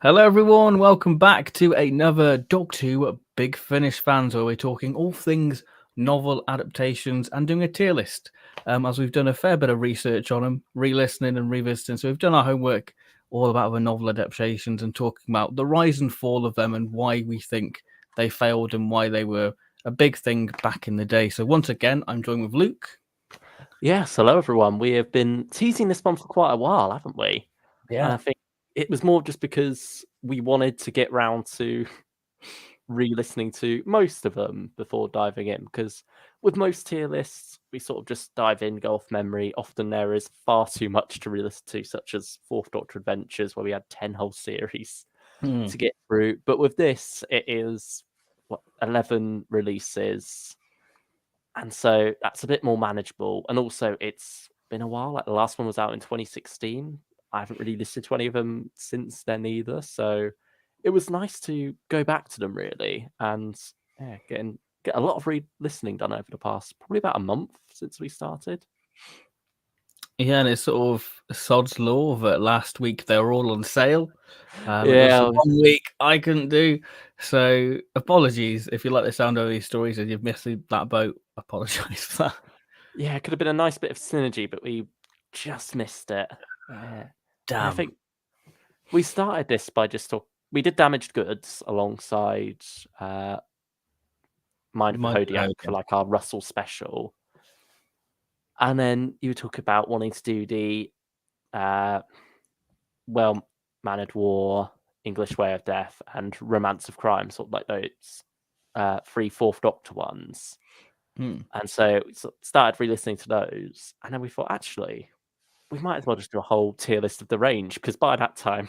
Hello, everyone. Welcome back to another Doctor Who Big Finish fans, where we're talking all things novel adaptations and doing a tier list. As we've done a fair bit of research on them, re-listening and revisiting, so we've done our homework all about the novel adaptations and talking about the rise and fall of them and why we think they failed and why they were a big thing back in the day. So once again, I'm joined with Luke. Yes, hello everyone. We have been teasing this one for quite a while, haven't we? And I think it was more just because we wanted to get round to re-listening to most of them before diving in. Because with most tier lists, we sort of just dive in, go off memory. Often there is far too much to re-listen to, such as Fourth Doctor Adventures, where we had 10 whole series to get through. But with this, it is 11 releases. And so that's a bit more manageable. And also, it's been a while. Like the last one was out in 2016. I haven't really listened to any of them since then either. So it was nice to go back to them really and get a lot of re-listening done over the past probably about a month since we started. Yeah, and it's sort of sod's law that last week they were all on sale. It was Yeah, the 1 week I couldn't do. So apologies if you like the sound of these stories and you've missed that boat. Apologise for that. yeah, it could have been a nice bit of synergy, but we just missed it. Yeah. And I Damn. think we started this by we did Damaged Goods alongside Mind of the Mind of the Hodiak for Hodiak. like our Russell special. And then you talk about wanting to do the Well-Mannered War, English Way of Death, and Romance of Crime, sort of like those 3 Fourth Doctor ones. And so we started re-listening to those, and then we thought, actually, we might as well just do a whole tier list of the range, because by that time,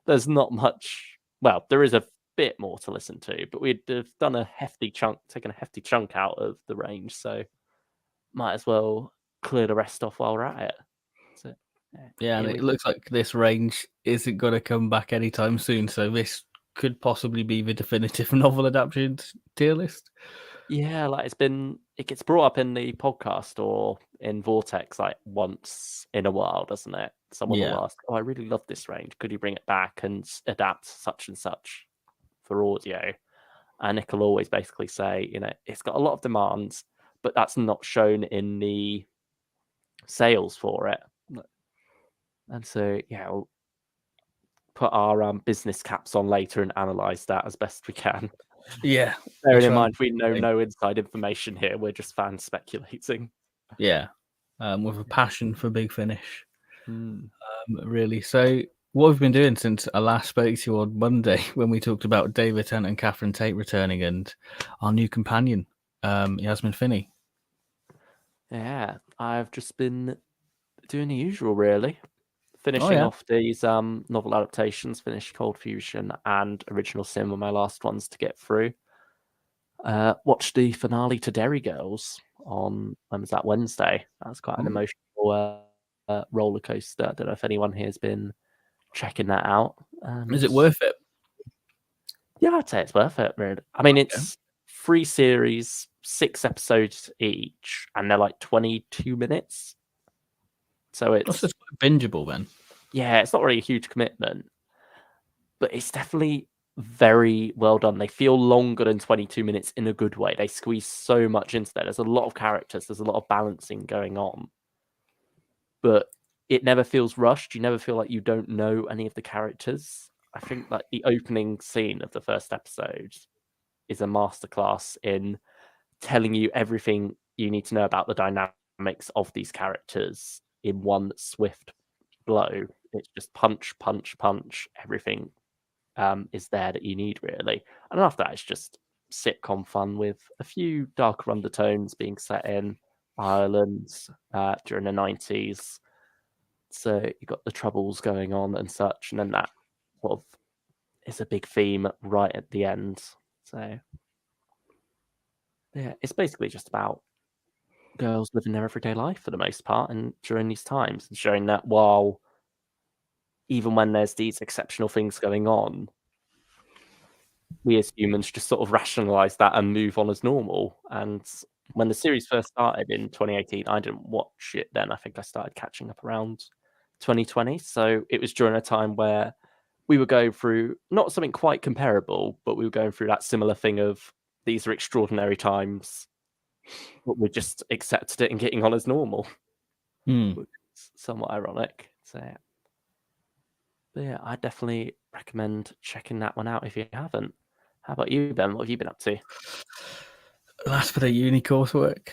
there's not much. Well, there is a bit more to listen to, but we'd have done taken a hefty chunk out of the range, so might as well clear the rest off while we're at it. So, Yeah, and here it we looks like this range isn't going to come back anytime soon. So this could possibly be the definitive novel adaptations tier list. Yeah, like it gets brought up in the podcast or in Vortex like once in a while, doesn't it? Someone Yeah. will ask, "Oh, I really love this range. Could you bring it back and adapt such and such for audio?" And Nick will always basically say, it's got a lot of demands, but that's not shown in the sales for it. And so, yeah, we'll put our business caps on later and analyze that as best we can. Yeah. Bearing in mind, we know no inside information here. We're just fans speculating. Yeah. With a passion for Big Finish. Really. So what we've been doing since I last spoke to you on Monday when we talked about David Tennant and Catherine Tate returning and our new companion, Yasmin Finney. Yeah, I've just been doing the usual, really. Finishing off these novel adaptations, finished Cold Fusion and Original Sin were my last ones to get through. Watched the finale to Derry Girls on, when was that, Wednesday? That was quite an emotional roller coaster. I don't know if anyone here has been checking that out. Is it worth it? Yeah, I'd say it's worth it, really. I mean, it's 3 series, 6 episodes each, and they're like 22 minutes. So it's just bingeable then. Yeah, it's not really a huge commitment, but it's definitely very well done. They feel longer than 22 minutes in a good way. They squeeze so much into there. There's a lot of characters, there's a lot of balancing going on, but it never feels rushed. You never feel like you don't know any of the characters. I think like the opening scene of the first episode is a masterclass in telling you everything you need to know about the dynamics of these characters in one swift blow. It's just punch, punch, punch. Everything is there that you need, really. And after that, it's just sitcom fun with a few darker undertones being set in Ireland during the 90s. So you've got the troubles going on and such, and then that sort of is a big theme right at the end. So yeah, it's basically just about girls living their everyday life for the most part, and during these times, and showing that while even when there's these exceptional things going on, we as humans just sort of rationalize that and move on as normal. And when the series first started in 2018, I didn't watch it then. I think I started catching up around 2020. So it was during a time where we were going through not something quite comparable, but we were going through that similar thing of these are extraordinary times, but we just accepted it and getting on as normal, Hmm. which is somewhat ironic. So, but yeah, I definitely recommend checking that one out if you haven't. How about you, Ben? What have you been up to? Last bit of uni coursework,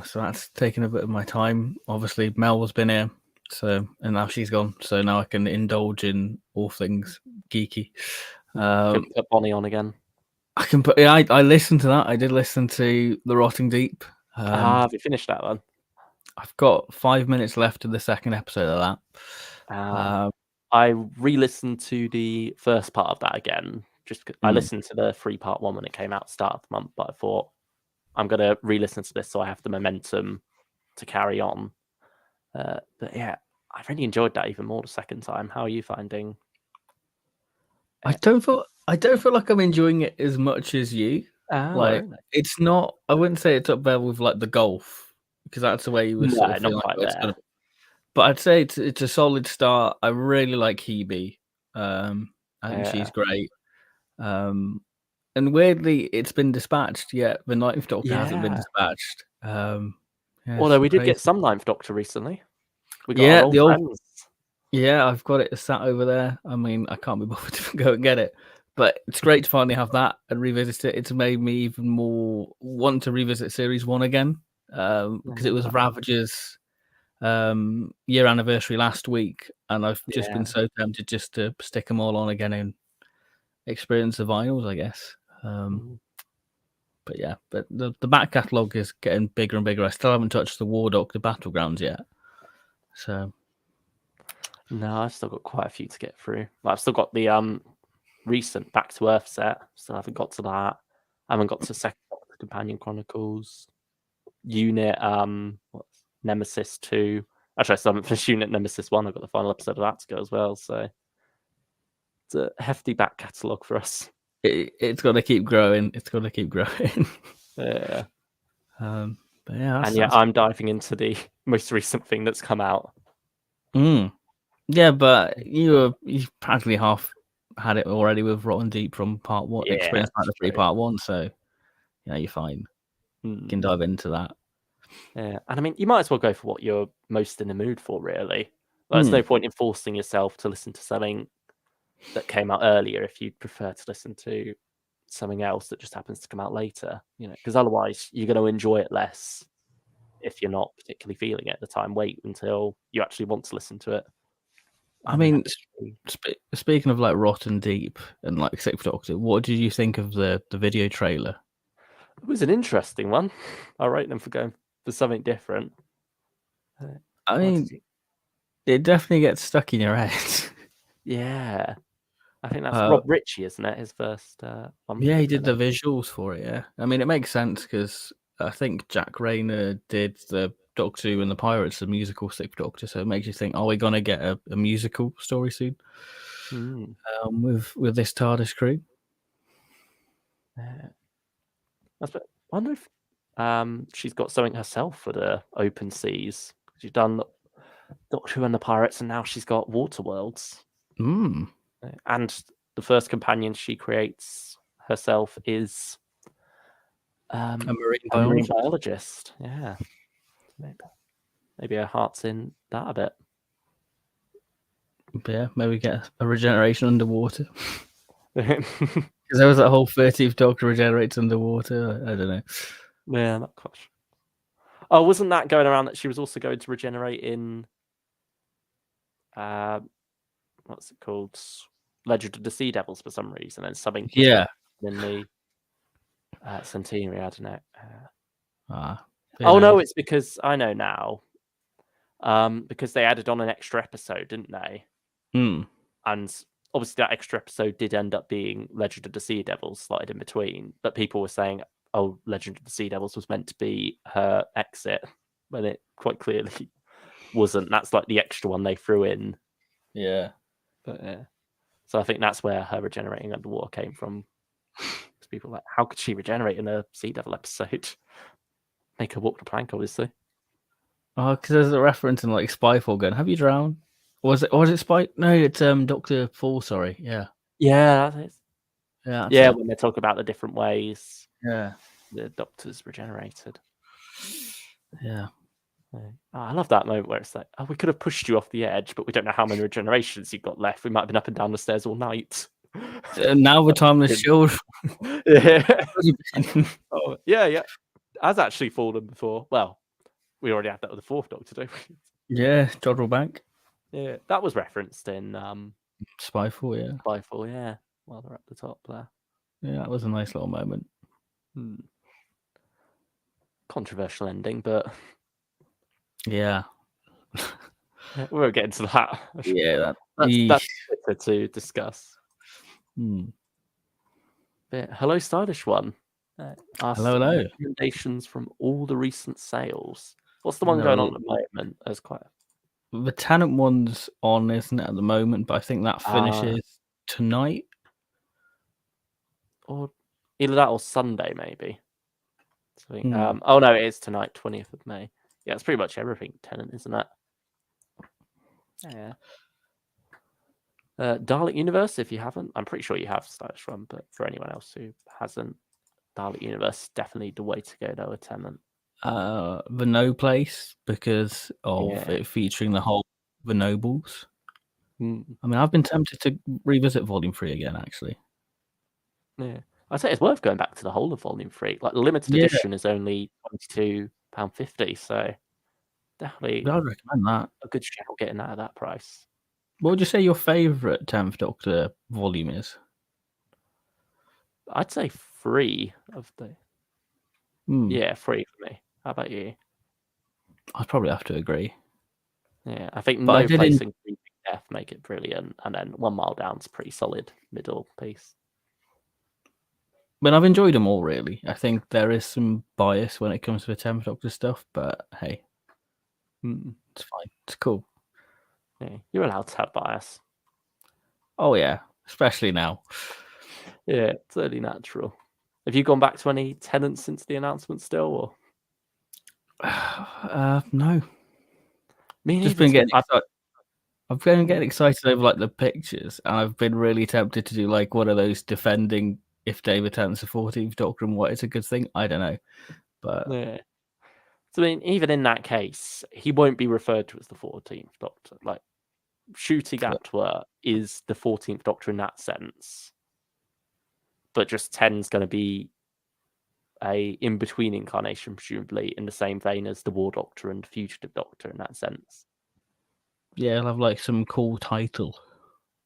so that's taken a bit of my time. Obviously, Mel's been here, and now she's gone, so now I can indulge in all things geeky. Can put Bonnie on again. I can put. Yeah, I listened to that. I did listen to The Rotting Deep. Have you finished that one? I've got 5 minutes left of the second episode of that. I re-listened to the first part of that again. I listened to the 3-part one when it came out start of the month, but I thought I'm gonna re-listen to this so I have the momentum to carry on. But yeah, I really enjoyed that even more the second time. How are you finding? I don't feel like I'm enjoying it as much as you. Oh, Like, really? it's not. I wouldn't say it's up there with like the golf, because that's the way you were No, sort of not feeling quite like it's gonna. there. But I'd say it's a solid start. I really like Hebe. I think she's great. And weirdly, it's been dispatched. Yet the Ninth Doctor hasn't been Yeah. dispatched. Although it's we did crazy. get some Ninth Doctor recently. We got Yeah, our old the old. friends. Yeah, I've got it sat over there. I mean, I can't be bothered to go and get it, but it's great to finally have that and revisit it. It's made me even more want to revisit Series 1 again, because it was Ravager's year anniversary last week, and I've just been so tempted just to stick them all on again and experience the vinyls, I guess. But yeah, but the back catalogue is getting bigger and bigger. I still haven't touched the War Doctor Battlegrounds yet, so. No, I've still got quite a few to get through. I've still got the recent Back to Earth set. Still haven't got to that. I haven't got to Second Doctor Companion Chronicles. Unit what's Nemesis 2. Actually, I still haven't finished Unit Nemesis 1. I've got the final episode of that to go as well. So it's a hefty back catalogue for us. It's got to keep growing. It's got to keep growing. Yeah. But yeah, and yet I'm diving into the most recent thing that's come out. Yeah, but you practically half had it already with Rotten Deep from part 1, Experience Part 3, part 1. So yeah, you're fine. You can dive into that. Yeah, and I mean, you might as well go for what you're most in the mood for, really. There's no point in forcing yourself to listen to something that came out earlier if you'd prefer to listen to something else that just happens to come out later, because otherwise you're going to enjoy it less if you're not particularly feeling it at the time. Wait until you actually want to listen to it. I mean, speaking of like Rotten Deep and like Sixth Doctor, what did you think of the video trailer? It was an interesting one. I rate them for going for something different. I mean, it definitely gets stuck in your head. Yeah. I think that's Rob Ritchie, isn't it? His first one. Yeah, he did the visuals for it, yeah. I mean, it makes sense because I think Jack Rayner did the Doctor Who and the Pirates, the musical Sixth Doctor, so it makes you think, are we going to get a musical story soon with this TARDIS crew? I wonder if she's got something herself for the open seas. She's done Doctor Who and the Pirates, and now she's got Waterworlds. And the first companion she creates herself is a marine biologist. Yeah, maybe her heart's in that a bit. But yeah, maybe get a regeneration underwater. Because there was that whole 13th Doctor regenerates underwater. I don't know. Yeah, not quite sure. Oh, wasn't that going around that she was also going to regenerate in what's it called? Legend of the Sea Devils for some reason, and something in the Centenary. I don't know. No, it's because I know now. Because they added on an extra episode, didn't they? And obviously that extra episode did end up being Legend of the Sea Devils slotted in between. But people were saying, oh, Legend of the Sea Devils was meant to be her exit, when it quite clearly wasn't. That's like the extra one they threw in. Yeah. But yeah. So I think that's where her regenerating underwater came from. Because people were like, how could she regenerate in a Sea Devil episode? Make her walk the plank, obviously. Oh, because there's a reference in like Spyfall going, have you drowned? Was it Spike? No, it's Dr. Paul. Sorry, yeah, Yeah, that's it. yeah, that's Yeah, it. when they talk about the different ways Yeah, the Doctor's regenerated. yeah. Oh, I love that moment where it's like, oh, we could have pushed you off the edge, but we don't know how many regenerations you've got left. We might have been up and down the stairs all night. Now the timeless shield. Yeah. Oh, yeah. Has actually fallen before. Well, we already had that with the fourth Doctor, don't we? Yeah, Jodrell Bank. Yeah, that was referenced in Spyfall, yeah. Spyfall, yeah. While they're at the top there. Yeah, that was a nice little moment. Controversial ending, but yeah, we won't get into that. Yeah, that's better to discuss. Hmm. But hello, stylish one. Hello. Recommendations from all the recent sales. What's the one going on at the moment? There's quite the Tennant one's on, isn't it, at the moment? But I think that finishes tonight. Or either that or Sunday, maybe. So, oh no, it is tonight, 20th of May. Yeah, it's pretty much everything Tennant, isn't it? Yeah. Dalek Universe, if you haven't, I'm pretty sure you have Stylish Run, but for anyone else who hasn't, Dalek Universe is definitely the way to go though with Tennant. The No Place, because of it featuring the whole The Nobles. I mean, I've been tempted to revisit Volume 3 again, actually. Yeah. I'd say it's worth going back to the whole of Volume 3. Like, the limited edition is only £22.50, so definitely I'd recommend that. a good shout getting that at that price. What would you say your favourite 10th Doctor volume is? I'd say 3 of the... Yeah, 3 for me. How about you? I'd probably have to agree. Yeah, I think No Place and Creeping Death make it brilliant, and then 1 Mile Down's pretty solid middle piece. But I've enjoyed them all, really. I think there is some bias when it comes to the 10th Doctor stuff, but hey, it's fine. It's cool. Yeah, you're allowed to have bias. Oh, yeah, especially now. Yeah, it's only natural. Have you gone back to any Tennants since the announcement still? Or? No. Me Just neither. been getting excited. I've been getting excited over like the pictures, and I've been really tempted to do like one of those defending if David Tennant's the 14th Doctor and what is a good thing. I don't know, but yeah. So I mean, even in that case, he won't be referred to as the 14th Doctor. Like, Ncuti Gatwa is the 14th Doctor in that sense, but just 10's going to be a in-between incarnation, presumably in the same vein as the War Doctor and Fugitive Doctor in that sense. Yeah, I'll have like some cool title.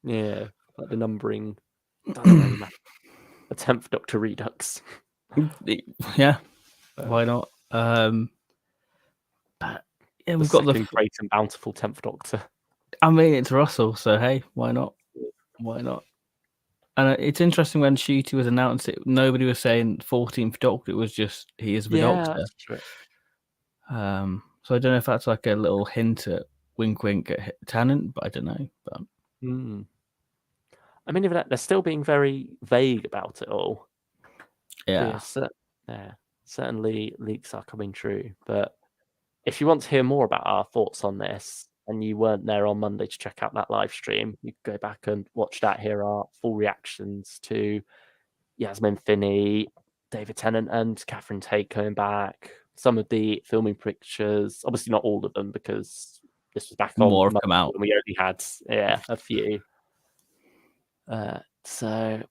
Yeah, like the numbering doesn't really matter. The 10th Doctor Redux. Yeah, why not? But yeah, we've got the great and bountiful 10th Doctor. I mean, it's Russell, so hey, why not? Why not? And it's interesting when Ncuti was announced it, nobody was saying 14th Doctor. It was just he is the Doctor. That's true. So I don't know if that's like a little hint at wink at Tennant, but I don't know. But I mean, even they're still being very vague about it all. Yeah. Certainly leaks are coming true. But if you want to hear more about our thoughts on this, and you weren't there on Monday to check out that live stream, you can go back and watch that. Here are full reactions to Yasmin Finney, David Tennant, and Catherine Tate coming back. Some of the filming pictures, obviously not all of them, because this was back on more Monday come out. and we only had a few. So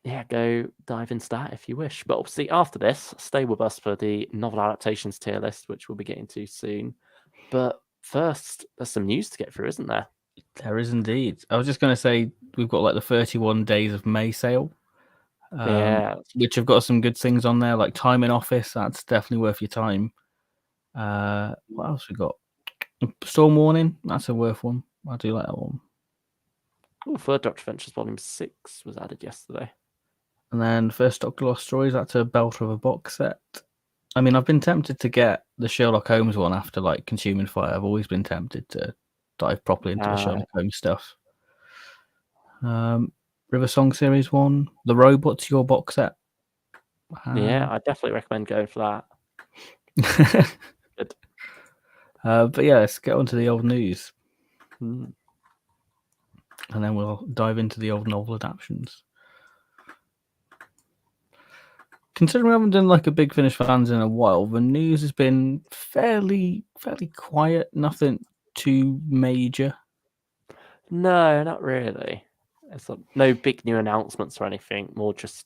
yeah, go dive into that if you wish. But obviously after this, stay with us for the novel adaptations tier list, which we'll be getting to soon. But first, there's some news to get through, isn't there? There is indeed. I was just going to say we've got like the 31 Days of May sale, which have got some good things on there, like Time in Office. That's definitely worth your time. What else we got? Storm Warning. That's a worth one. I do like that one. Third Doctor Adventures Volume 6 was added yesterday. And then First Doctor Lost Stories. That's a belter of a box set. I mean, I've been tempted to get the Sherlock Holmes one after like Consuming Fire. I've always been tempted to dive properly into the Sherlock Holmes stuff. River Song Series 1. The Robots, your box set. Yeah, I definitely recommend going for that. Good. But yeah, let's get on to the old news. and then we'll dive into the old novel adaptations. Considering we haven't done like a Big Finish fans in a while, the news has been fairly quiet. Nothing too major. No, not really. It's no big new announcements or anything. More just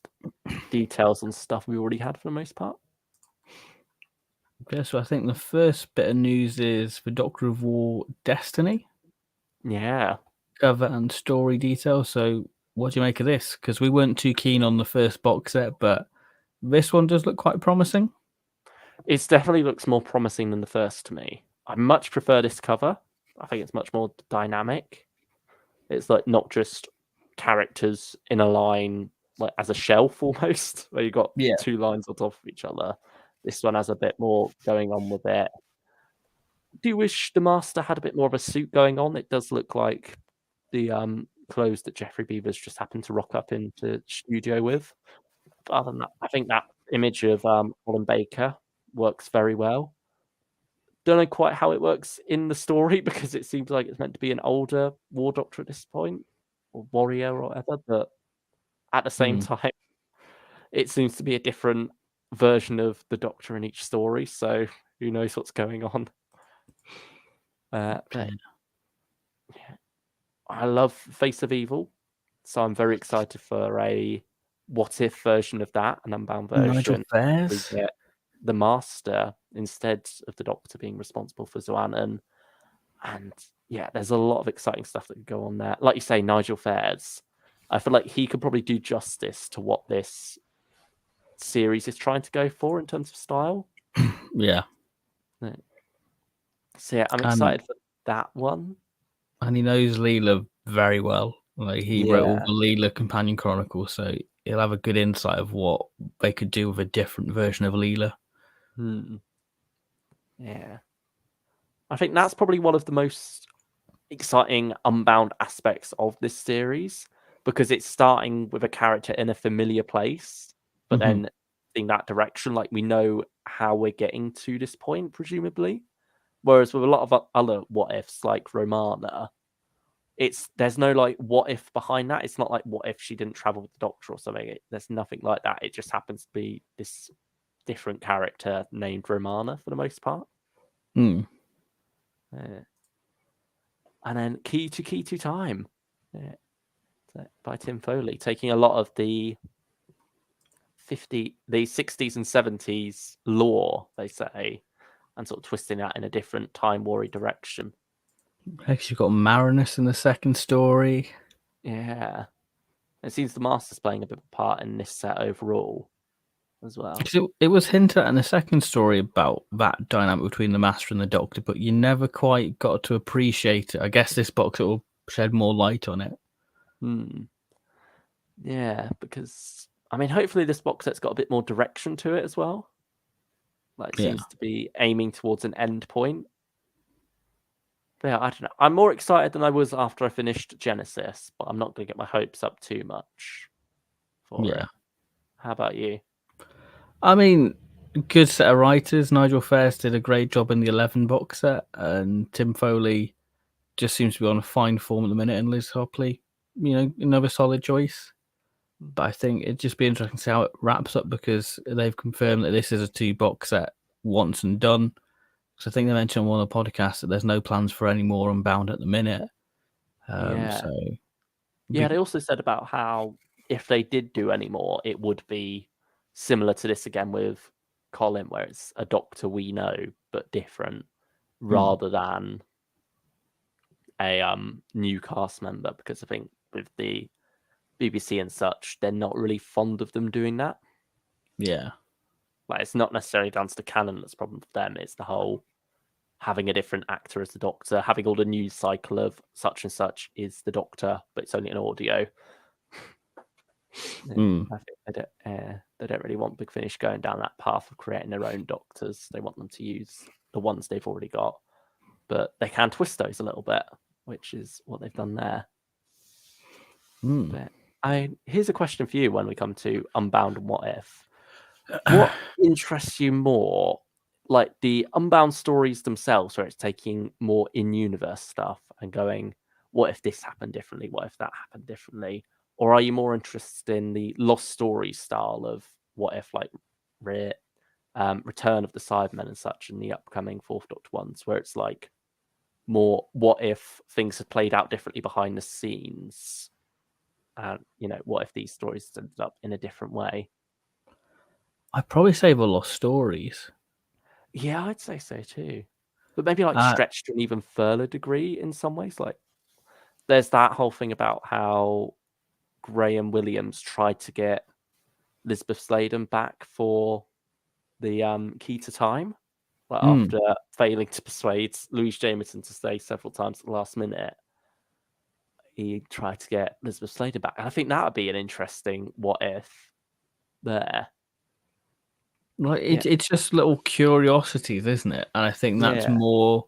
details on stuff we already had for the most part. Okay, so I think the first bit of news is for Doctor of War Destiny. Yeah. Cover and story details. So what do you make of this? Because we weren't too keen on the first box set, but this one does look quite promising. It definitely looks more promising than the first to me. I much prefer this cover. I think it's much more dynamic. It's like not just characters in a line, like as a shelf almost, where you've got Yeah. 2 lines on top of each other. This one has a bit more going on with it. Do you wish the Master had a bit more of a suit going on? It does look like the clothes that Jeffrey Beavers just happened to rock up into studio with. But other than that, I think that image of Colin Baker works very well. Don't know quite how it works in the story because it seems like it's meant to be an older War Doctor at this point, or warrior or whatever, but at the same time, it seems to be a different version of the Doctor in each story, so who knows what's going on. But yeah, I love Face of Evil, so I'm very excited for a what if version of that, an Unbound Nigel version. We Fairs. get the Master instead of the Doctor being responsible for Zoannon. And yeah, there's a lot of exciting stuff that could go on there. Like you say, Nigel Fairs. I feel like he could probably do justice to what this series is trying to go for in terms of style. Yeah. So yeah, I'm excited for that one. And he knows Leela very well. Like he wrote all the Leela Companion Chronicles, so he'll have a good insight of what they could do with a different version of Leela. Yeah. I think that's probably one of the most exciting Unbound aspects of this series because it's starting with a character in a familiar place, but then in that direction, like we know how we're getting to this point, presumably. Whereas with a lot of other what ifs, like Romana, there's no like what if behind that. It's not like what if she didn't travel with the Doctor or something. There's nothing like that. It just happens to be this different character named Romana for the most part. And then Key to Time by Tim Foley, taking a lot of the 60s and 70s lore, they say, and sort of twisting that in a different time war direction. Next, you've got Marinus in the second story. Yeah. It seems the Master's playing a bit of a part in this set overall as well. It was hinted at in the second story about that dynamic between the Master and the Doctor, but you never quite got to appreciate it. I guess this box will shed more light on it. Yeah, because I mean, hopefully this box set's got a bit more direction to it as well. Like, it seems to be aiming towards an end point. But yeah, I don't know. I'm more excited than I was after I finished Genesis, but I'm not going to get my hopes up too much for it. How about you? I mean, good set of writers. Nigel Fairs did a great job in the 11 box set, and Tim Foley just seems to be on a fine form at the minute, and Liz Hopley, another solid choice. But I think it'd just be interesting to see how it wraps up because they've confirmed that this is a 2-box set once and done. So I think they mentioned on one of the podcasts that there's no plans for any more Unbound at the minute. They also said about how if they did do any more, it would be similar to this again with Colin, where it's a Doctor we know but different, rather than a new cast member. Because I think with the BBC and such, they're not really fond of them doing that. Yeah. Like, it's not necessarily down to the canon that's a problem for them. It's the whole having a different actor as the Doctor, having all the news cycle of such and such is the Doctor, but it's only an audio. I think they don't really want Big Finish going down that path of creating their own Doctors. They want them to use the ones they've already got, but they can twist those a little bit, which is what they've done there. But here's a question for you when we come to Unbound and What If. What interests you more, like the Unbound stories themselves, where it's taking more in-universe stuff and going, what if this happened differently? What if that happened differently? Or are you more interested in the Lost Story style of what if, like Return of the Cybermen and such, and the upcoming Fourth Doctor ones, where it's like more what if things had played out differently behind the scenes, and what if these stories ended up in a different way? I'd probably say the Lost Stories. Yeah, I'd say so too, but maybe like stretched to an even further degree in some ways. Like there's that whole thing about how Graham Williams tried to get Elizabeth Sladen back for the Key to Time, like after failing to persuade Louise Jameson to stay several times at the last minute. He tried to get Elizabeth Sladen back, and I think that would be an interesting what if there. Like it's just little curiosities, isn't it? And I think that's more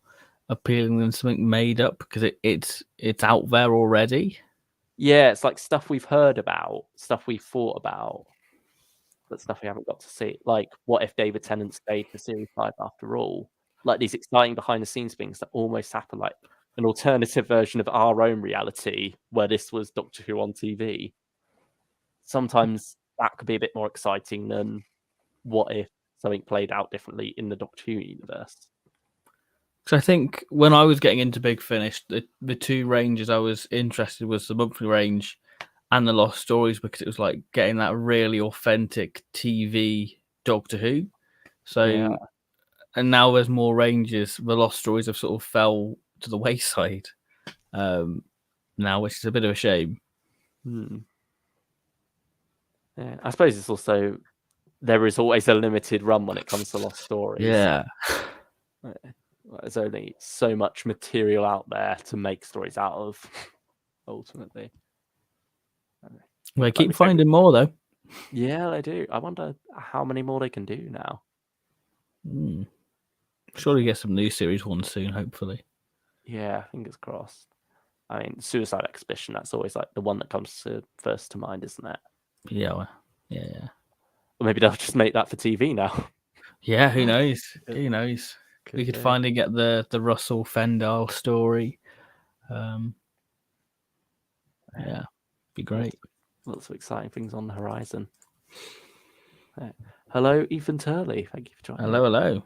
appealing than something made up because it's out there already. Yeah, it's like stuff we've heard about, stuff we've thought about, but stuff we haven't got to see. Like, what if David Tennant stayed for Series 5 after all? Like these exciting behind-the-scenes things that almost happen, like an alternative version of our own reality, where this was Doctor Who on TV. Sometimes that could be a bit more exciting than what if something played out differently in the Doctor Who universe. So I think when I was getting into Big Finish, the two ranges I was interested was the monthly range and the Lost Stories, because it was like getting that really authentic TV Doctor Who. So and now there's more ranges. The Lost Stories have sort of fell to the wayside now, which is a bit of a shame. Yeah, I suppose it's also there is always a limited run when it comes to Lost Stories. Yeah. There's only so much material out there to make stories out of, ultimately. They keep finding more, though. Yeah, they do. I wonder how many more they can do now. Surely get some new series one soon, hopefully. Yeah, fingers crossed. I mean, Suicide Exhibition, that's always like the one that comes first to mind, isn't it? Yeah, yeah. Or maybe they'll just make that for TV now. Yeah, who knows? Who knows? We could finally get the Russell Fendall story. Yeah, be great. Lots of exciting things on the horizon. Hello, Ethan Turley. Thank you for joining. Hello.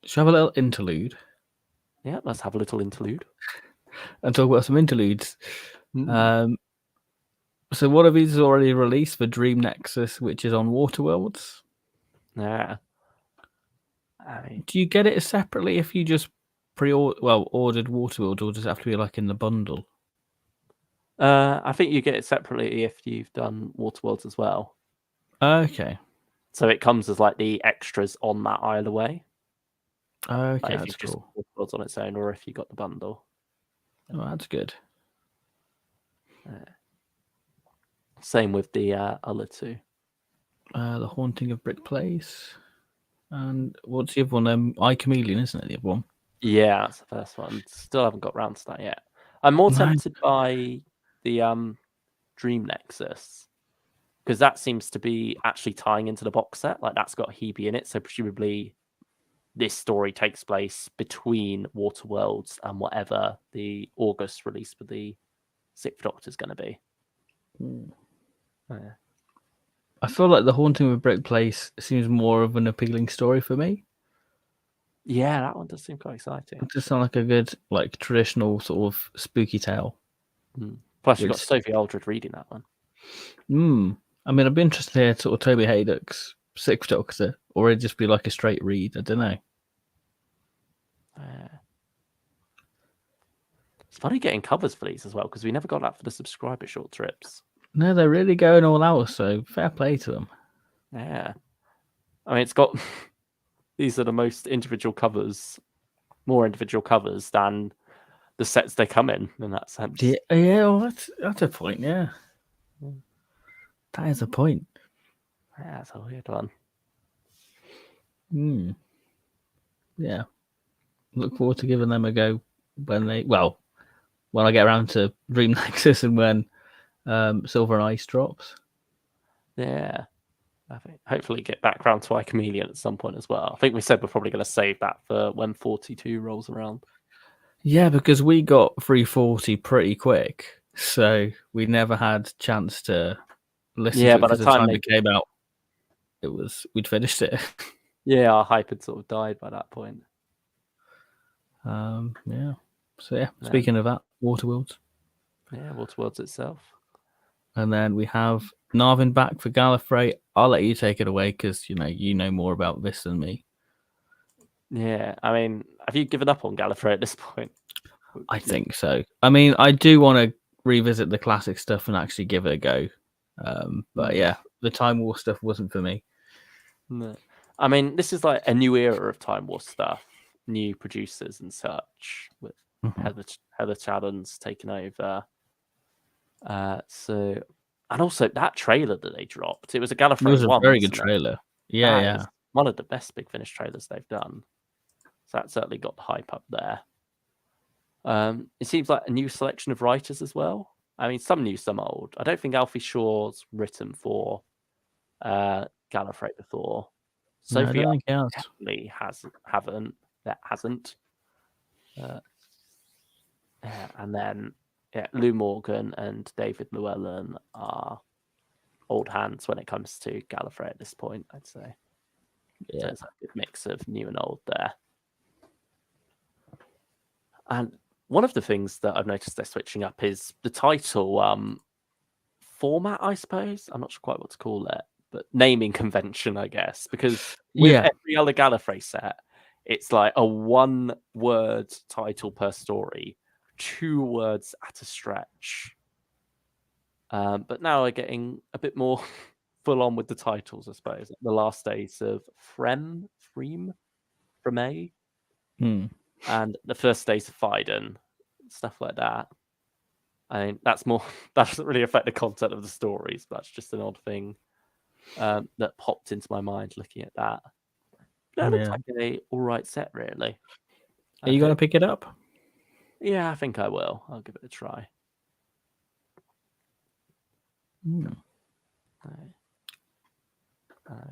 Shall we have a little interlude? Yeah, let's have a little interlude. And talk about some interludes. So one of these is already released for Dream Nexus, which is on Waterworlds. Yeah. Do you get it separately if you just ordered Waterworlds, or does it have to be like in the bundle? I think you get it separately if you've done Waterworlds as well. Okay. So it comes as like the extras on that either way. Okay, like that's cool. Waterworlds on its own, or if you got the bundle. Oh, that's good. Same with the other two. The Haunting of Brick Place. And what's the other one? I, Chameleon, isn't it, the other one? Yeah, that's the first one. Still haven't got around to that yet. I'm more tempted by the Dream Nexus, because that seems to be actually tying into the box set. Like that's got Hebe in it, so presumably this story takes place between Waterworlds and whatever the August release for the Sixth Doctor is going to be. I feel like the Haunting of Brick Place seems more of an appealing story for me. Yeah, that one does seem quite exciting. It does sound like a good, like, traditional sort of spooky tale. Plus, you've got Sophie Aldred reading that one. I mean, I'd be interested to hear sort of Toby Haydock's Sixth Doctor, or it'd just be like a straight read. I don't know. It's funny getting covers for these as well, because we never got that for the subscriber short trips. No, they're really going all out, so fair play to them. Yeah. I mean, it's got... These are the most individual covers, more individual covers than the sets they come in that sense. Yeah, well, that's a point, yeah. That is a point. Yeah, it's a weird one. Yeah. Look forward to giving them a go when I get around to Dream Nexus and when Silver and Ice drops. Yeah. I think hopefully get back around to I, Chameleon at some point as well. I think we said we're probably going to save that for when 42 rolls around. Yeah, because we got 340 pretty quick, so we never had chance to listen Yeah, to it by the because the time time they it came out, we'd finished it. our hype had sort of died by that point. Yeah. So yeah, Yeah. speaking of that, Waterworlds. Yeah, Waterworlds itself. And then we have Narvin back for Gallifrey. I'll let you take it away because you know more about this than me. Yeah, I mean, have you given up on Gallifrey at this point? I think so. I mean, I do want to revisit the classic stuff and actually give it a go. But yeah, the Time War stuff wasn't for me. No. I mean, this is like a new era of Time War stuff, new producers and such, with Heather Chadden's taken over. So, and also that trailer that they dropped, it was a It Gallifrey was a 1, very good wasn't it? trailer. Yeah, That yeah. is one of the best Big Finish trailers they've done. So that certainly got the hype up there. It seems like a new selection of writers as well. I mean, some new, some old. I don't think Alfie Shaw's written for Gallifrey before. No, I Sophie don't think it has. definitely hasn't. And then Lou Morgan and David Llewellyn are old hands when it comes to Gallifrey at this point, I'd say. Yeah. So it's a good mix of new and old there. And one of the things that I've noticed they're switching up is the title format, I suppose. I'm not sure quite what to call it, but naming convention, I guess. Because with every other Gallifrey set, it's like a 1-word title per story, 2 words at a stretch. But now we're getting a bit more full on with the titles, I suppose. The last days of Freme, and the first days of Fiden, stuff like that. I mean, that doesn't really affect the content of the stories, but that's just an odd thing that popped into my mind looking at that. That looks like a all right set, really. Are you going to pick it up? Yeah, I think I will. I'll give it a try. I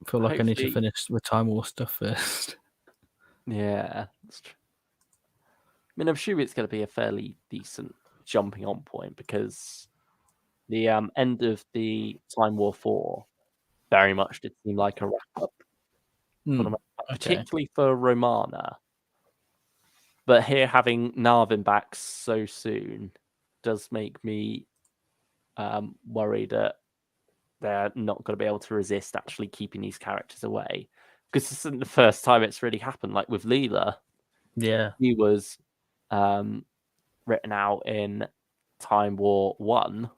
feel like I need to finish the Time War stuff first. Yeah, that's true. I mean, I'm sure it's going to be a fairly decent jumping on point because the end of the Time War 4 very much did seem like a wrap-up, particularly for Romana. But here, having Narvin back so soon does make me worry that they're not going to be able to resist actually keeping these characters away. Because this isn't the first time it's really happened. Like with Leela, he was written out in Time War 1,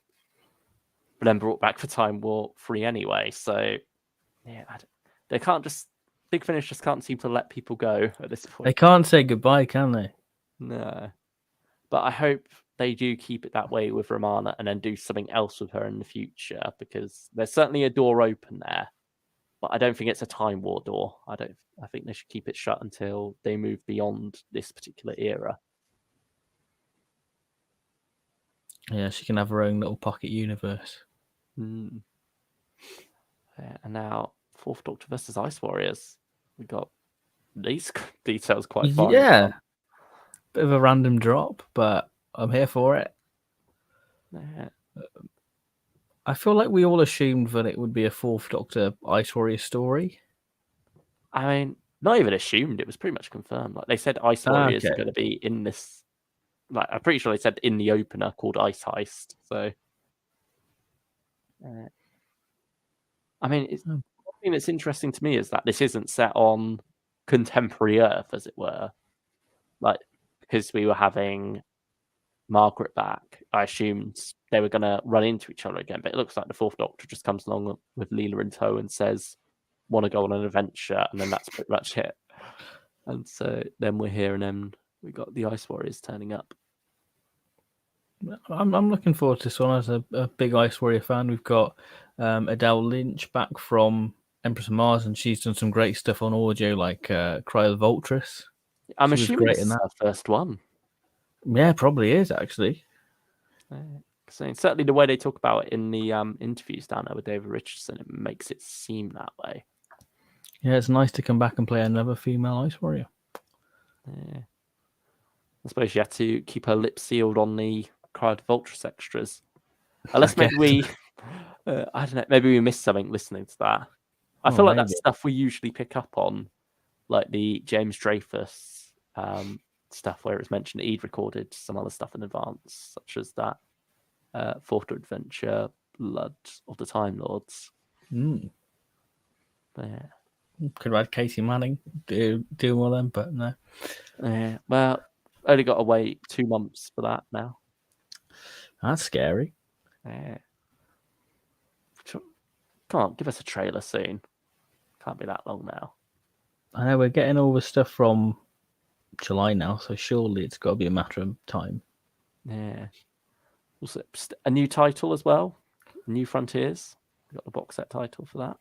but then brought back for Time War 3 anyway. So, yeah, they can't just... Big Finish just can't seem to let people go at this point. They can't say goodbye, can they? No. But I hope they do keep it that way with Romana and then do something else with her in the future, because there's certainly a door open there. But I don't think it's a Time War door. I think they should keep it shut until they move beyond this particular era. Yeah, she can have her own little pocket universe. Yeah, and now Fourth Doctor versus Ice Warriors. We got these details quite far. Yeah, bit of a random drop, but I'm here for it. Yeah. I feel like we all assumed that it would be a Fourth Doctor Ice Warrior story. I mean, not even assumed; it was pretty much confirmed. Like they said, Ice Warriors are going to be in this. Like I'm pretty sure they said in the opener called Ice Heist. So, I mean, one thing that's interesting to me is that this isn't set on contemporary Earth, as it were. Like because we were having Margaret back, I assumed they were going to run into each other again. But it looks like the Fourth Doctor just comes along with Leela in tow and says, "Want to go on an adventure?" And then that's pretty much it. And so then we're here, and then we got the Ice Warriors turning up. I'm looking forward to this one as a big Ice Warrior fan. We've got Adele Lynch back from Empress of Mars, and she's done some great stuff on audio, like Cry of the Vultress. I'm assuming this is her first one. Yeah, probably is actually. So certainly the way they talk about it in the interviews down there with David Richardson, it makes it seem that way. Yeah, it's nice to come back and play another female Ice Warrior. Yeah. I suppose you had to keep her lips sealed on the Cry of the Vulturous extras. Unless Okay. maybe we, I don't know, maybe we missed something listening to that. I Oh, feel like that's maybe. stuff we usually pick up on, like the James Dreyfus stuff where it's mentioned that he'd recorded some other stuff in advance, such as that Fourth Adventure, Blood of the Time Lords. Mm. But yeah. Could have had Katie Manning do all them, but no. Yeah, well, only got to wait 2 months for that now. That's scary. Yeah. Come on, give us a trailer soon. Can't be that long now. I know we're getting all the stuff from July now, so surely it's got to be a matter of time. Yeah. Also, a new title as well. New Frontiers. We got the box set title for that.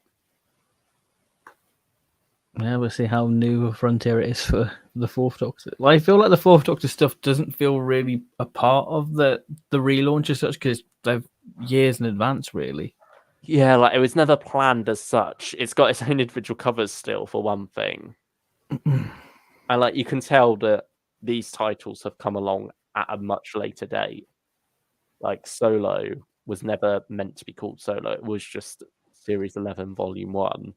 Yeah, we'll see how new a frontier it is for the Fourth Doctor. Like, I feel like the Fourth Doctor stuff doesn't feel really a part of the relaunch as such, because they've years in advance, really. Yeah, like it was never planned as such. It's got its own individual covers still, for one thing. And like you can tell that these titles have come along at a much later date. Like Solo was never meant to be called Solo. It was just Series 11, Volume 1.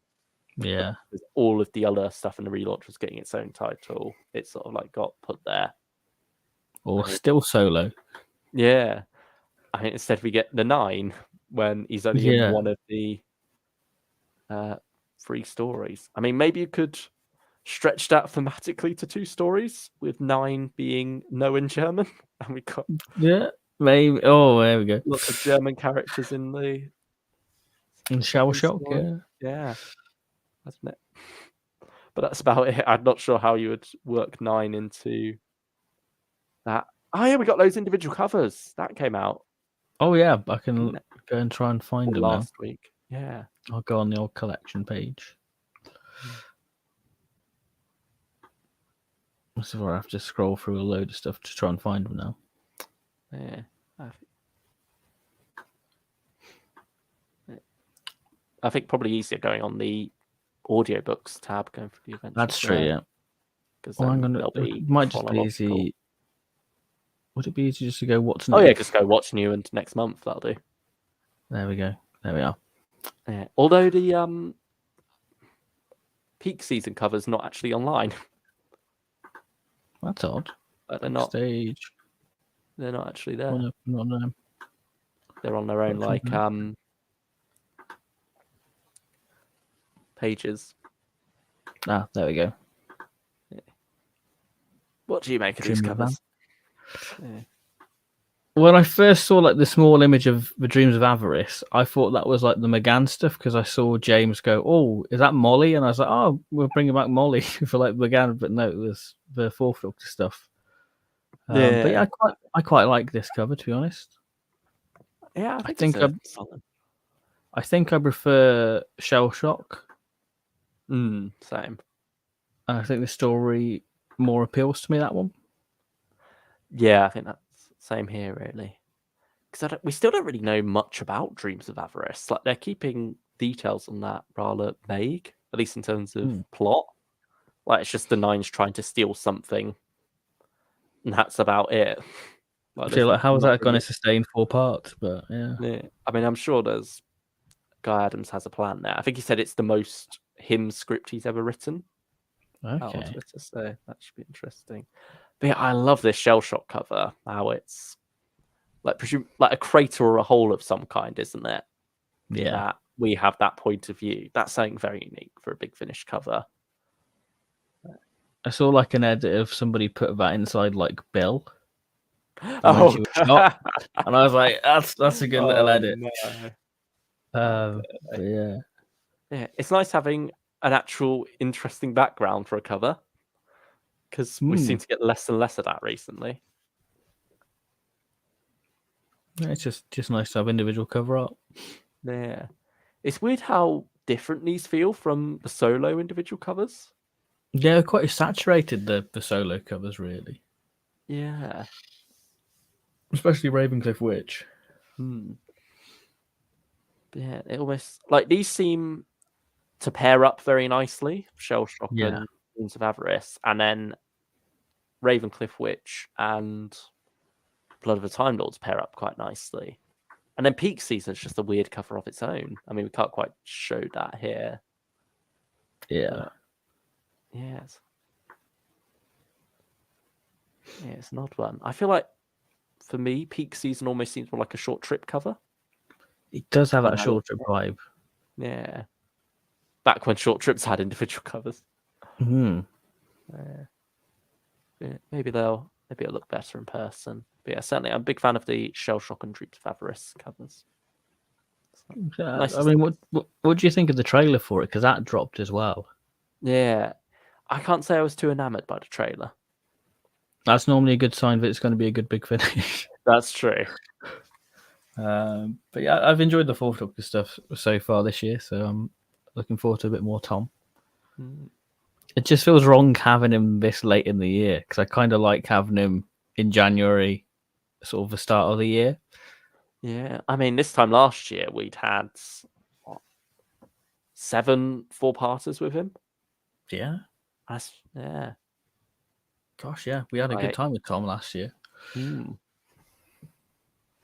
Yeah. Because all of the other stuff in the relaunch was getting its own title. It sort of like got put there. Or still Solo. Yeah. I think instead we get the 9 when he's only in one of the 3 stories. I mean, maybe you could stretch that thematically to 2 stories, with 9 being no in German, and we got Maybe. Oh, there we go. lots of German characters in the And Shell Shock, story. Yeah, hasn't it? But that's about it. I'm not sure how you would work 9 into that. Oh yeah, we got those individual covers that came out. Oh yeah, I can go and try and find them last week. Yeah, I'll go on the old collection page. This is where I have to scroll through a load of stuff to try and find them now. Yeah. I think probably easier going on the audiobooks tab, going for the adventures. That's true, yeah. Because it might just be easy. Would it be easy just to go what's new? Oh yeah, just go what's new and next month. That'll do. There we go. There we are. Yeah. Although the peak season cover's not actually online. That's odd. They're not. Stage. They're not actually there. Oh, no. They're on their own pages. Ah, there we go. Yeah. What do you make of these covers? Yeah. When I first saw like the small image of the Dreams of Avarice, I thought that was like the McGann stuff, because I saw James go, "Oh, is that Molly?" And I was like, "Oh, we're bringing back Molly for like McGann," but no, it was the Fourth Doctor stuff. But yeah, I quite like this cover, to be honest. Yeah, I think I prefer Shell Shock. Same. And I think the story more appeals to me, that one. Yeah, I think that's same here, really. Because we still don't really know much about Dreams of Avarice. Like, they're keeping details on that rather vague, at least in terms of plot. Like, it's just the Nines trying to steal something, and that's about it. I feel like, how is that going to sustain 4 parts? But yeah. I mean, I'm sure Guy Adams has a plan there. I think he said it's the most him script he's ever written. Okay. On Twitter, so that should be interesting. But yeah, I love this Shell Shock cover. How it's like a crater or a hole of some kind, isn't it? Yeah. That we have that point of view. That's something very unique for a Big Finish cover. I saw like an edit of somebody put that inside like Bill. Oh, she was shot, and I was like, "That's a good little edit." No. But yeah, it's nice having an actual interesting background for a cover, because we seem to get less and less of that recently. It's just nice to have individual cover art. Yeah, it's weird how different these feel from the solo individual covers. Yeah, quite saturated the solo covers, really. Yeah, especially Ravencliff Witch. Yeah, it almost like these seem to pair up very nicely, Shell Shock and Dreams of Avarice, and then Ravencliff Witch and Blood of the Time Lords pair up quite nicely. And then Peak Season's just a weird cover of its own. I mean, we can't quite show that here. Yeah. Yes. Yeah, it's an odd one. I feel like, for me, Peak Season almost seems more like a short trip cover. It does have that short trip vibe. Yeah. Back when short trips had individual covers. Mm-hmm. Yeah, maybe it'll look better in person. But yeah, certainly I'm a big fan of the Shell Shock and Dreeps of Avarice covers. Nice. I mean, what do you think of the trailer for it? Because that dropped as well. Yeah. I can't say I was too enamored by the trailer. That's normally a good sign that it's going to be a good big finish. That's true. But yeah, I've enjoyed the Fourth Doctor stuff so far this year, so I'm looking forward to a bit more Tom. It just feels wrong having him this late in the year, because I kind of like having him in January, sort of the start of the year. Yeah, I mean, this time last year we'd had 7 4-parters with him. Yeah. Yeah. Gosh, yeah, we had a good time with Tom last year.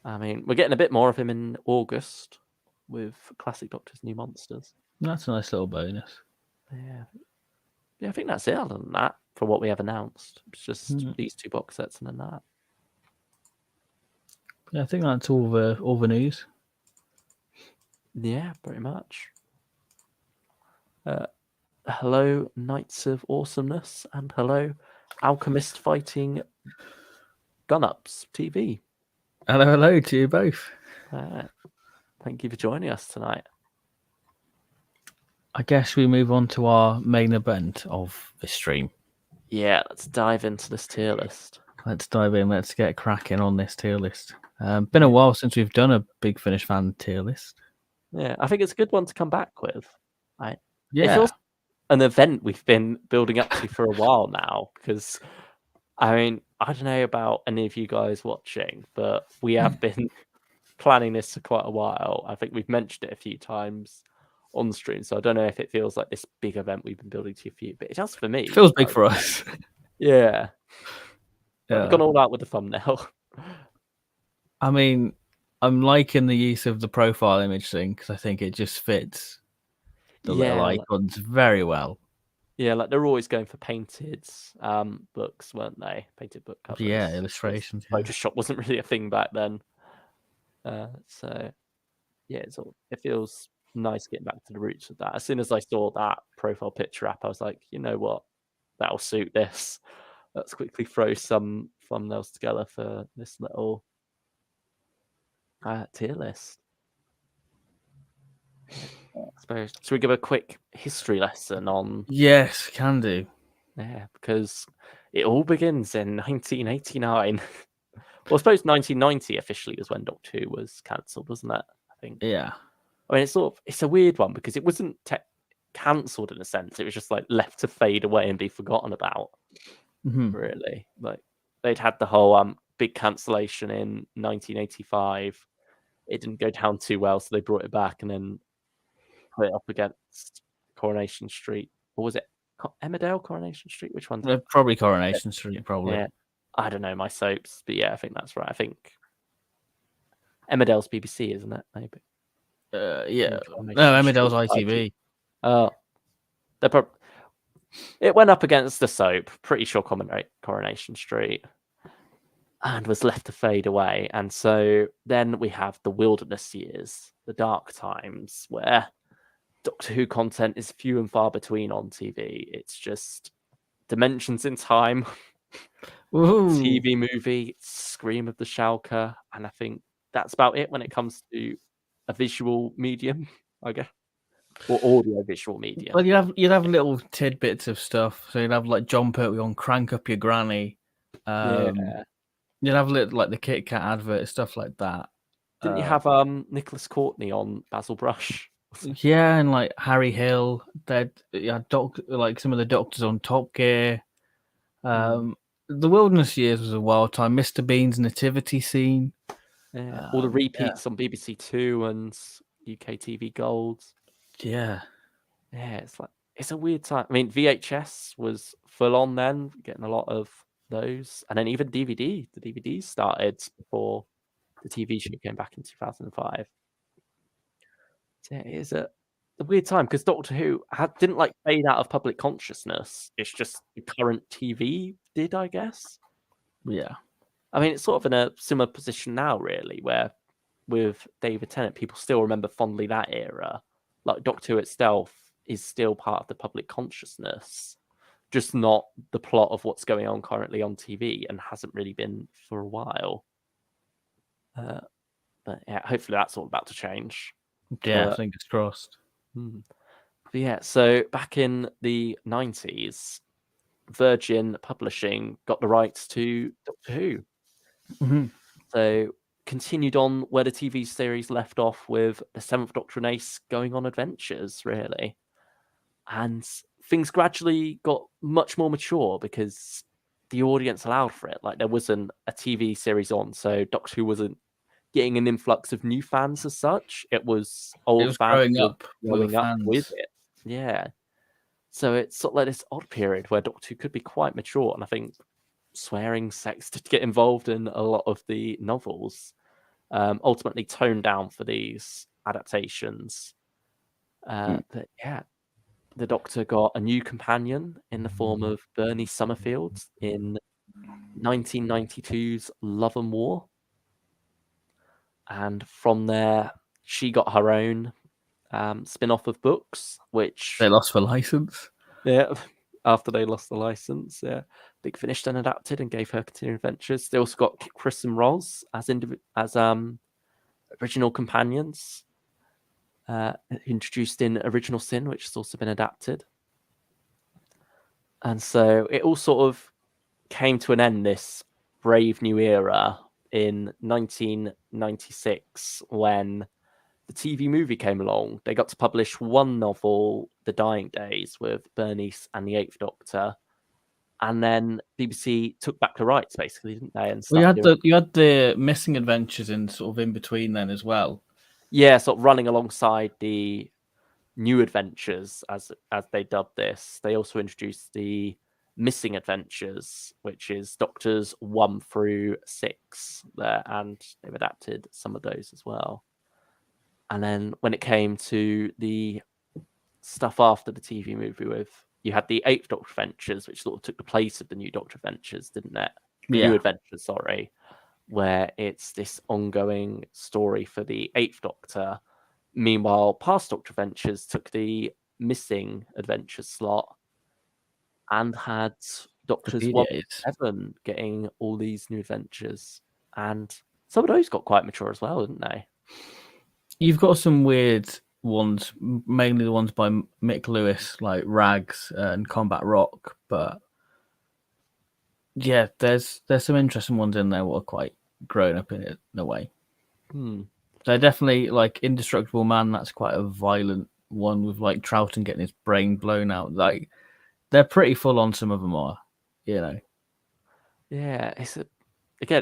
I mean, we're getting a bit more of him in August with Classic Doctor's New Monsters. That's a nice little bonus. Yeah, I think that's it. Other than that, for what we have announced, it's just these 2 box sets and then that. Yeah, I think that's all the news. Yeah, pretty much. Hello, Knights of Awesomeness, and hello, Alchemist Fighting Gun-Ups TV. Hello to you both. Thank you for joining us tonight. I guess we move on to our main event of the stream. Yeah, let's dive into this tier list. Let's dive in. Let's get cracking on this tier list. Been a while since we've done a Big Finish fan tier list. Yeah, I think it's a good one to come back with. Right? Yeah. It feels an event we've been building up to for a while now, because, I mean, I don't know about any of you guys watching, but we have been planning this for quite a while. I think we've mentioned it a few times on stream, so I don't know if it feels like this big event we've been building to for you, but it does for me. It feels big for us. Yeah. We've gone all out with the thumbnail. I mean, I'm liking the use of the profile image thing, because I think it just fits the little icons very well. Yeah, like they're always going for painted books, weren't they? Painted book covers. Yeah, illustrations. Photoshop wasn't really a thing back then. So yeah, it feels nice getting back to the roots of that. As soon as I saw that profile picture app, I was like, you know what? That'll suit this. Let's quickly throw some thumbnails together for this little tier list. I suppose. Should we give a quick history lesson on? Yes, can do. Yeah, because it all begins in 1989. Well, I suppose 1990 officially was when Doctor Who was cancelled, wasn't it? I think. Yeah. I mean, it's a weird one because it wasn't cancelled in a sense. It was just like left to fade away and be forgotten about. Really, like they'd had the whole big cancellation in 1985. It didn't go down too well, so they brought it back and then put it up against Coronation Street. Or was it Emmerdale, Coronation Street? Which one? Probably Coronation Street, probably. Yeah. I don't know my soaps, but yeah, I think that's right. I think Emmerdale's BBC, isn't it? Maybe. Yeah. No, Emmerdale's ITV. Oh. It went up against the soap, pretty sure Coronation Street, and was left to fade away. And so then we have the wilderness years, the dark times, where Doctor Who content is few and far between on TV. It's just Dimensions in Time, TV movie, Scream of the Shalka, and I think that's about it when it comes to a visual medium, I guess, or audio visual medium. Well, you'd have little tidbits of stuff. So you'd have like John Pertwee on "Crank Up Your Granny." You'd have like the Kit Kat advert, stuff like that. Didn't you have Nicholas Courtney on Basil Brush? Yeah, and like Harry Hill. Like some of the doctors on Top Gear. The Wilderness Years was a wild time. Mr. Bean's nativity scene. Yeah, all the repeats on BBC Two and UK TV Gold. Yeah, it's a weird time. I mean, VHS was full on then, getting a lot of those, and then even DVD. The DVDs started before the TV show came back in 2005. So yeah, it is a weird time because Doctor Who didn't like fade out of public consciousness. It's just the current TV did, I guess. Yeah. I mean, it's sort of in a similar position now, really, where with David Tennant, people still remember fondly that era. Like Doctor Who itself is still part of the public consciousness, just not the plot of what's going on currently on TV, and hasn't really been for a while. But yeah, hopefully that's all about to change. Yeah, But, fingers crossed. but yeah, so back in the 90s, Virgin Publishing got the rights to Doctor Who. Mm-hmm. So continued on where the TV series left off with the Seventh Doctor and Ace going on adventures, really. And things gradually got much more mature because the audience allowed for it. Like there wasn't a TV series on, so Doctor Who wasn't getting an influx of new fans as such. It was It old was fans growing up with growing up with fans. it. Yeah. So it's sort of like this odd period where Doctor Who could be quite mature, and I think swearing, sex did get involved in a lot of the novels. Ultimately toned down for these adaptations. But yeah, the Doctor got a new companion in the form of Bernie Summerfield in 1992's Love and War. And from there, she got her own spin-off of books, which They lost the license. yeah, after they lost the license, yeah, Big Finish then adapted and gave her continuing adventures. They also got Chris and Roz as original companions, introduced in Original Sin, which has also been adapted. And so it all sort of came to an end, this brave new era, in 1996 when the TV movie came along. They got to publish one novel, The Dying Days, with Bernice and the Eighth Doctor. And then BBC took back the rights, basically, didn't they? And Well, started you had the Missing Adventures in sort of in between then as well. yeah, sort of running alongside the New Adventures, as they dubbed this. They also introduced the Missing Adventures, which is Doctors 1 through 6 there, and they've adapted some of those as well. And then when it came to the stuff after the TV movie, you had the Eighth Doctor Adventures, which sort of took the place of the New Doctor Adventures, didn't it? New Adventures, sorry, where it's this ongoing story for the Eighth Doctor. Meanwhile, Past Doctor Adventures took the Missing Adventures slot and had Doctors 1 PDAs. to 7 getting all these new adventures. And some of those got quite mature as well, didn't they? You've got some weird ones, mainly the ones by Mick Lewis, like Rags and Combat Rock. But yeah, there's some interesting ones in there that are quite grown up in it in a way. So definitely like Indestructible Man. That's quite a violent one with like Troughton getting his brain blown out. Like they're pretty full on. Some of them are, you know. Yeah, it's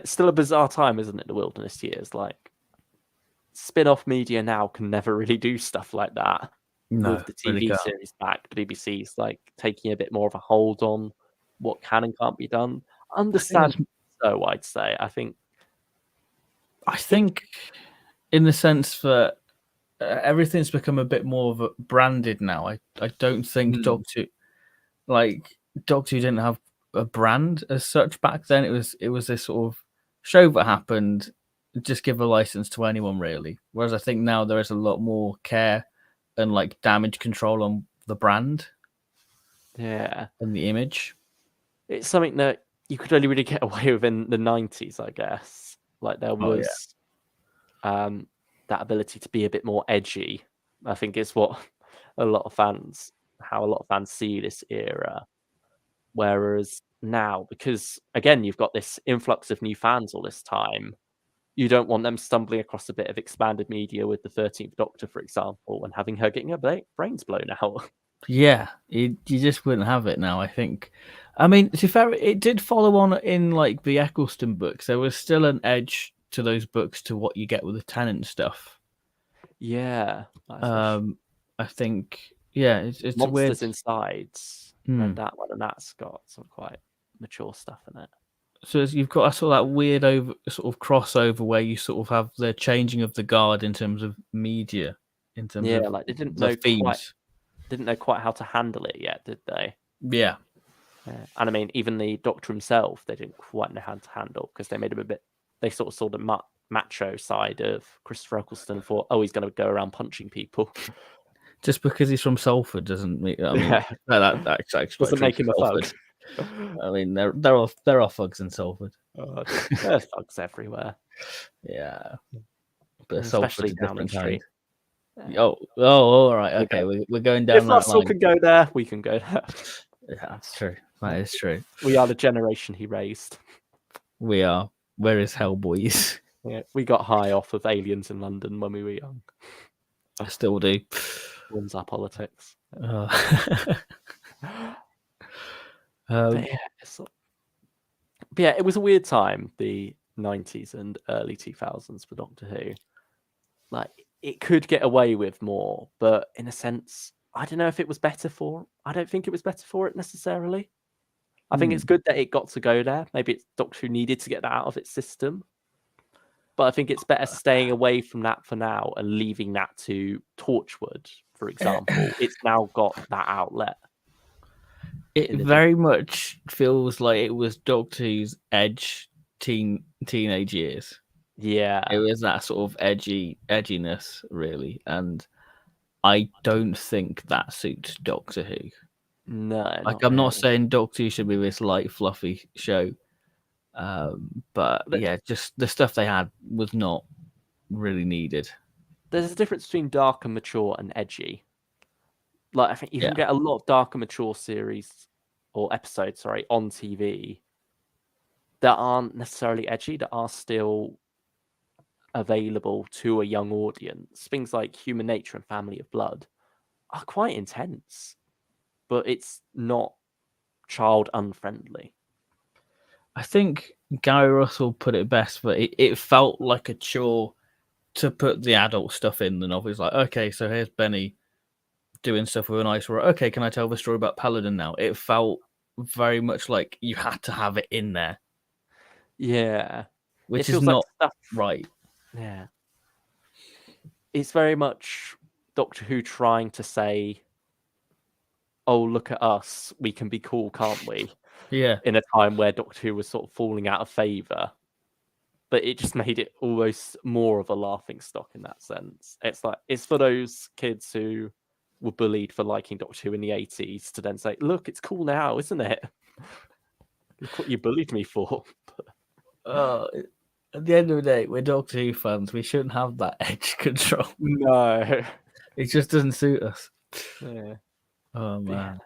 still a bizarre time, isn't it? The Wilderness Years, like spin-off media now can never really do stuff like that. No, with the TV really can't. series back, the BBC's like taking a bit more of a hold on what can and can't be done. Understand so, I'd say. I think in the sense that everything's become a bit more of a branded now. I don't think Doctor Who didn't have a brand as such back then. It was this sort of show that happened, just give a license to anyone really. Whereas I think now there is a lot more care and like damage control on the brand. Yeah. And the image. It's something that you could only really get away with in the 90s, I guess. Like there was that ability to be a bit more edgy. I think it's how a lot of fans see this era. Whereas now, because again, you've got this influx of new fans all this time, you don't want them stumbling across a bit of expanded media with the 13th Doctor, for example, and having her getting her brains blown out. Yeah, you just wouldn't have it now, I think. I mean, to be fair, it did follow on in like the Eccleston books. There was still an edge to those books to what you get with the Tennant stuff. Yeah. I think, yeah, it's Monsters weird. Inside, read that one, and that's got some quite mature stuff in it. So you've got a sort of that weird sort of crossover where you sort of have the changing of the guard in terms of media, in terms Yeah, of like they the themes. didn't know quite how to handle it yet, did they? Yeah. Yeah. And I mean, even the Doctor himself, they didn't quite know how to handle because they made him a bit. They sort of saw the macho side of Christopher Eccleston and thought, oh, he's going to go around punching people. Just because he's from Salford doesn't mean. I mean, Yeah. that's actually Doesn't true make for him a thug. Salford. I mean, there are thugs in Salford. Oh, there's thugs everywhere. Yeah, but Especially Salford's a down the different street. kind. All right. Okay. Okay, we're going If down that Russell line. can go there, we can go there. Yeah, that's true. That is true. We are the generation he raised. We are. Where is Hellboys? Yeah, we got high off of aliens in London when we were young. I still do. Runs our politics. Um, But yeah, it was a weird time, the 90s and early 2000s for Doctor Who. Like, it could get away with more, but in a sense, I don't know if it was better for. I don't think it was better for it necessarily. I think it's good that it got to go there. Maybe it's Doctor Who needed to get that out of its system. But I think it's better staying away from that for now and leaving that to Torchwood, for example. It's now got that outlet. It very much feels like it was Doctor Who's edge teenage years. Yeah. It was that sort of edginess, really. And I don't think that suits Doctor Who. No. Like, I'm not saying Doctor Who should be this light, fluffy show. But yeah, just the stuff they had was not really needed. There's a difference between dark and mature and edgy. Like, I think you can get a lot of dark and mature series or episodes, on TV that aren't necessarily edgy, that are still available to a young audience. Things like Human Nature and Family of Blood are quite intense, but it's not child unfriendly. I think Gary Russell put it best, but it felt like a chore to put the adult stuff in the novel. It's like, okay, so here's Benny doing stuff with an ice roller. Okay, can I tell the story about Paladin now? It felt very much like you had to have it in there. Yeah. Which is not right. Yeah. It's very much Doctor Who trying to say, oh, look at us, we can be cool, can't we? Yeah. In a time where Doctor Who was sort of falling out of favour. But it just made it almost more of a laughing stock in that sense. It's like, it's for those kids who were bullied for liking Doctor Who in the 80s to then say, look, it's cool now, isn't it? Look what you bullied me for. At the end of the day, we're Doctor Who fans. We shouldn't have that edge control. No. It just doesn't suit us. Yeah. Oh, man.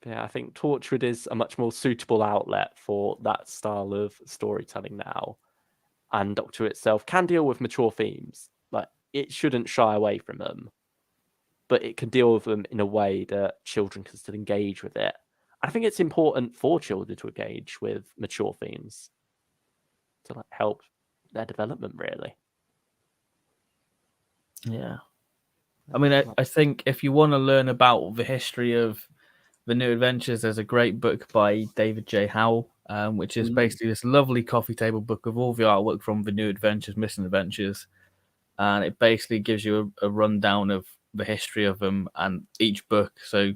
Yeah, I think Torchwood is a much more suitable outlet for that style of storytelling now. And Doctor Who itself can deal with mature themes. Like, it shouldn't shy away from them. But it can deal with them in a way that children can still engage with it. I think it's important for children to engage with mature themes to help their development, really. Yeah. I mean, I think if you want to learn about the history of the New Adventures, there's a great book by David J. Howell, which is basically this lovely coffee table book of all the artwork from the New Adventures, Missing Adventures. And it basically gives you a rundown of the history of them and each book. So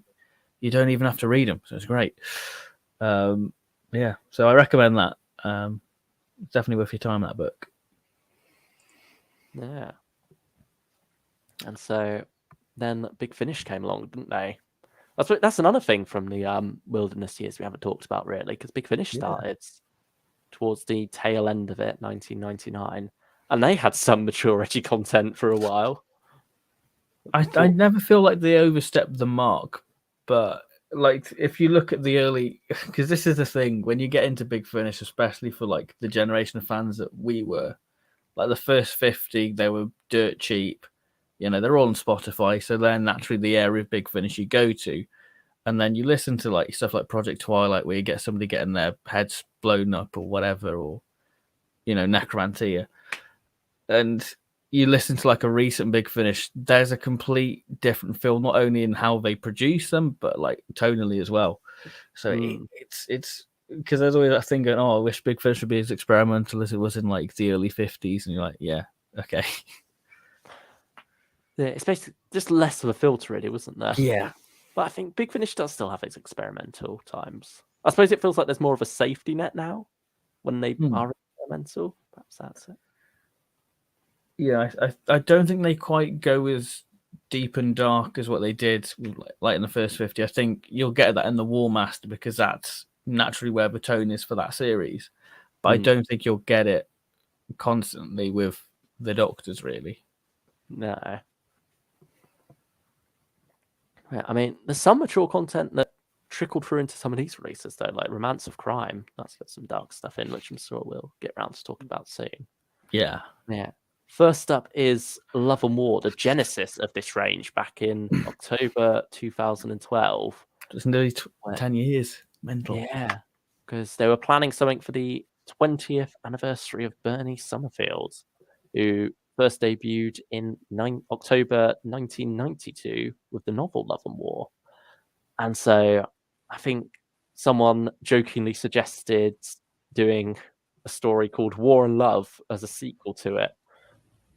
you don't even have to read them. So it's great. Yeah. So I recommend that. It's definitely worth your time, that book. Yeah. And so then Big Finish came along, didn't they? That's another thing from the Wilderness years we haven't talked about, really, because Big Finish started towards the tail end of it, 1999, and they had some mature edgy content for a while. I never feel like they overstepped the mark, but like if you look at the early, because this is the thing, when you get into Big Finish, especially for like the generation of fans that we were, like the first 50, they were dirt cheap. You know, they're all on Spotify, so they're naturally the area of Big Finish you go to. And then you listen to like stuff like Project Twilight, where you get somebody getting their heads blown up or whatever, or, you know, Necromantia. And you listen to like a recent Big Finish, there's a complete different feel, not only in how they produce them, but like tonally as well. So because there's always that thing going, oh, I wish Big Finish would be as experimental as it was in like the early 50s, and you're like, yeah, okay. Yeah, it's basically just less of a filter, really, wasn't there? Yeah. But I think Big Finish does still have its experimental times. I suppose it feels like there's more of a safety net now when they are experimental. Perhaps that's it. Yeah, I don't think they quite go as deep and dark as what they did like in the first 50. I think you'll get that in the War Master because that's naturally where the tone is for that series. But I don't think you'll get it constantly with the Doctors, really. No. Yeah, I mean, there's some mature content that trickled through into some of these releases, though, like Romance of Crime. That's got some dark stuff in, which I'm sure we'll get around to talking about soon. Yeah. Yeah. First up is Love and War, the genesis of this range back in October 2012. It's nearly 10 years. Mental. Yeah, because they were planning something for the 20th anniversary of Bernie Summerfield, who first debuted in October 1992 with the novel Love and War. And so I think someone jokingly suggested doing a story called War and Love as a sequel to it.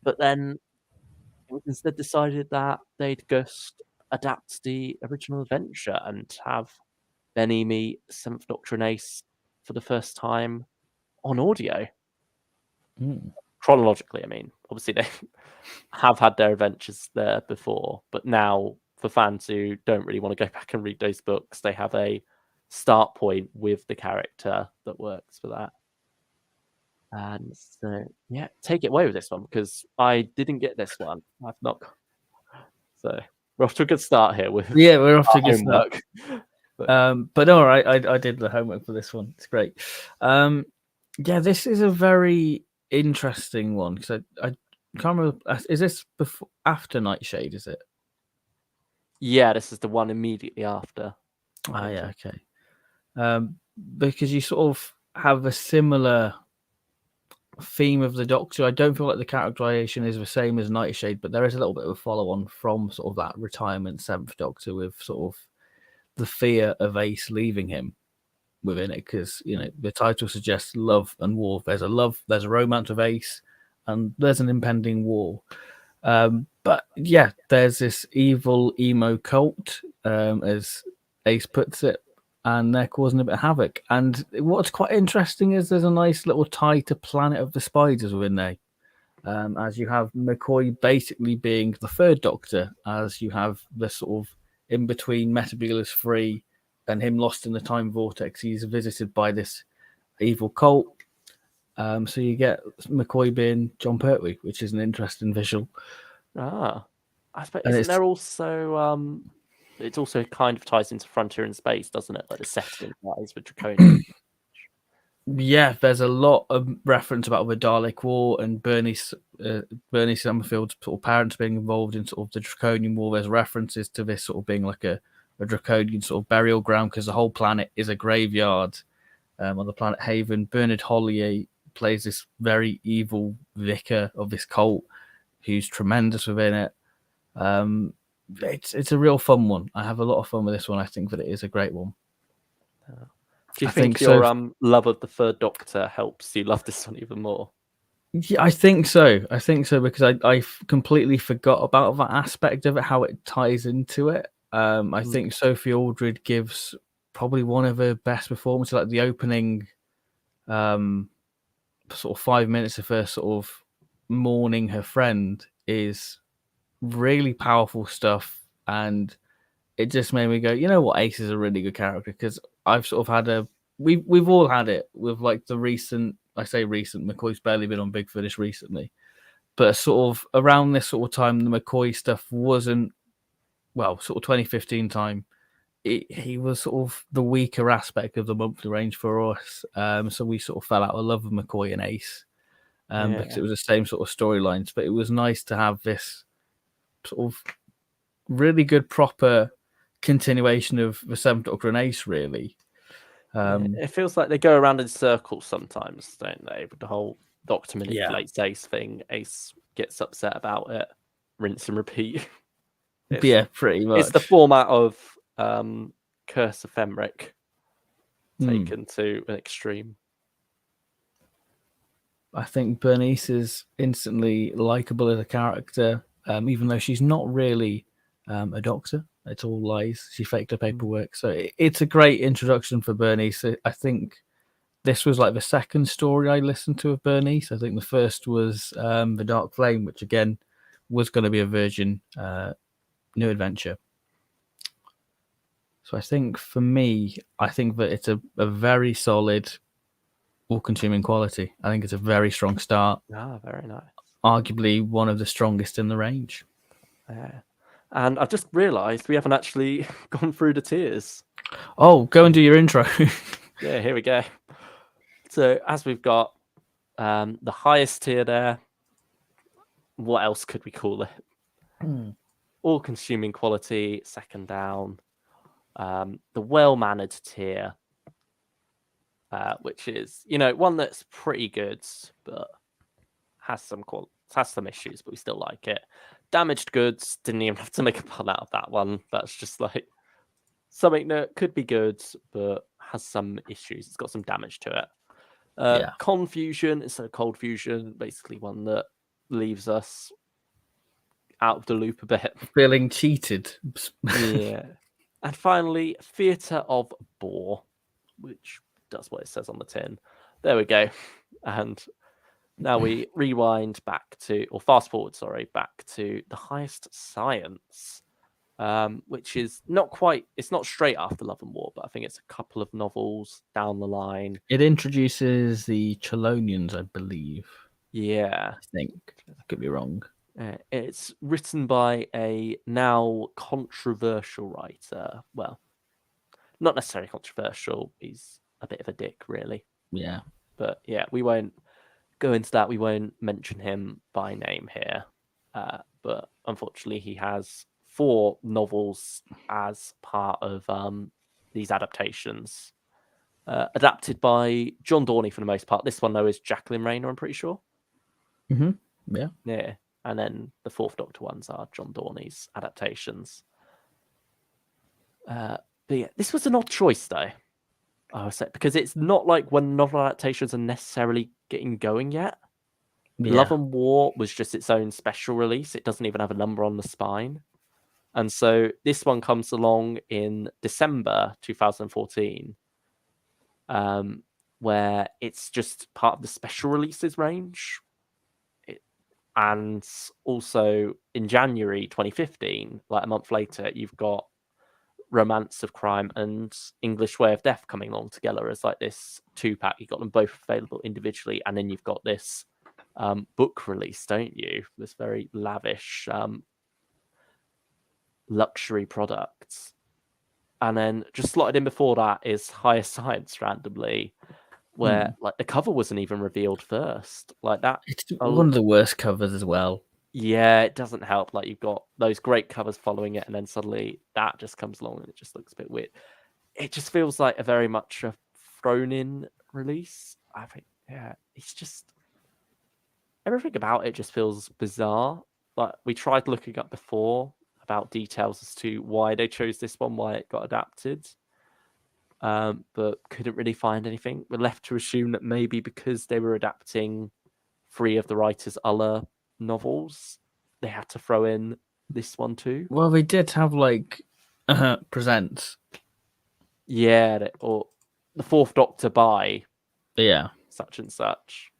But then it was instead decided that they'd just adapt the original adventure and have Benny meet Seventh Doctor and Ace for the first time on audio. Chronologically, I mean. Obviously, they have had their adventures there before, but now for fans who don't really want to go back and read those books, they have a start point with the character that works for that. And so, yeah, take it away with this one because I didn't get this one. I've not. So we're off to a good start here with we're off to a good homework. But all right, I did the homework for this one. It's great. Yeah, this is a very interesting one because I can't remember. Is this before after Nightshade? Is it? Yeah, this is the one immediately after. Yeah, okay. Because you sort of have a similar theme of the Doctor. I don't feel like the characterization is the same as Nightshade, but there is a little bit of a follow-on from sort of that retirement Seventh Doctor with sort of the fear of Ace leaving him within it, because the title suggests love and war. There's a romance with Ace, and there's an impending war. But yeah, there's this evil emo cult, as Ace puts it, and they're causing a bit of havoc. And what's quite interesting is there's a nice little tie to Planet of the Spiders within there. As you have McCoy basically being the third Doctor, as you have the sort of in between Metabulus 3 and him lost in the time vortex. He's visited by this evil cult. So you get McCoy being John Pertwee, which is an interesting visual. I suppose isn't there also it also kind of ties into Frontier in Space, doesn't it? Like the setting ties with Draconian. Yeah, there's a lot of reference about the Dalek War and Bernie Summerfield's sort of parents being involved in sort of the Draconian War. There's references to this sort of being like a Draconian sort of burial ground because the whole planet is a graveyard. On the planet Haven, Bernard Hollier plays this very evil vicar of this cult who's tremendous within it. It's a real fun one. I have a lot of fun with this one. I think that it is a great one. Do you think your love of the third Doctor helps you love this one even more? Yeah, I think so. Because I completely forgot about that aspect of it, how it ties into it. I think Sophie Aldred gives probably one of her best performances, like the opening sort of 5 minutes of her sort of mourning her friend is really powerful stuff, and it just made me go, you know what, Ace is a really good character, because I've sort of had we've all had it with like the recent, I say recent, McCoy's barely been on Big Finish recently, but sort of around this sort of time the McCoy stuff wasn't, well, sort of 2015 time, he was sort of the weaker aspect of the monthly range for us. So we sort of fell out of love with McCoy and Ace, because it was the same sort of storylines. But it was nice to have this sort of really good, proper continuation of the Seventh Doctor and Ace, really. It feels like they go around in circles sometimes, don't they? With the whole Doctor manipulates Ace thing. Ace gets upset about it. Rinse and repeat. Pretty much. It's the format of Curse of Femric. taken to an extreme. I think Bernice is instantly likable as a character, even though she's not really a doctor. It's all lies. She faked her paperwork. So it's a great introduction for Bernice. I think this was like the second story I listened to of Bernice. I think the first was The Dark Flame, which again was going to be a Virgin new adventure. So I think for me, I think that it's a very solid, all-consuming quality. I think it's a very strong start. Ah, very nice. Arguably one of the strongest in the range. Yeah. And I've just realised we haven't actually gone through the tiers. Oh, go and do your intro. Yeah, here we go. So as we've got the highest tier there, what else could we call it? All-consuming quality, second down. The well-mannered tier, which is, one that's pretty good, but has some issues, but we still like it. Damaged goods, didn't even have to make a pun out of that one. That's just like something that could be good, but has some issues. It's got some damage to it. Yeah. Confusion instead of cold fusion, basically one that leaves us out of the loop a bit. Feeling cheated. Yeah. And finally, Theatre of Boar, which does what it says on the tin. There we go. And now we rewind back to, or fast forward, back to the highest science, which is it's not straight after Love and War, but I think it's a couple of novels down the line. It introduces the Chelonians, I believe. Yeah. I think. I could be wrong. It's written by a now controversial writer. Well, not necessarily controversial. He's a bit of a dick, really. Yeah. But yeah, we won't go into that. We won't mention him by name here. But unfortunately, he has 4 novels as part of these adaptations. Adapted by John Dorney for the most part. This one, though, is Jacqueline Rayner, I'm pretty sure. Mm-hmm. Yeah. Yeah. And then the 4th Doctor ones are John Dorney's adaptations. But yeah, this was an odd choice, though, I would say, because it's not like when novel adaptations are necessarily getting going yet. Yeah. Love and War was just its own special release. It doesn't even have a number on the spine. And so this one comes along in December 2014, where it's just part of the special releases range. And also in January 2015, like a month later, you've got Romance of Crime and English Way of Death coming along together as like this 2-pack. You've got them both available individually, and then you've got this book release, don't you? This very lavish luxury product. And then just slotted in before that is Higher Science randomly, where like the cover wasn't even revealed first. Like that. It's one of the worst covers as well. Yeah, it doesn't help. Like you've got those great covers following it, and then suddenly that just comes along and it just looks a bit weird. It just feels like a very much a thrown in release. I think, yeah, it's just everything about it just feels bizarre. Like we tried looking up before about details as to why they chose this one, why it got adapted. But couldn't really find anything. We're left to assume that maybe because they were adapting 3 of the writer's other novels, they had to throw in this one too. Well, they did have like presents. Yeah, or the 4th Doctor by such and such.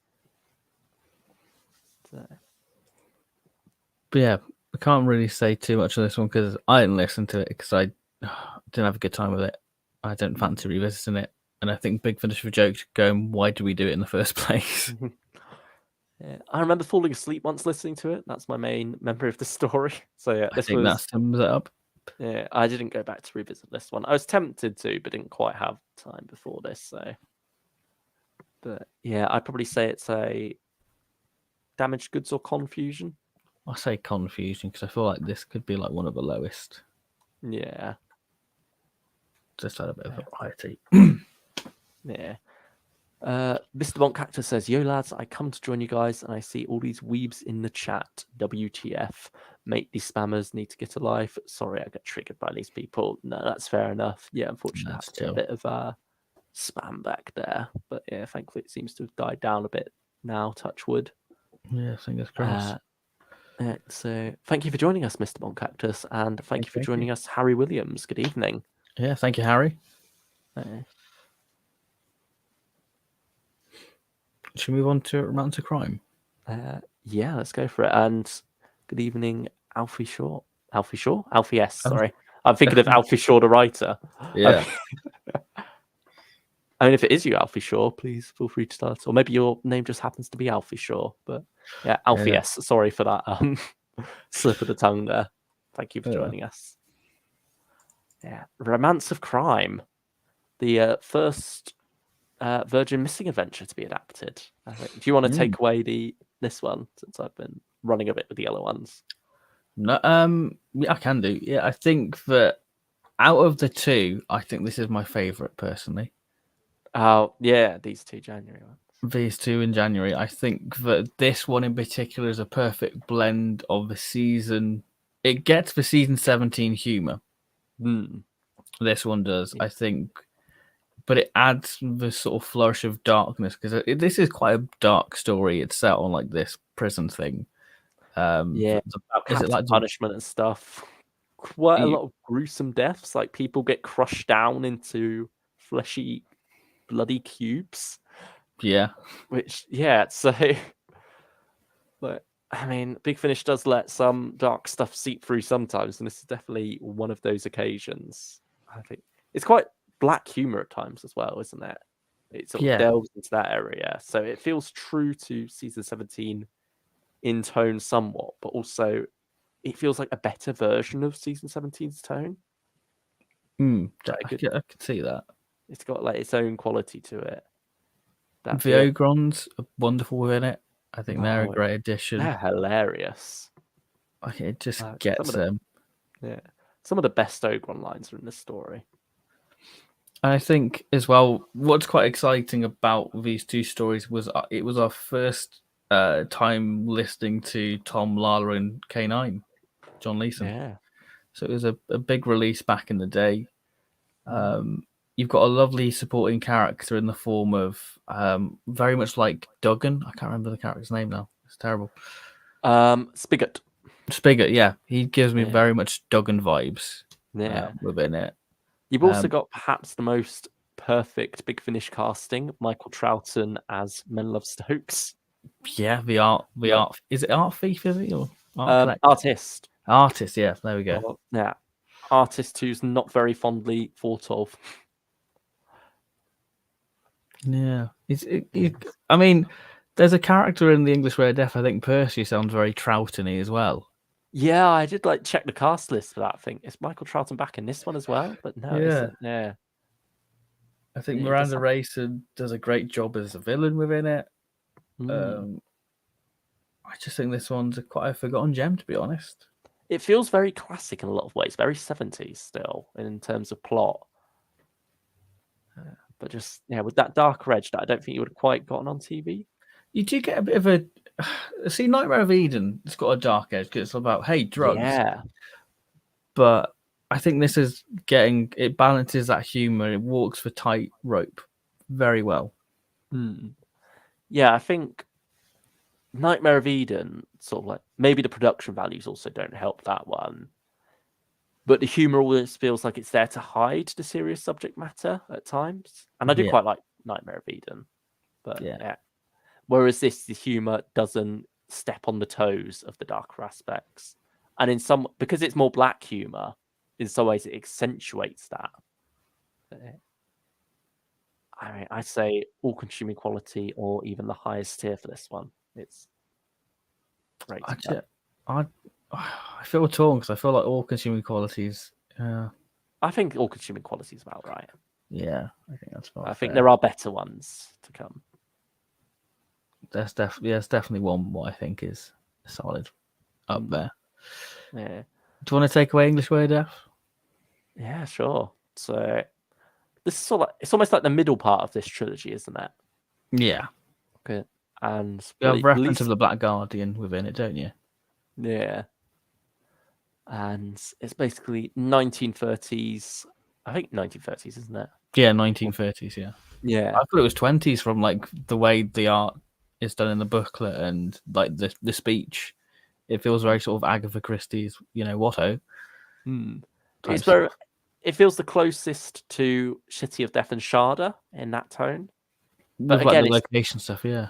So. But yeah, I can't really say too much on this one because I didn't listen to it because I didn't have a good time with it. I don't fancy revisiting it. And I think Big Finish for Jokes going, why do we do it in the first place? Yeah, I remember falling asleep once listening to it. That's my main memory of the story. So yeah, I think that sums it up. Yeah, I didn't go back to revisit this one. I was tempted to, but didn't quite have time before this. So, but yeah, I'd probably say it's a damaged goods or confusion. I say confusion because I feel like this could be like one of the lowest. Yeah, just had a bit of variety. Yeah. Mr. Bonk Cactus says, "Yo lads, I come to join you guys and I see all these weebs in the chat. WTF. Mate, these spammers need to get a life. Sorry, I get triggered by these people." No, that's fair enough. Yeah, unfortunately, that's a bit of spam back there. But yeah, thankfully it seems to have died down a bit now, touch wood. Yeah, fingers crossed. So thank you for joining us, Mr. Boncactus, and thank you for joining us, Harry Williams. Good evening. Yeah, thank you, Harry. Should we move on to Romance of Crime? Yeah, let's go for it. And good evening, Alfie Shaw. Alfie Shaw? Alfie S, sorry. I'm thinking of Alfie Shaw, the writer. Yeah. I mean, if it is you, Alfie Shaw, please feel free to start. Or maybe your name just happens to be Alfie Shaw. But yeah, Alfie S. Sorry for that slip of the tongue there. Thank you for joining us. Yeah, Romance of Crime, the first Virgin Missing adventure to be adapted. I think. Do you want to take away this one, since I've been running a bit with the other ones? No, yeah, I can do. Yeah, I think that out of the two, I think this is my favorite personally. Oh, yeah, these two January ones. These two in January. I think that this one in particular is a perfect blend of the season. It gets the season 17 humor. This one does, I think, but it adds the sort of flourish of darkness, because this is quite a dark story. It's set on like this prison thing. About capital punishment and stuff. Quite a lot of gruesome deaths. Like people get crushed down into fleshy, bloody cubes. Yeah. Which, so. But I mean, Big Finish does let some dark stuff seep through sometimes, and this is definitely one of those occasions. I think it's quite black humor at times as well, isn't it? It sort of delves into that area, so it feels true to season 17 in tone somewhat, but also it feels like a better version of season 17's tone. I can see that. It's got like its own quality to it. The Ogrons are wonderful within it. I think they're a great addition. They're hilarious. It just gets them. Yeah. Some of the best Ogron lines are in this story. I think as well, what's quite exciting about these two stories was it was our first time listening to Tom Lala and K9, John Leeson. Yeah. So it was a big release back in the day. You've got a lovely supporting character in the form of very much like Duggan. I can't remember the character's name now. It's terrible. Spigot, yeah. He gives me very much Duggan vibes within it. You've also got perhaps the most perfect Big Finish casting, Michael Troughton as Menlove Stokes. Yeah, the art. Is it Art Thief, is it? Or Artist. Artist, yeah. There we go. Yeah. Artist who's not very fondly thought of. Yeah. I mean, there's a character in the English Way of Death, I think Percy sounds very Troughton-y as well. Yeah, I did like check the cast list for that. I think is Michael Troughton back in this one as well? But no, it isn't. Yeah. I think Miranda Rayson does a great job as a villain within it. I just think this one's quite a forgotten gem, to be honest. It feels very classic in a lot of ways, very 70s still in terms of plot. But just, with that darker edge that I don't think you would have quite gotten on TV. You do get a bit of a... See, Nightmare of Eden, it's got a dark edge because it's about, hey, drugs. Yeah. But I think this is it balances that humor. It walks the tightrope very well. Yeah, I think Nightmare of Eden, sort of like, maybe the production values also don't help that one. But the humor always feels like it's there to hide the serious subject matter at times. And I do quite like Nightmare of Eden. But yeah. Whereas the humor doesn't step on the toes of the darker aspects. And because it's more black humor, in some ways it accentuates that. I mean, I say all-consuming quality or even the highest tier for this one. It's great. I feel torn because I feel like all-consuming qualities. I think all-consuming quality is about right. Yeah, I think that's about. I think there are better ones to come. There's definitely one what I think is solid up there. Yeah. Do you want to take away English Way of Death? Yeah, sure. So this is it's almost like the middle part of this trilogy, isn't it? Yeah. Okay. And you have reference of the Black Guardian within it, don't you? Yeah. And it's basically 1930s. I think 1930s, isn't it? Yeah, 1930s. Yeah, Yeah. I thought it was 20s from like the way the art is done in the booklet and like the speech. It feels very sort of Agatha Christie's, Watto type It's stuff. very. It feels the closest to City of Death and Sharda in that tone. But With like again, the it's location stuff, yeah.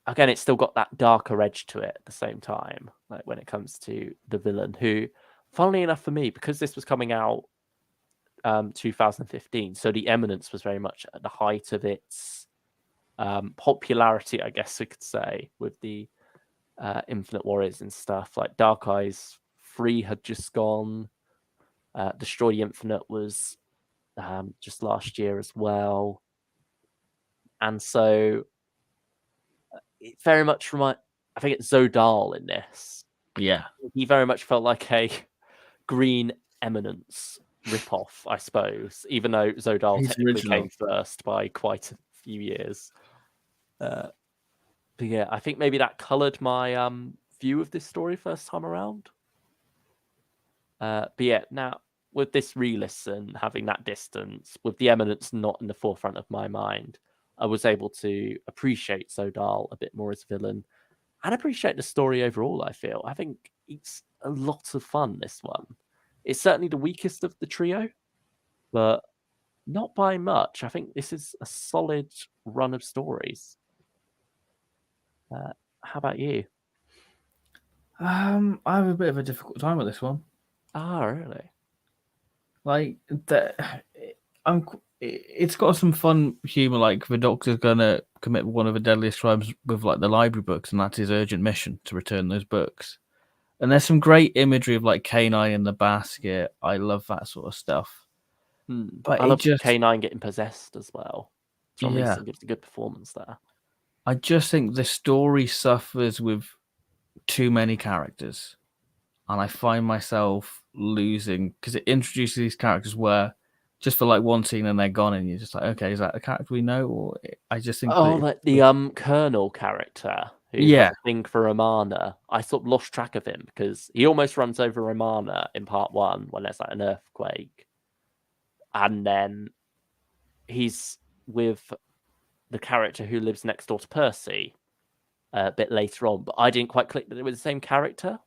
again, it's still got that darker edge to it at the same time. Like when it comes to the villain, who, funnily enough for me, because this was coming out 2015, so The Eminence was very much at the height of its popularity, I guess we could say, with the Infinite Warriors and stuff. Like Dark Eyes 3 had just gone. Destroy the Infinite was just last year as well. And so it very much I think it's Zodal in this. Yeah. He very much felt like a Green Eminence ripoff, I suppose, even though Zodal He's technically original. came first by quite a few years. But yeah, I think maybe that coloured my view of this story first time around. But yeah, now with this re-listen, having that distance, with the Eminence not in the forefront of my mind, I was able to appreciate Zodal a bit more as a villain and appreciate the story overall. I think it's a lot of fun, this one. It's certainly the weakest of the trio, but not by much. I think this is a solid run of stories. How about you? I have a bit of a difficult time with this one. Ah, really? Like it's got some fun humor. Like the Doctor's gonna commit one of the deadliest crimes with like the library books, and that's his urgent mission to return those books. And there's some great imagery of like K9 in the basket. I love that sort of stuff. But I it love just, K9 getting possessed as well. John yeah, Leeson gives a good performance there. I just think the story suffers with too many characters, and I find myself losing because it introduces these characters where just for like one scene and they're gone, and you're just like, okay, is that a character we know? Or I just think that, Oh, like the Colonel character who has yeah, a thing for Romana. I sort of lost track of him because he almost runs over Romana in part 1 when there's like an earthquake. And then he's with the character who lives next door to Percy a bit later on, but I didn't quite click that it was the same character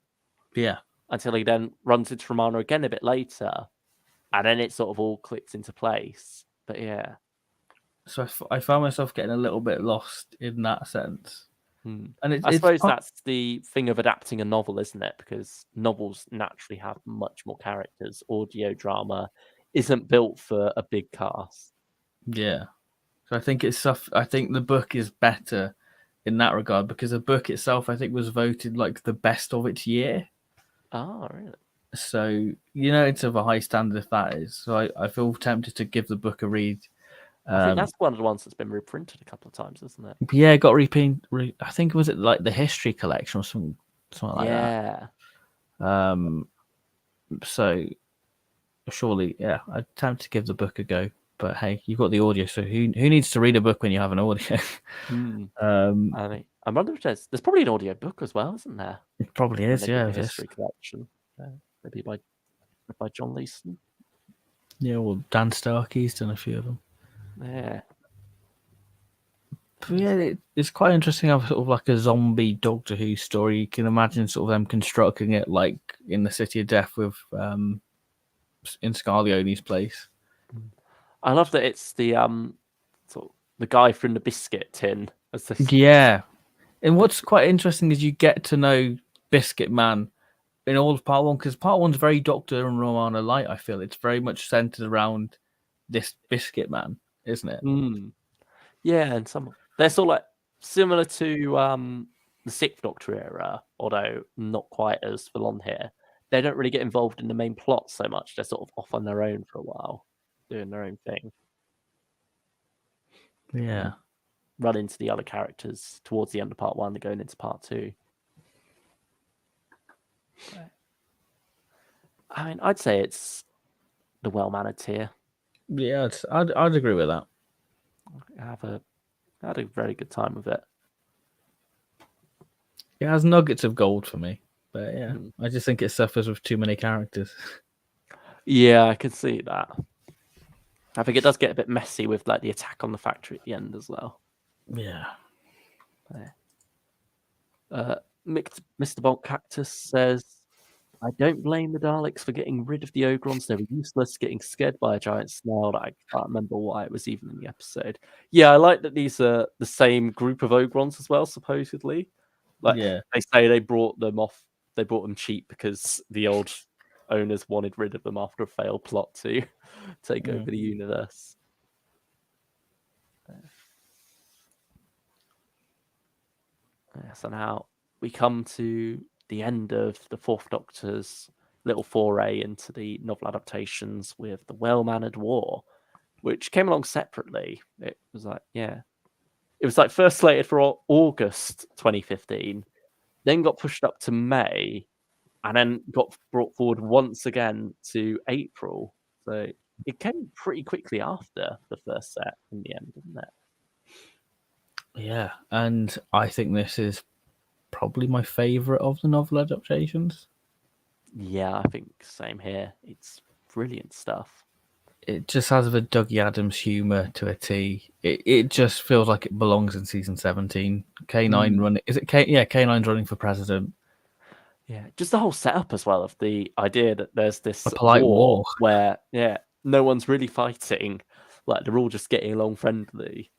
yeah. until he then runs into Romana again a bit later, and then it sort of all clicks into place. But yeah. So I found myself getting a little bit lost in that sense. And I suppose that's the thing of adapting a novel, isn't it? Because novels naturally have much more characters. Audio drama isn't built for a big cast. Yeah. So I think I think the book is better in that regard because the book itself, I think, was voted like the best of its year. Oh, really? So it's of a high standard if that is. So I feel tempted to give the book a read. I think that's one of the ones that's been reprinted a couple of times, isn't it? Yeah, it got reprinted. I think was it like the history collection or something like that. So surely, yeah, I'd attempt to give the book a go. But hey, you've got the audio, so who needs to read a book when you have an audio? I mean, I wonder if there's probably an audio book as well, isn't there? It probably When is, they did yeah. the history collection, maybe by John Leeson. Yeah, well, Dan Starkey's done a few of them. Yeah. But yeah, it's quite interesting how sort of like a zombie Doctor Who story. You can imagine sort of them constructing it like in the City of Death with in Scarleone's place. I love that it's the sort of the guy from the biscuit tin. Yeah, and what's quite interesting is you get to know Biscuit Man in all of part 1 because part 1's very Doctor and Romana light. I feel it's very much centered around this Biscuit Man, isn't it? Yeah, and they're sort of like similar to the Sixth Doctor era, although not quite as full on here. They don't really get involved in the main plot so much. They're sort of off on their own for a while, doing their own thing. Yeah. Run into the other characters towards the end of part 1 and going into part 2. I mean, I'd say it's the well-mannered tier. Yeah, I'd agree with that. I had a very good time with it. It has nuggets of gold for me, but yeah, I just think it suffers with too many characters. Yeah, I can see that. I think it does get a bit messy with like the attack on the factory at the end as well. Yeah. Mr. Bolt Cactus says, I don't blame the Daleks for getting rid of the Ogrons. They were useless, getting scared by a giant snail. I can't remember why it was even in the episode. Yeah, I like that these are the same group of Ogrons as well, supposedly. Like they say they brought them cheap because the old owners wanted rid of them after a failed plot to take over the universe. So now we come to the end of the Fourth Doctor's little foray into the novel adaptations with the Well-Mannered War, which came along separately. It was like first slated for August 2015, then got pushed up to May, and then got brought forward once again to April. So it came pretty quickly after the first set in the end, didn't it? Yeah, and I think this is probably my favourite of the novel adaptations. Yeah, I think same here. It's brilliant stuff. It just has the Dougie Adams humour to a T. It just feels like it belongs in season 17. K9 running. Is it K? Yeah, K9's running for president. Yeah, just the whole setup as well of the idea that there's this A polite war where no one's really fighting, like they're all just getting along friendly.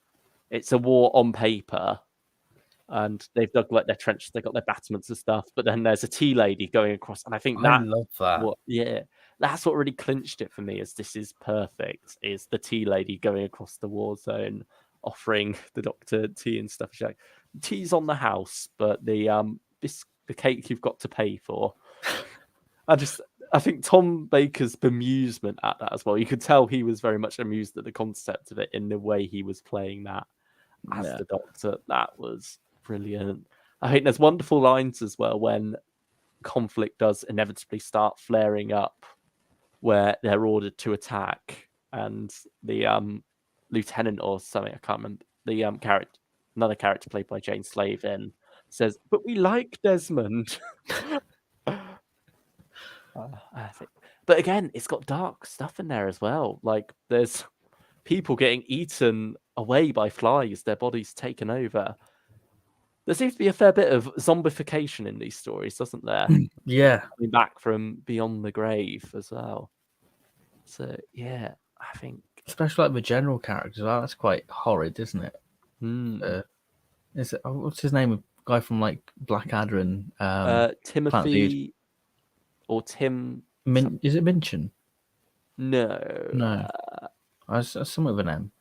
It's a war on paper, and they've dug like their trenches, they've got their battlements and stuff. But then there's a tea lady going across, and I think I love that. That's what really clinched it for me. Is this is perfect? Is the tea lady going across the war zone, offering the Doctor tea and stuff? She's like, tea's on the house, but the cake you've got to pay for. I think Tom Baker's bemusement at that as well. You could tell he was very much amused at the concept of it in the way he was playing that as the Doctor. That was brilliant. I think there's wonderful lines as well when conflict does inevitably start flaring up, where they're ordered to attack, and the lieutenant or something, I can't remember, the another character played by Jane Slavin says, "But we like Desmond." But again, it's got dark stuff in there as well. Like there's people getting eaten away by flies, their bodies taken over. There seems to be a fair bit of zombification in these stories, doesn't there? Yeah. Coming back from beyond the grave as well. So yeah, I think especially like the general characters. Well, that's quite horrid, isn't it? Is it? What's his name? A guy from like Blackadder and Timothy or Tim. Is it Minchin? No. I was somewhere with an M.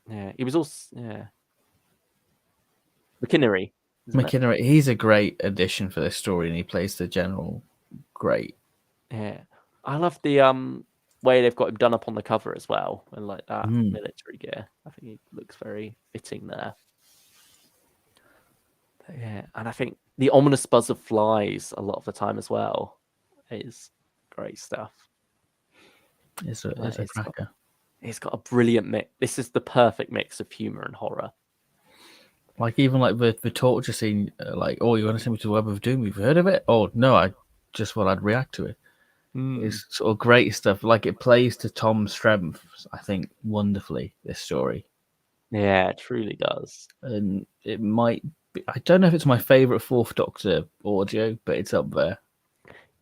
Yeah, he was also McInnery. McInnery. He's a great addition for this story, and he plays the general great. Yeah, I love the way they've got him done up on the cover as well, and like that military gear. I think he looks very fitting there. But yeah, and I think the ominous buzz of flies a lot of the time as well is great stuff. It's a cracker. It's got a brilliant mix. This is the perfect mix of humor and horror. Like even like the torture scene, like, oh, you want to send me to the Web of Doom? You've heard of it? Oh no, I just thought I'd react to it. It's sort of great stuff. Like it plays to Tom's strengths, I think, wonderfully. This story, yeah, it truly does. And it might be, I don't know if it's my favorite Fourth Doctor audio, but it's up there.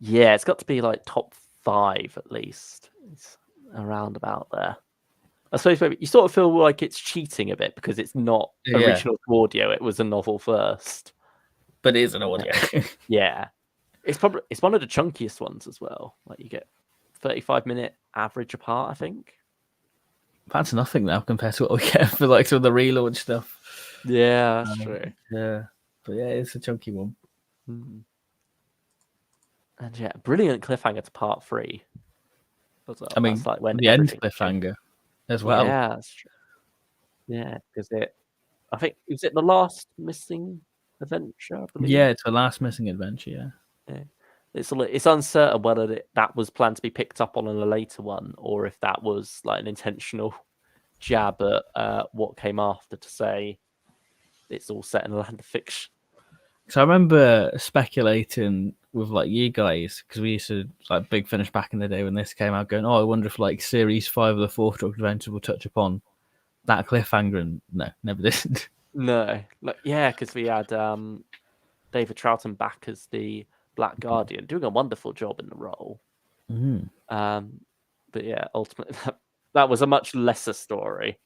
Yeah, it's got to be like top 5 at least. It's around about there. I suppose maybe you sort of feel like it's cheating a bit because it's not original audio. It was a novel first, but it is an audio. Yeah, it's one of the chunkiest ones as well. Like you get 35-minute average apart, I think. That's nothing now compared to what we get for like some of the relaunch stuff. Yeah, that's true. Yeah, but yeah, it's a chunky one. And yeah, brilliant cliffhanger to part 3. I mean, like when the end cliffhanger as well. Yeah, that's true. Yeah, because I think is it the last missing adventure? I believe? Yeah, it's the last missing adventure. Yeah. It's uncertain whether that was planned to be picked up on in a later one, or if that was like an intentional jab at what came after to say it's all set in a land of fiction. So I remember speculating with like you guys, because we used to like Big Finish back in the day when this came out, going, "Oh, I wonder if like Series 5 of the Fourth Doctor Adventure will touch upon that cliffhanger." And no, never did. No, like yeah, because we had David Troughton back as the Black Guardian, doing a wonderful job in the role. Mm. But yeah, ultimately that was a much lesser story.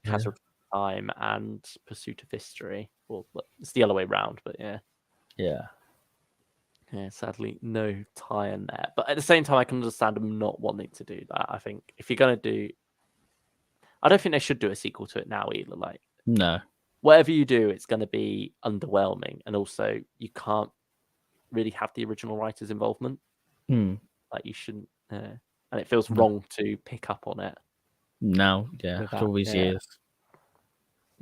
Casualty of Time and Pursuit of History. Well, it's the other way round, but yeah. Yeah. Yeah, sadly, no tie-in there. But at the same time, I can understand them not wanting to do that. I think if you're going to do... I don't think they should do a sequel to it now either. Like, No. whatever you do, it's going to be underwhelming. And also, you can't really have the original writer's involvement. Mm. Like, you shouldn't... and it feels wrong to pick up on it. Now, yeah, after all these years.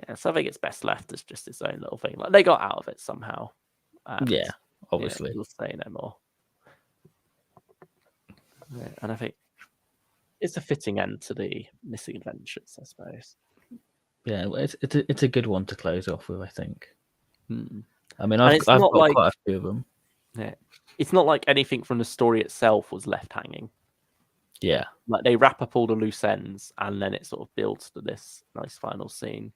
Yeah, so I think it's best left as just its own little thing. Like, they got out of it somehow. And, Yeah, obviously. We'll say no more. Yeah, and I think it's a fitting end to the Missing Adventures, I suppose. Yeah, it's a good one to close off with, I think. I mean, And I've got like, quite a few of them. Yeah, it's not like anything from the story itself was left hanging. Yeah, like they wrap up all the loose ends, and then it sort of builds to this nice final scene.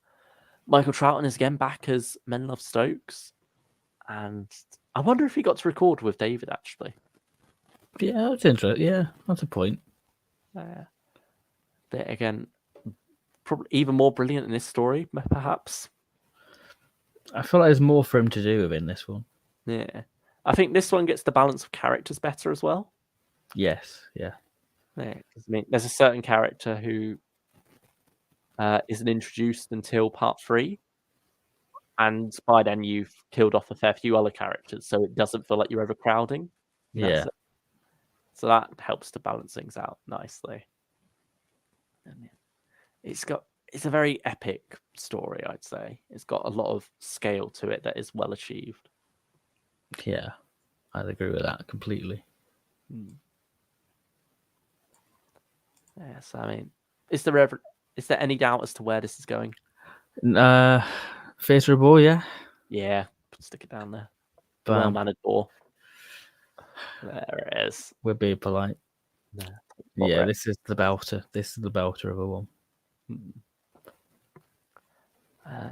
Michael Troughton is again back as Menlove Stokes, and I wonder if he got to record with David actually. Yeah, that's interesting. Yeah, that's a point. But again, probably even more brilliant in this story, perhaps. I feel like there's more for him to do within this one. Yeah, I think this one gets the balance of characters better as well. Yes, yeah. I mean, there's a certain character who isn't introduced until part 3. And by then you've killed off a fair few other characters, so it doesn't feel like you're overcrowding. Yeah. So that helps to balance things out nicely. And it's a very epic story, I'd say. It's got a lot of scale to it that is well achieved. Yeah, I'd agree with that completely. Yeah, so I mean, is there any doubt as to where this is going? Theatre of Boar, yeah. Yeah, stick it down there. The well-mannered Boar. There it is. We're being polite. Yeah, this is the belter. This is the belter of a one.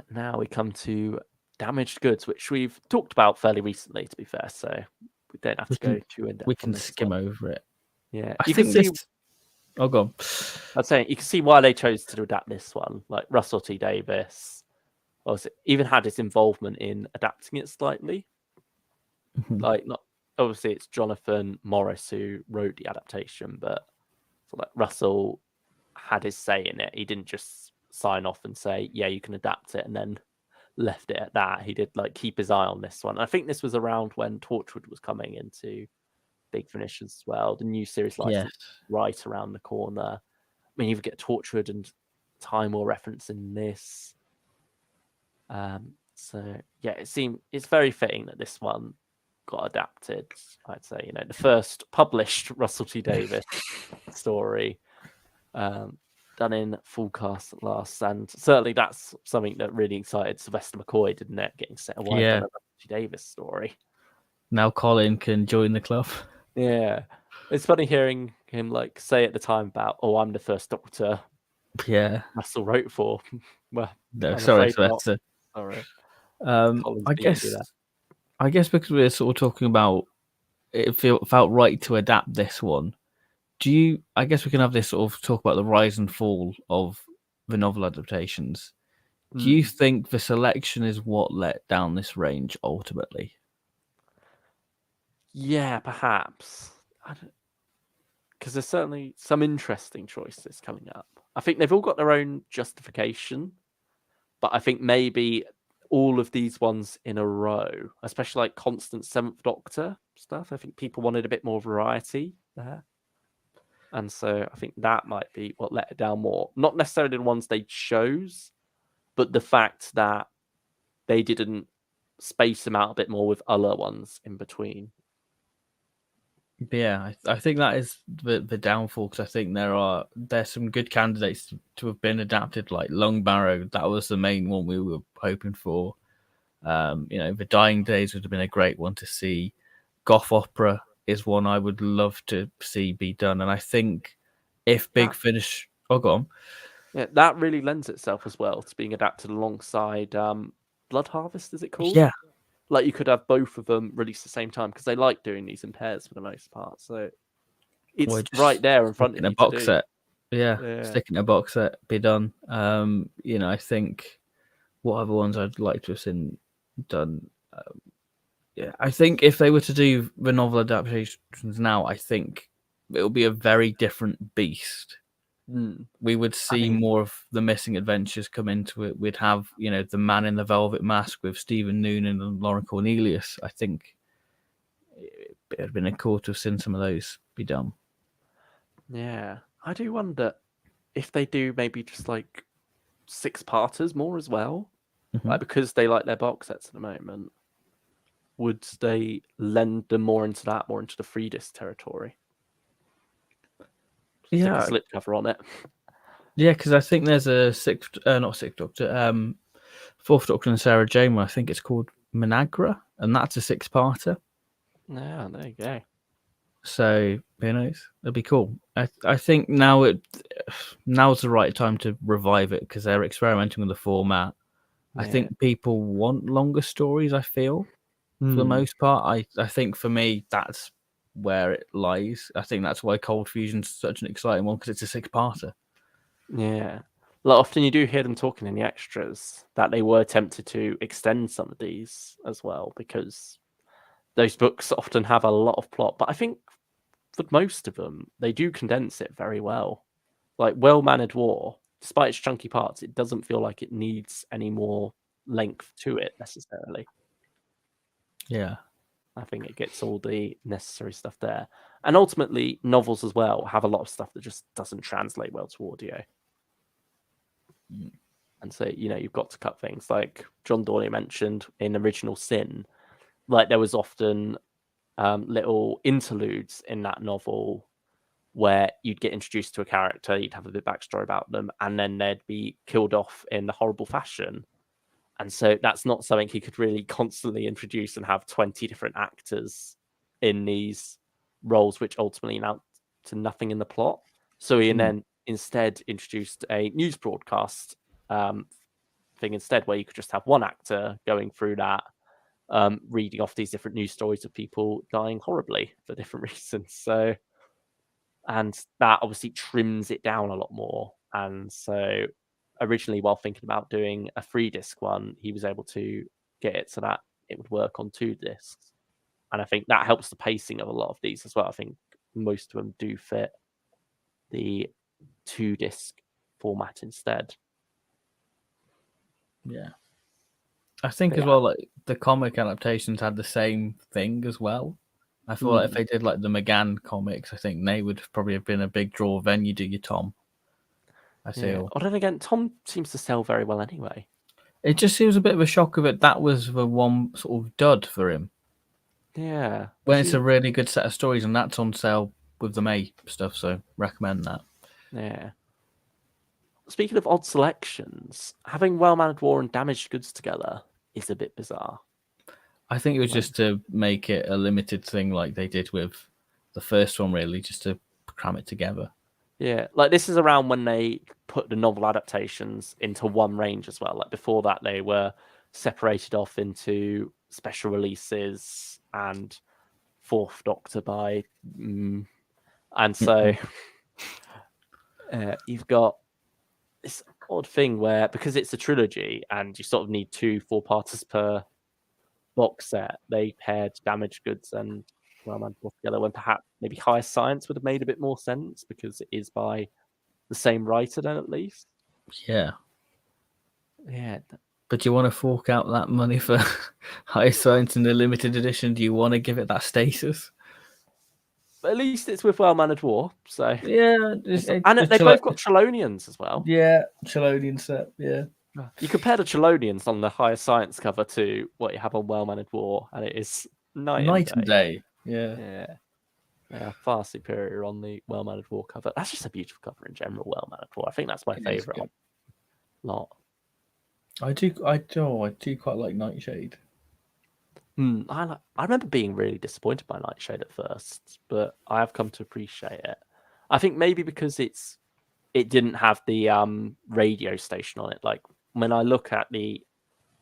Now we come to Damaged Goods, which we've talked about fairly recently, to be fair, so we don't have to go too in depth. We can skim over it. Yeah, I think this. Oh, go on. I'd say you can see why they chose to adapt this one. Like Russell T Davies, even had his involvement in adapting it slightly. Like, not obviously it's Jonathan Morris who wrote the adaptation, but like Russell had his say in it. He didn't just sign off and say, "Yeah, you can adapt it," and then left it at that. He did like keep his eye on this one. I think this was around when Torchwood was coming into Big Finish as well. The new series license right around the corner. I mean, you get Torchwood and Time War reference in this. So yeah, it's very fitting that this one got adapted. I'd say, the first published Russell T Davies story, done in full cast at last, and certainly that's something that really excited Sylvester McCoy, didn't it? Getting set wide on a Russell T Davies story. Now Colin can join the club. Yeah, it's funny hearing him like say at the time about, "Oh, I'm the first Doctor." Yeah, Russell wrote for. Well, no, sorry, Sylvester. Sorry. I guess because we're sort of talking about it felt right to adapt this one. I guess we can have this sort of talk about the rise and fall of the novel adaptations. Do you think the selection is what let down this range ultimately? Yeah, perhaps. Because there's certainly some interesting choices coming up. I think they've all got their own justification, but I think maybe all of these ones in a row, especially like constant Seventh Doctor stuff, I think people wanted a bit more variety there. And so I think that might be what let it down more. Not necessarily the ones they chose, but the fact that they didn't space them out a bit more with other ones in between. Yeah, I think that is the downfall, because I think there's some good candidates to have been adapted, like Long Barrow. That was the main one we were hoping for. The Dying Days would have been a great one to see, goth opera is one I would love to see be done. And I think if Big Finish, go on. Yeah, that really lends itself as well to being adapted alongside Blood Harvest, is it called? Yeah, Like you could have both of them released at the same time because they like doing these in pairs for the most part. So we're it's right just there in front sticking of a you to box do. set. Yeah, Yeah. sticking a box set, be done. I think what other ones I'd like to have seen done. Yeah, I think if they were to do the novel adaptations now, I think it will be a very different beast. Mm. We would see more of the missing adventures come into it. We'd have, the man in the velvet mask with Stephen Noonan and Lauren Cornelius. I think it would have been cool to have seen some of those be done. Yeah. I do wonder if they do maybe just like 6-parters more as well. Mm-hmm. Like because they like their box sets at the moment, would they lend them more into that, more into the 3-disc territory? Stick a slipcover on it. Yeah, because I think there's a not Sixth Doctor, Fourth Doctor and Sarah Jane. I think it's called Managra, and that's a 6-parter. Yeah, there you go. So who knows? It'll be cool. I think now's the right time to revive it because they're experimenting with the format. Yeah. I think people want longer stories. I feel for the most part. I think for me that's where it lies. I think that's why Cold Fusion's such an exciting one because it's a 6-parter. Yeah. Like often you do hear them talking in the extras that they were tempted to extend some of these as well because those books often have a lot of plot. But I think for most of them, they do condense it very well. Like Well Mannered War, despite its chunky parts, it doesn't feel like it needs any more length to it necessarily. Yeah. I think it gets all the necessary stuff there. And ultimately, novels as well have a lot of stuff that just doesn't translate well to audio. And so, you've got to cut things like John Dawley mentioned in Original Sin. Like there was often little interludes in that novel where you'd get introduced to a character, you'd have a bit of backstory about them, and then they'd be killed off in a horrible fashion. And so that's not something he could really constantly introduce and have 20 different actors in these roles, which ultimately amount to nothing in the plot. So he then instead introduced a news broadcast thing instead, where you could just have one actor going through that, reading off these different news stories of people dying horribly for different reasons. So, and that obviously trims it down a lot more. And so originally, while thinking about doing a 3-disc one, he was able to get it so that it would work on 2 discs. And I think that helps the pacing of a lot of these as well. I think most of them do fit the 2-disc format instead. Yeah. I think as well, like the comic adaptations had the same thing as well. I feel like if they did like the McGann comics, I think they would probably have been a big draw. Then you do your Tom. I feel. But then again, Tom seems to sell very well anyway. It just seems a bit of a shock of it. That was the one sort of dud for him. Yeah. When it's a really good set of stories, and that's on sale with the May stuff, so recommend that. Yeah. Speaking of odd selections, having Well Mannered War and Damaged Goods together is a bit bizarre. I think it was just to make it a limited thing like they did with the first one, really, just to cram it together. Yeah, like this is around when they put the novel adaptations into one range as well. Like before that, they were separated off into special releases and Fourth Doctor by... And so you've got this odd thing where, because it's a trilogy and you sort of need 2 4-parters per box set, they paired Damaged Goods and Well Mannered War together when perhaps maybe Higher Science would have made a bit more sense because it is by the same writer then at least. Yeah. Yeah. But do you want to fork out that money for High Science in the limited edition? Do you want to give it that status? But at least it's with Well Mannered War, so yeah. And they both got Chelonians as well. Yeah, Chelonian set, yeah. You compare the Chelonians on the Higher Science cover to what you have on Well Mannered War, and it is night and day. Yeah. They are far superior on the Well Mannered War cover. That's just a beautiful cover in general, Well Mannered War. I think that's my favourite lot. I do quite like Nightshade. I remember being really disappointed by Nightshade at first, but I have come to appreciate it. I think maybe because it didn't have the radio station on it. Like when I look at the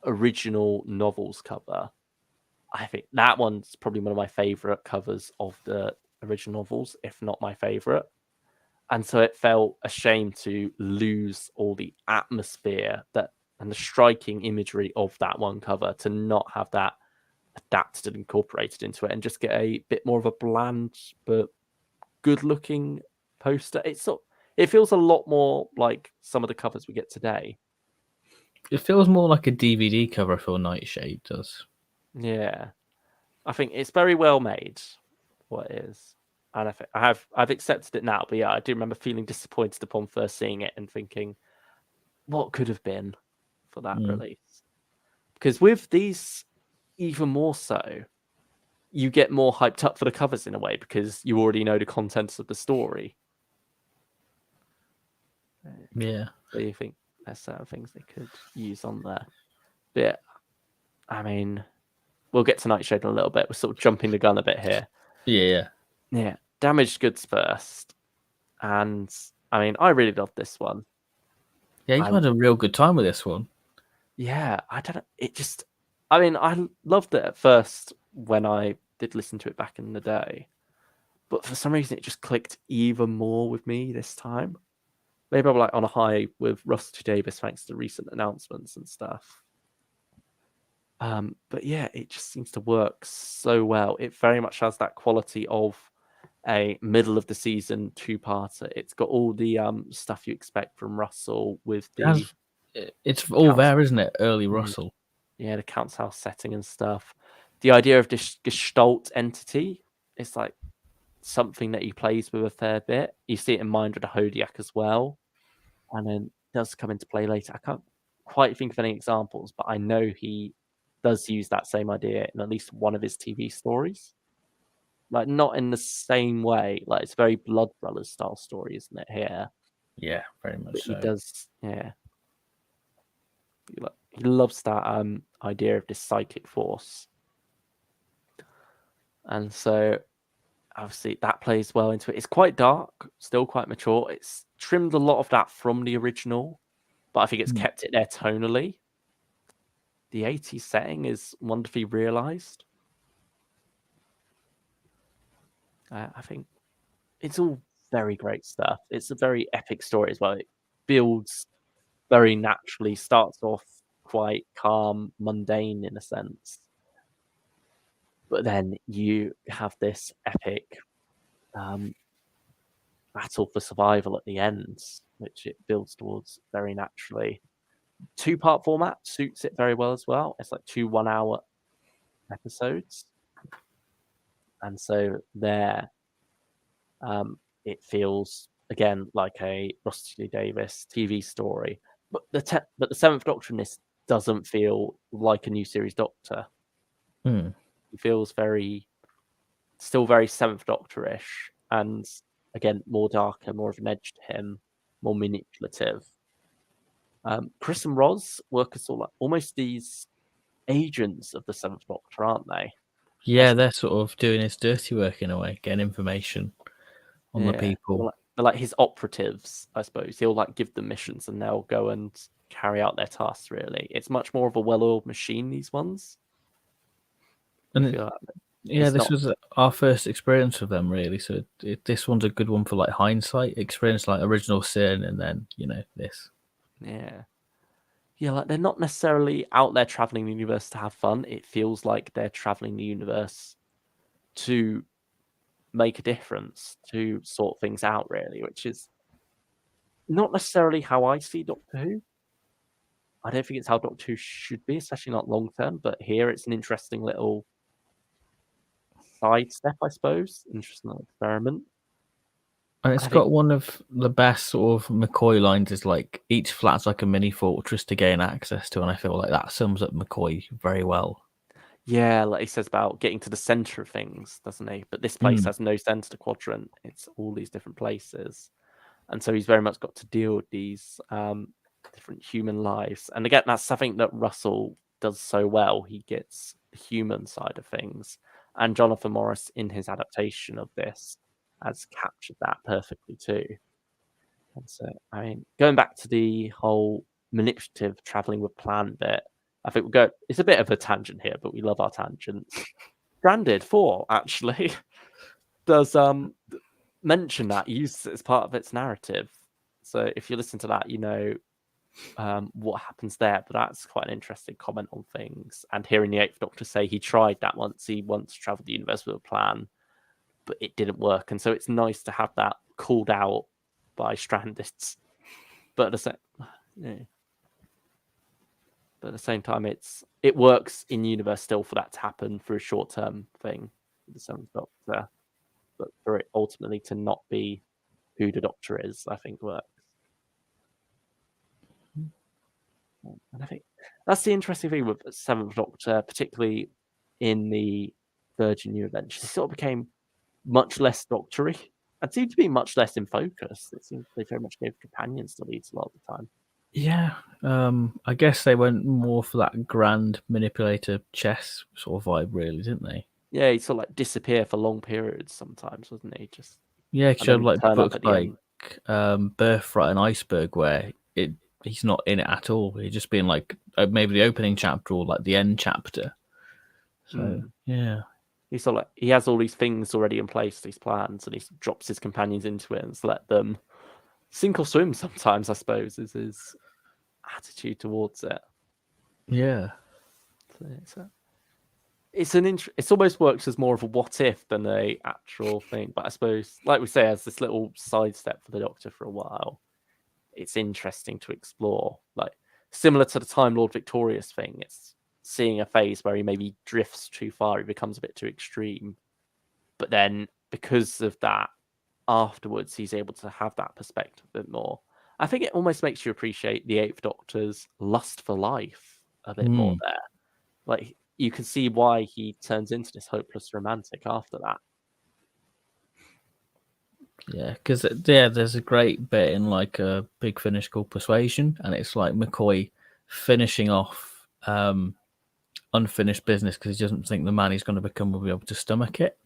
original novels cover, I think that one's probably one of my favorite covers of the original novels, if not my favorite. And so it felt a shame to lose all the atmosphere that and the striking imagery of that one cover, to not have that adapted and incorporated into it, and just get a bit more of a bland but good looking poster. It feels a lot more like some of the covers we get today. It feels more like a DVD cover for Nightshade does. Yeah, I think it's very well made. What it is, and I've accepted it now. But yeah, I do remember feeling disappointed upon first seeing it and thinking, what could have been for that release? Because with these, even more so, you get more hyped up for the covers in a way because you already know the contents of the story. Yeah. So you think there's certain things they could use on there. But I mean, we'll get to Nightshade in a little bit. We're sort of jumping the gun a bit here. Yeah. Yeah, Damaged Goods first. And I mean, I really loved this one. Yeah, you had a real good time with this one. Yeah, I don't know. It just, I mean, I loved it at first when I did listen to it back in the day. But for some reason, it just clicked even more with me this time. Maybe I'm like on a high with Russell T Davies thanks to recent announcements and stuff. But yeah, it just seems to work so well. It very much has that quality of a middle of the season two-parter. It's got all the stuff you expect from Russell with the It's all council. there, isn't it? Early Russell. Yeah, the council house setting and stuff. The idea of this gestalt entity is like something that he plays with a fair bit. You see it in Mind of the Hodiak as well, and then it does come into play later. I can't quite think of any examples, but I know he does use that same idea in at least one of his TV stories. Like not in the same way. Like it's very Blood Brothers style story, isn't it? Here, Yeah, very much but so. he does. Yeah, he loves that idea of this psychic force, and so obviously that plays well into it. It's quite dark, still quite mature. It's trimmed a lot of that from the original, but I think it's kept it there tonally. The 80s setting is wonderfully realized. I think it's all very great stuff. It's a very epic story as well. It builds very naturally, starts off quite calm, mundane in a sense. But then you have this epic battle for survival at the end, which it builds towards very naturally. Two-part format suits it very well as well. It's like 2 1-hour episodes. And so there, it feels again like a Russell T Davies TV story, but the Seventh Doctor in this doesn't feel like a new series Doctor. He feels still very Seventh Doctor-ish, and again more darker, more of an edge to him, more manipulative. Chris and Roz work as almost these agents of the Seventh Doctor, aren't they? Yeah, they're sort of doing his dirty work in a way, getting information on the people. They're like his operatives, I suppose. He'll like give them missions and they'll go and carry out their tasks, really. It's much more of a well-oiled machine, these ones. And this was our first experience with them, really. So this one's a good one for like hindsight experience, like original sin, and then this. Yeah, like they're not necessarily out there traveling the universe to have fun. It feels like they're traveling the universe to make a difference, to sort things out, really, which is not necessarily how I see Doctor Who. I don't think it's how Doctor Who should be, especially not long term. But here, it's an interesting little side step, I suppose. Interesting little experiment. And it's got one of the best sort of McCoy lines is like, each flat's like a mini fortress to gain access to. And I feel like that sums up McCoy very well. Yeah, like he says about getting to the center of things, doesn't he? But this place has no center quadrant. It's all these different places. And so he's very much got to deal with these different human lives. And again, that's something that Russell does so well. He gets the human side of things. And Jonathan Morris, in his adaptation of this, has captured that perfectly too. And so, I mean, going back to the whole manipulative traveling with plan bit, I think it's a bit of a tangent here, but we love our tangents. Stranded 4 actually does mention that, uses it as part of its narrative. So if you listen to that, you know what happens there. But that's quite an interesting comment on things. And hearing the Eighth Doctor say he tried that once, he once traveled the universe with a plan, but it didn't work. And so it's nice to have that called out by Strandists. But at the same, yeah. But at the same time, it works in universe still for that to happen for a short term thing. The Seventh Doctor, but for it ultimately to not be who the Doctor is, I think works. And I think that's the interesting thing with Seventh Doctor, particularly in the Virgin New Adventures. It sort of became much less doctory and seemed to be much less in focus. It seems they very much gave companions the leads a lot of the time. Yeah, I guess they went more for that grand manipulator chess sort of vibe, really, didn't they? Yeah, he'd sort of like disappear for long periods sometimes, wasn't he? Just Yeah, because you had like turn up books at the like end. Birthright and Iceberg where he's not in it at all. He's just being like maybe the opening chapter or like the end chapter. So yeah, he's sort of like, he has all these things already in place, these plans, and he drops his companions into it and let them sink or swim. Sometimes, I suppose, is his attitude towards it. Yeah. So it's almost works as more of a what if than a actual thing. But I suppose, like we say, as this little sidestep for the Doctor for a while, it's interesting to explore. Like similar to the Time Lord Victorious thing, it's seeing a phase where he maybe drifts too far, he becomes a bit too extreme. But then because of that, afterwards he's able to have that perspective a bit more. I think it almost makes you appreciate the Eighth Doctor's lust for life a bit more there. Like you can see why he turns into this hopeless romantic after that. Yeah, because there's a great bit in like a Big Finish called Persuasion, and it's like McCoy finishing off unfinished business because he doesn't think the man he's going to become will be able to stomach it.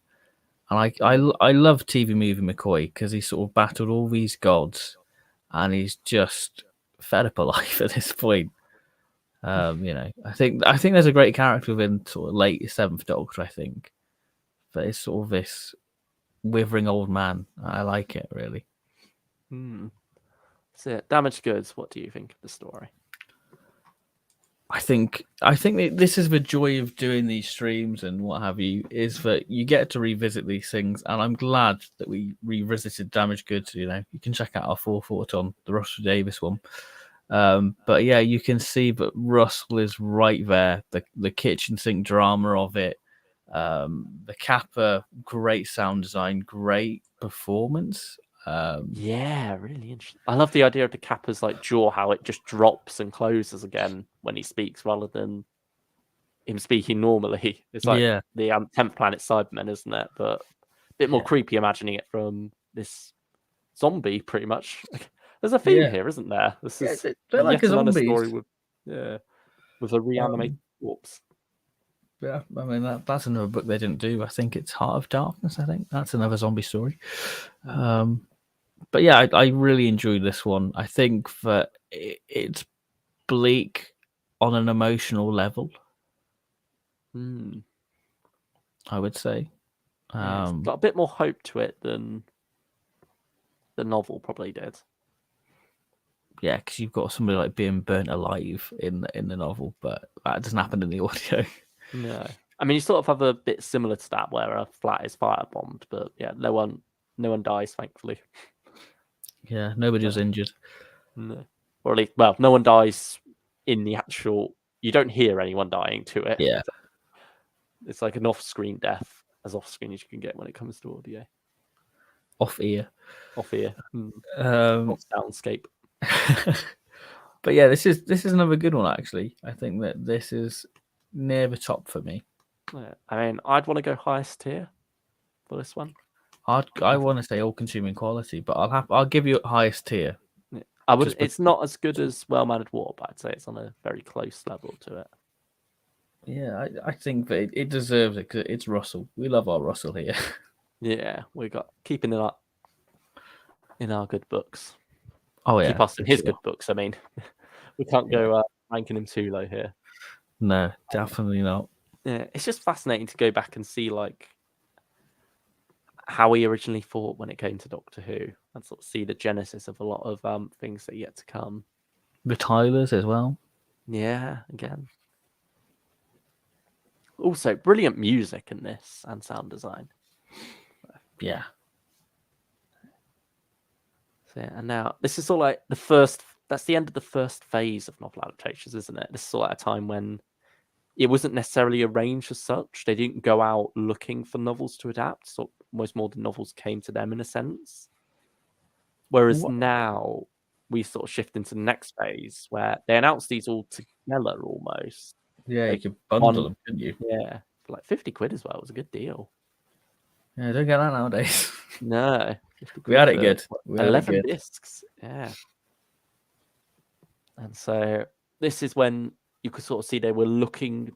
And I love TV movie McCoy because he sort of battled all these gods, and he's just fed up of life at this point. You know, I think there's a great character within sort of late Seventh Doctor. I think, but it's sort of this withering old man. I like it really. So, Damaged Goods. What do you think of the story? I think this is the joy of doing these streams and what have you, is that you get to revisit these things, and I'm glad that we revisited Damaged Goods. You know, you can check out our forethought on the Russell Davis one. But yeah, you can see that Russell is right there. The kitchen sink drama of it, the Kappa, great sound design, great performance. Yeah, really interesting. I love the idea of the Kappa's like jaw, how it just drops and closes again when he speaks, rather than him speaking normally. It's like the 10th Planet Cybermen, isn't it? But a bit more creepy imagining it from this zombie, pretty much. There's a theme here, isn't there? This is they're like another zombies. story with a reanimated corpse. Yeah, I mean that's another book they didn't do. I think it's Heart of Darkness. I think that's another zombie story. But yeah, I really enjoyed this one. I think that it's bleak on an emotional level. I would say. It's got a bit more hope to it than the novel probably did. Yeah, because you've got somebody like being burnt alive in the novel, but that doesn't happen in the audio. No, I mean you sort of have a bit similar to that where a flat is firebombed, but yeah, no one dies, thankfully. Yeah, nobody was injured. No, or at least, well, no one dies in the actual. You don't hear anyone dying to it. Yeah, it's like an off-screen death, as off-screen as you can get when it comes to audio. Off ear. Off soundscape. But yeah, this is another good one actually. I think that this is near the top for me. Yeah. I mean, I'd want to go highest tier for this one. I want to say all-consuming quality, but I'll give you highest tier. I would. It's not as good as Well Mannered War, but I'd say it's on a very close level to it. Yeah, I think that it deserves it because it's Russell. We love our Russell here. Yeah, we got keeping it up in our good books. Oh Keep yeah, us in for his sure. good books. I mean, we can't Yeah. go ranking him too low here. No, definitely not. Yeah, it's just fascinating to go back and see like how he originally thought when it came to Doctor Who, and sort of see the genesis of a lot of things that are yet to come. The Tylers as well. Yeah, again. Also, brilliant music in this and sound design. Yeah. So, yeah, and now this is all like the first. That's the end of the first phase of novel adaptations, isn't it? This is all at a time when it wasn't necessarily arranged as such. They didn't go out looking for novels to adapt. So almost more the novels came to them in a sense. Whereas What? now we sort of shift into the next phase where they announce these all together almost. Yeah, you Like could bundle one, them, couldn't you? yeah, for like 50 quid as well. It was a good deal. Yeah, don't get that nowadays. No, 50 We quid had it for good. We had it 11 good. discs. Yeah. And so this is when you could sort of see they were looking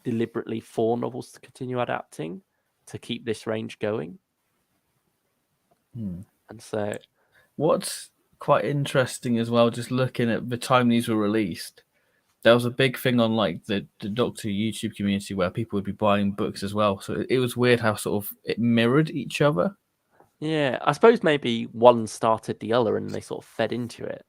deliberately for novels to continue adapting to keep this range going. Hmm. And so, What's quite interesting as well, just looking at the time these were released, there was a big thing on like the Doctor YouTube community where people would be buying books as well. So it was weird how sort of it mirrored each other. yeah, I suppose maybe one started the other and they sort of fed into it.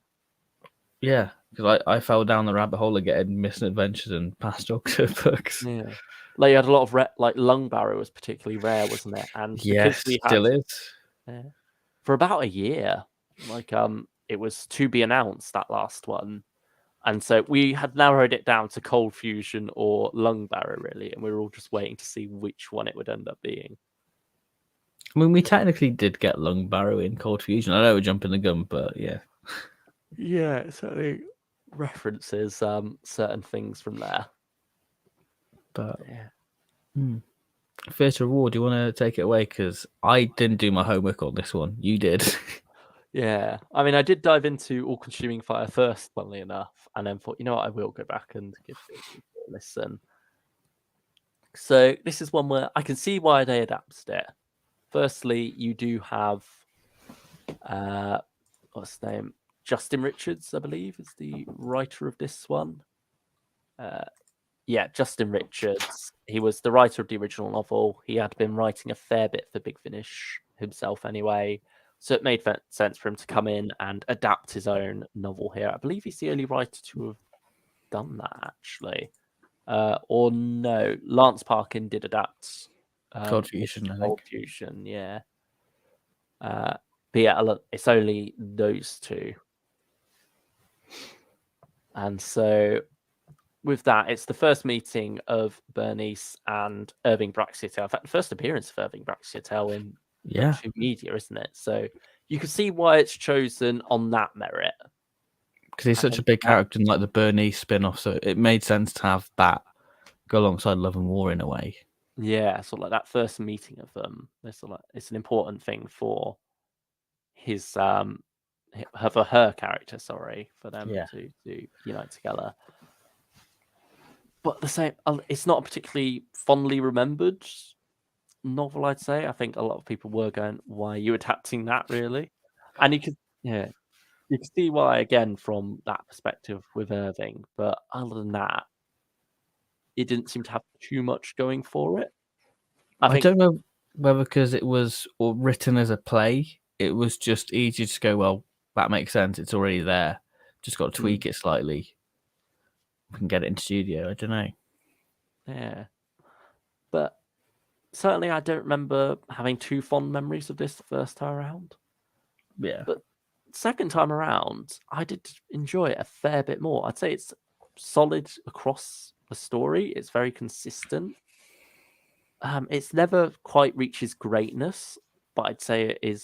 Yeah, because I fell down the rabbit hole of getting Missing Adventures and Past Doctor books. Yeah. Like you had a lot of like lung barrow was particularly rare, wasn't it? And because Yes, we had still is. for about a year, like it was to be announced that last one. And so we had narrowed it down to Cold Fusion or Lung Barrow, really, and we were all just waiting to see which one it would end up being. I mean, we technically did get Lung Barrow in Cold Fusion. I know we're jumping the gun, but yeah. Yeah, it certainly references certain things from there. But Yeah. first reward, do you want to take it away? Because I didn't do my homework on this one. You did. Yeah, I mean, I did dive into All Consuming Fire first, funnily enough, and then thought, you know what, I will go back and give this a listen. So this is one where I can see why they adapted it. Firstly, you do have what's his name? Justin Richards, I believe, is the writer of this one. Yeah, Justin Richards. He was the writer of the original novel. He had been writing a fair bit for Big Finish himself anyway. So it made sense for him to come in and adapt his own novel here. I believe he's the only writer to have done that, actually. Or no, Lance Parkin did adapt Cold Fusion, I think. Cold Fusion, yeah. But yeah, it's only those two. And so with that, it's the first meeting of Bernice and Irving Braxiatel. In fact, the first appearance of Irving Braxiatel in Doctor Who media, isn't it? So you can see why it's chosen on that merit. Because he's such a big character in like the Bernice spin-off, so it made sense to have that go alongside Love and War in a way. Yeah, sort of like that first meeting of them. It's an important thing for his for her character, for them to unite together. But the same, it's not a particularly fondly remembered novel, I'd say. I think a lot of people were going, "Why are you adapting that?" Really, and you can see why again from that perspective with Irving. But other than that, it didn't seem to have too much going for it. I don't know whether because it was written as a play, it was just easy to go, well, that makes sense. It's already there. Just got to tweak it slightly. We can get it in studio. I don't know. Yeah, but certainly I don't remember having too fond memories of this the first time around. Yeah, but second time around, I did enjoy it a fair bit more. I'd say it's solid across the story. It's very consistent. It's never quite reaches greatness, but I'd say it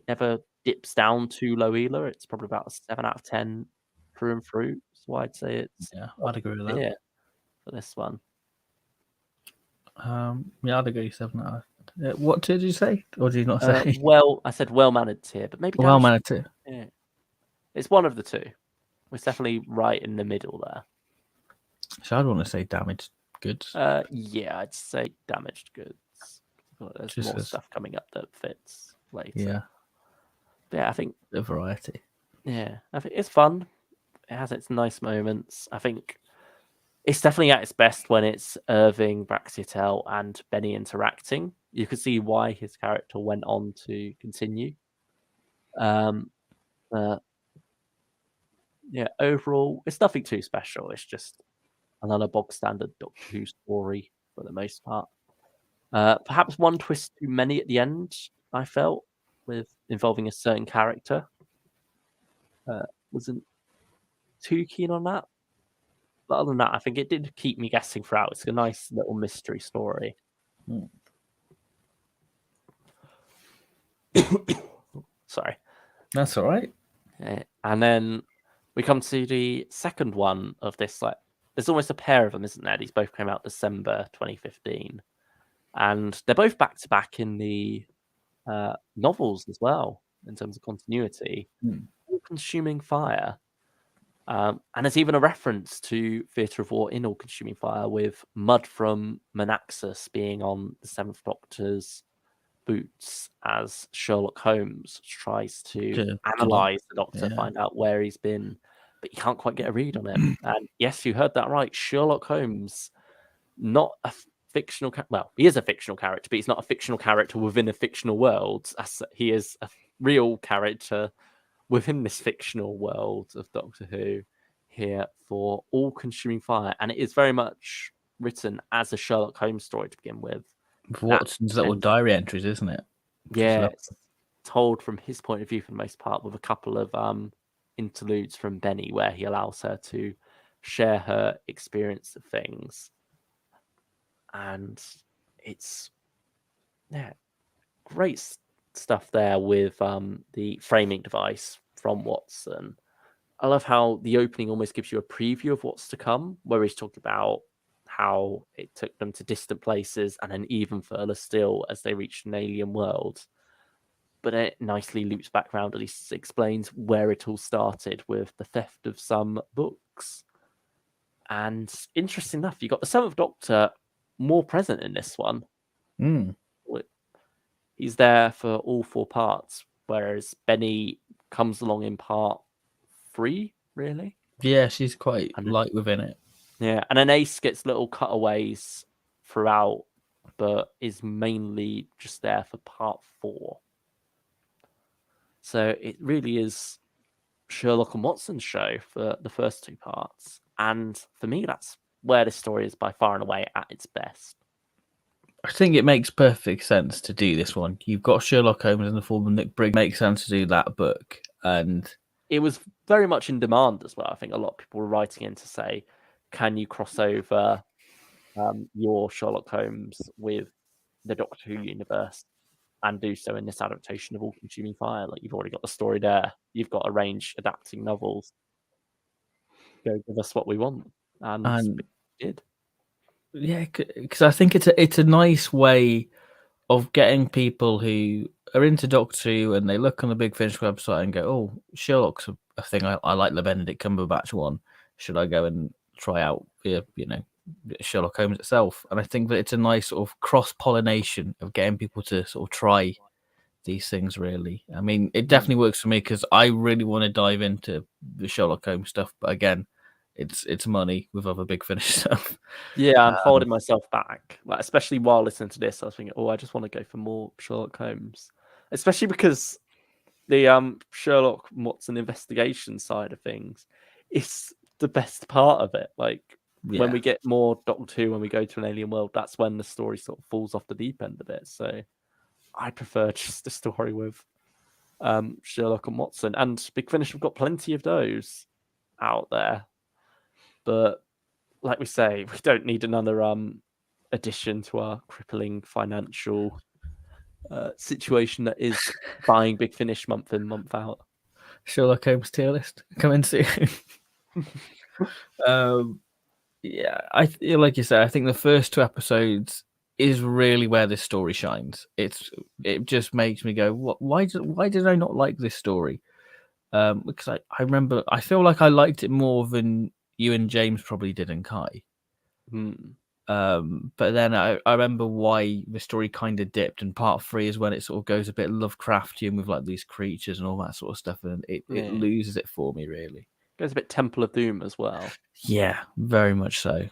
never dips down too low either. It's probably about a 7 out of 10 through and through. So I'd say it's I'd agree with that. For this one. Yeah, I'd agree 7 out of. What tier did you say, or did you not say? Well, I said well-mannered tier, but maybe Well-mannered tier. Yeah, it's one of the two. It's definitely right in the middle there. So I'd want to say damaged goods. Yeah, I'd say damaged goods. There's Just more as, stuff coming up that fits later. yeah, But yeah, I think a variety. it's fun. It has its nice moments. I think it's definitely at its best when it's Irving, Braxiatel, and Benny interacting. You can see why his character went on to continue. But yeah, overall, it's nothing too special. It's just another bog standard Doctor Who story for the most part. Perhaps one twist too many at the end, I felt, with involving a certain character. Wasn't too keen on that. But other than that, I think it did keep me guessing throughout. It's a nice little mystery story. Sorry. That's all right. And then we come to the second one of this. Like, there's almost a pair of them, isn't there? These both came out December 2015, and they're both back to back in the novels as well in terms of continuity. All Consuming Fire, and there's even a reference to Theatre of War in All Consuming Fire, with mud from Manaxus being on the Seventh Doctor's boots as Sherlock Holmes tries to analyze the Doctor, find out where he's been, but you can't quite get a read on him. And yes, you heard that right. Sherlock Holmes, not a fictional well, he is a fictional character, but he's not a fictional character within a fictional world. He is a real character within this fictional world of Doctor Who here for All Consuming Fire. And it is very much written as a Sherlock Holmes story to begin with. Watson's little diary entries, isn't it? Yeah, it's told from his point of view for the most part, with a couple of interludes from Benny where he allows her to share her experience of things. And it's great stuff there with the framing device from Watson. I love how the opening almost gives you a preview of what's to come, where he's talking about how it took them to distant places and then even further still as they reached an alien world. But it nicely loops back around, at least explains where it all started with the theft of some books. And interesting enough, you got the Seventh Doctor more present in this one. He's there for all 4 parts, whereas Benny comes along in part 3, really. Yeah, she's quite light within it. Yeah, and then Ace gets little cutaways throughout, but is mainly just there for part 4. So it really is Sherlock and Watson's show for the first 2 parts. And for me, that's where the story is by far and away at its best. I think it makes perfect sense to do this one. You've got Sherlock Holmes in the form of Nick Briggs. It makes sense to do that book. And it was very much in demand as well. I think a lot of people were writing in to say, can you cross over your Sherlock Holmes with the Doctor Who universe and do so in this adaptation of All Consuming Fire? Like, you've already got the story there. You've got a range adapting novels. Go give us what we want. And it did. Yeah, because I think it's a nice way of getting people who are into Doctor Who and they look on the Big Finish website and go, "Oh, Sherlock's a thing. I like the Benedict Cumberbatch one. Should I go and try out, Sherlock Holmes itself?" And I think that it's a nice sort of cross pollination of getting people to sort of try these things. Really, I mean, it definitely works for me because I really want to dive into the Sherlock Holmes stuff, but again, it's money with other Big Finish stuff. Yeah, I'm holding myself back, like, especially while listening to this. I was thinking, I just want to go for more Sherlock Holmes, especially because the Sherlock Watson investigation side of things is the best part of it. Like, when we get more Doctor Who, when we go to an alien world, that's when the story sort of falls off the deep end of it. So I prefer just a story with Sherlock and Watson, and Big Finish have got plenty of those out there. But like we say, we don't need another addition to our crippling financial situation that is buying Big Finish month in, month out. Sherlock Holmes tier list coming soon. Yeah, like you said, I think the first 2 episodes is really where this story shines. It just makes me go, "What? Why did I not like this story?" Because I remember, I feel like I liked it more than you and James probably did in Kai. Hmm. But then I remember why the story kind of dipped, and part 3 is when it sort of goes a bit Lovecraftian with like these creatures and all that sort of stuff, and it Yeah. loses it for me, really. Goes a bit Temple of Doom as well. Yeah, very much so.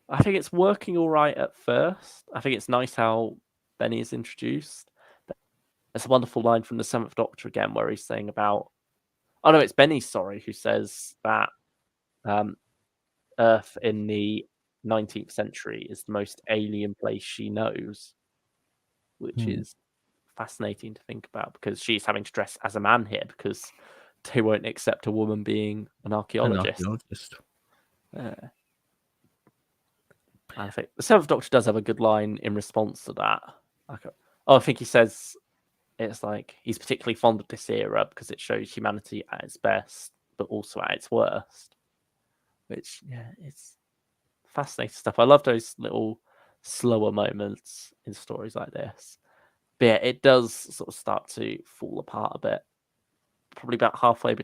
I think it's working all right at first. I think it's nice how Benny is introduced. There's a wonderful line from the Seventh Doctor again where he's saying about... Oh, no, it's Benny, sorry, who says that Earth in the 19th century is the most alien place she knows, which is fascinating to think about because she's having to dress as a man here because they won't accept a woman being an archaeologist. And I think the Seventh Doctor does have a good line in response to that. I think he says it's like he's particularly fond of this era because it shows humanity at its best, but also at its worst. Which, yeah, it's fascinating stuff. I love those little slower moments in stories like this. But yeah, it does sort of start to fall apart a bit. Probably about halfway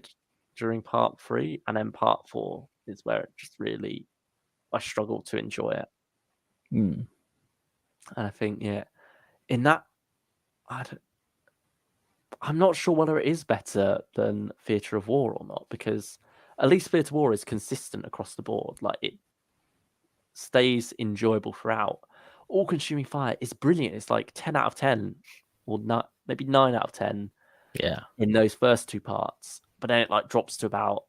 during part 3, and then part 4 is where it just really... I struggle to enjoy it. Mm. And I think, yeah, in that, I'm not sure whether it is better than Theatre of War or not, because at least Theatre of War is consistent across the board. Like, it stays enjoyable throughout. All Consuming Fire is brilliant. It's like 10 out of 10, or not, maybe 9 out of 10 in those first 2 parts. But then it like drops to about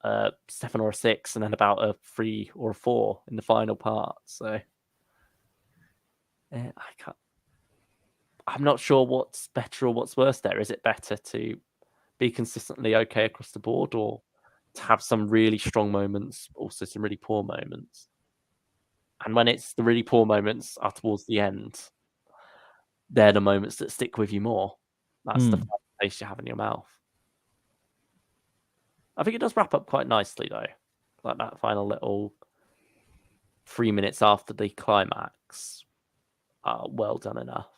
7 or a 6, and then about a 3 or a 4 in the final part. So I'm not sure what's better or what's worse there. Is it better to be consistently okay across the board, or to have some really strong moments, also some really poor moments? And when it's the really poor moments are towards the end, they're the moments that stick with you more. That's the taste you have in your mouth. I think it does wrap up quite nicely, though. Like that final little 3 minutes after the climax are well done enough.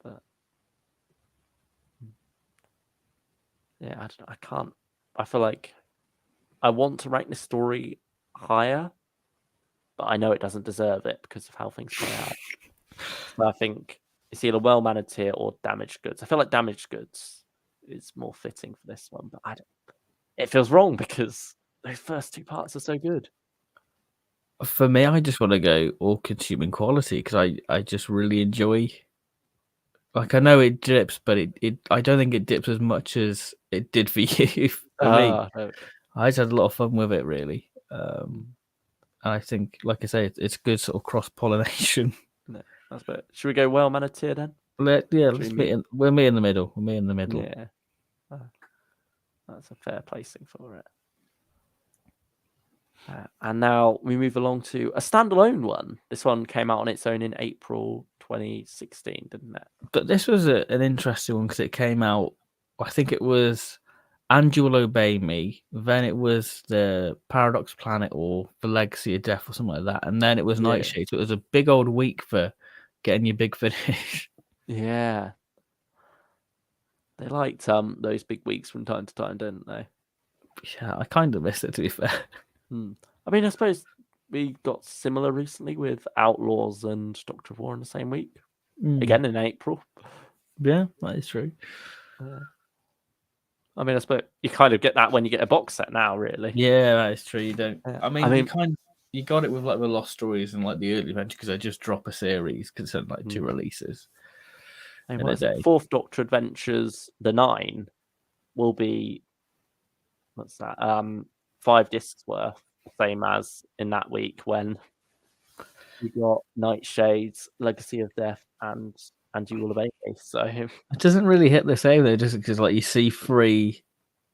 But yeah, I don't know. I can't. I feel like I want to rank this story higher, but I know it doesn't deserve it because of how things play out. So I think it's either Well Mannered Tier or Damaged Goods. I feel like Damaged Goods is more fitting for this one, but it feels wrong because those first 2 parts are so good. For me, I just want to go All Consuming Quality because I just really enjoy. Like, I know it dips, but I don't think it dips as much as it did for you. For me, No. I just had a lot of fun with it, really. And I think, like I say, it's good sort of cross pollination. No, that's better. Should we go Well Mannered Tier then? Let's meet. We'll meet in the middle. We'll meet in the middle. Yeah, that's a fair placing for it. And now we move along to a standalone one. This one came out on its own in April 2016, didn't it? But this was an interesting one because it came out. I think it was And You Will Obey Me. Then it was the Paradox Planet or the Legacy of Death or something like that. And then it was Nightshade. So it was a big old week for getting your big finish. Yeah. They liked those big weeks from time to time, didn't they? Yeah, I kind of missed it, to be fair. I mean, I suppose we got similar recently with Outlaws and Doctor of War in the same week. Again in April. Yeah, that is true. I mean, I suppose you kind of get that when you get a box set now, really. Yeah, that is true. You don't. Yeah. You got it with like the Lost Stories and like the early adventure because they just drop a series because it's like 2 releases in a day. 4th Doctor Adventures, the 9, will be, what's that? 5 discs worth, same as in that week when you got Nightshades, Legacy of Death, and You Will Obey Me. So it doesn't really hit the same though, just because like you see 3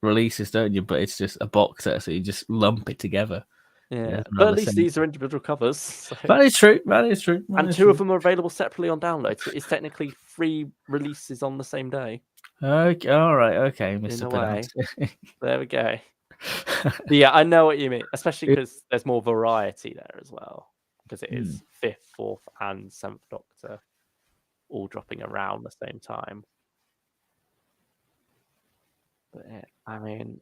releases, don't you? But it's just a box set, so you just lump it together. yeah, but at least these are individual covers. So. That is true. That is true. And 2 of them are available separately on download. So it's technically 3 releases on the same day. Okay, all right, okay, In a way. There we go. Yeah, I know what you mean, especially because there's more variety there as well. Because it is 5th, 4th, and 7th Doctor all dropping around the same time. But yeah, I mean,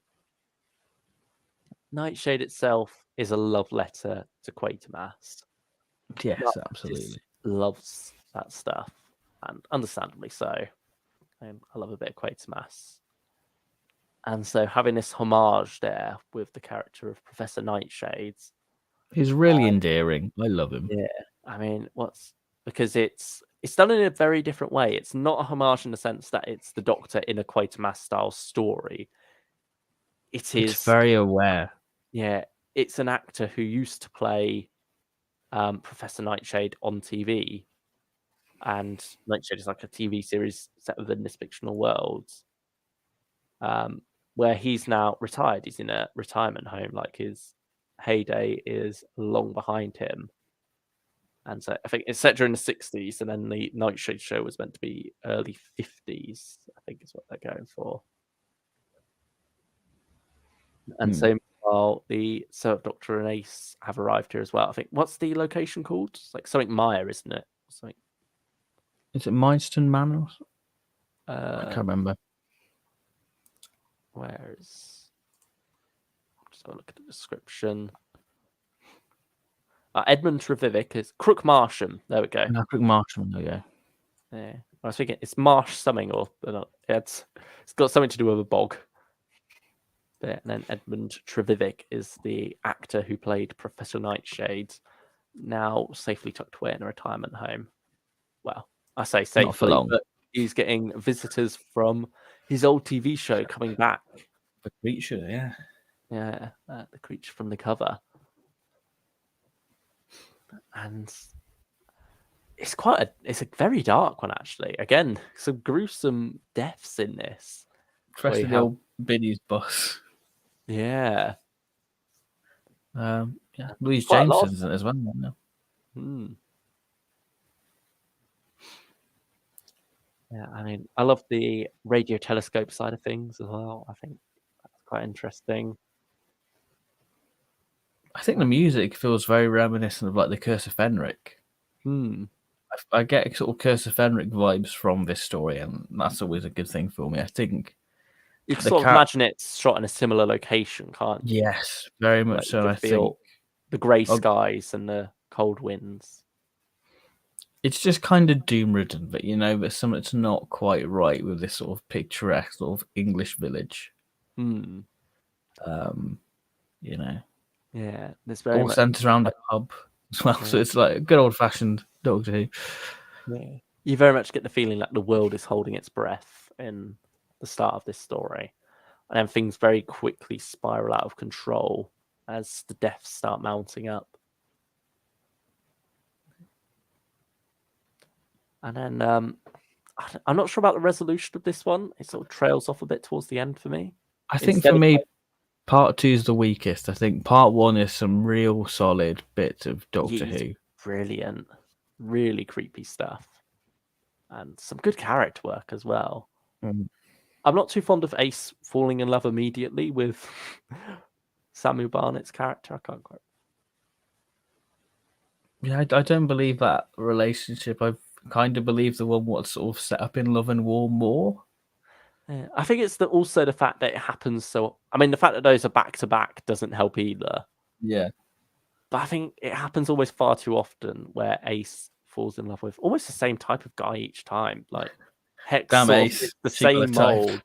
Nightshade itself is a love letter to Quatermass. Yes, Just absolutely. loves that stuff, and understandably so. I love a bit of Quatermass. And so having this homage there with the character of Professor Nightshade, He's really endearing. I love him. yeah, I mean, because it's done in a very different way. It's not a homage in the sense that it's the Doctor in a Quatermass style story. It It's is, very aware. yeah, it's an actor who used to play Professor Nightshade on TV, and Nightshade is like a TV series set within this fictional world, where he's now retired. He's in a retirement home, like his heyday is long behind him. And so I think it's set during the 60s, and then the Nightshade show was meant to be early 50s, I think is what they're going for. And so while the Third Doctor and Ace have arrived here as well, I think, what's the location called? It's like something Maya, isn't it? Something, Is it Maidstone Manor? I can't remember. Where's... Just have a look at the description. Edmund Trevivick is Crook Marsham. There we go. Crook Marsham, there you go. Yeah. I was thinking it's Marsh something, or it's got something to do with a bog. But, and then Edmund Trevivick is the actor who played Professor Nightshade, now safely tucked away in a retirement home. Well, I say safely, Not for long. but he's getting visitors from his old TV show coming back. The creature, yeah. Yeah, the creature from the cover. And it's it's a very dark one, actually. Again, some gruesome deaths in this. Especially the old Biddy's boss. Yeah. Yeah. Louise Jameson's in it as well. Yeah, I mean, I love the radio telescope side of things as well. I think that's quite interesting. I think the music feels very reminiscent of like the Curse of Fenric. I get sort of Curse of Fenric vibes from this story, and that's always a good thing for me. I think you can sort of imagine it's shot in a similar location, can't you? Yes, very much so. I think the grey skies and the cold winds. It's just kind of doom-ridden, but there's something that's not quite right with this sort of picturesque sort of English village. Yeah, there's very all centered around a pub as well. Yeah. So it's like a good old-fashioned Doctor Who. Yeah, you very much get the feeling like the world is holding its breath in the start of this story, and then things very quickly spiral out of control as the deaths start mounting up. And then I'm not sure about the resolution of this one. It sort of trails off a bit towards the end for me. I think for me, part 2 is the weakest. I think part 1 is some real solid bits of Doctor Who. Brilliant. Really creepy stuff. And some good character work as well. I'm not too fond of Ace falling in love immediately with Samu Barnett's character. I can't quite... Yeah, I don't believe that relationship. I kind of believe the one what's sort of set up in Love and War more. Yeah, I think it's also the fact that it happens so... I mean, the fact that those are back-to-back doesn't help either. Yeah. But I think it happens always far too often where Ace falls in love with almost the same type of guy each time. Like, Hex Damn Ace. The same mold.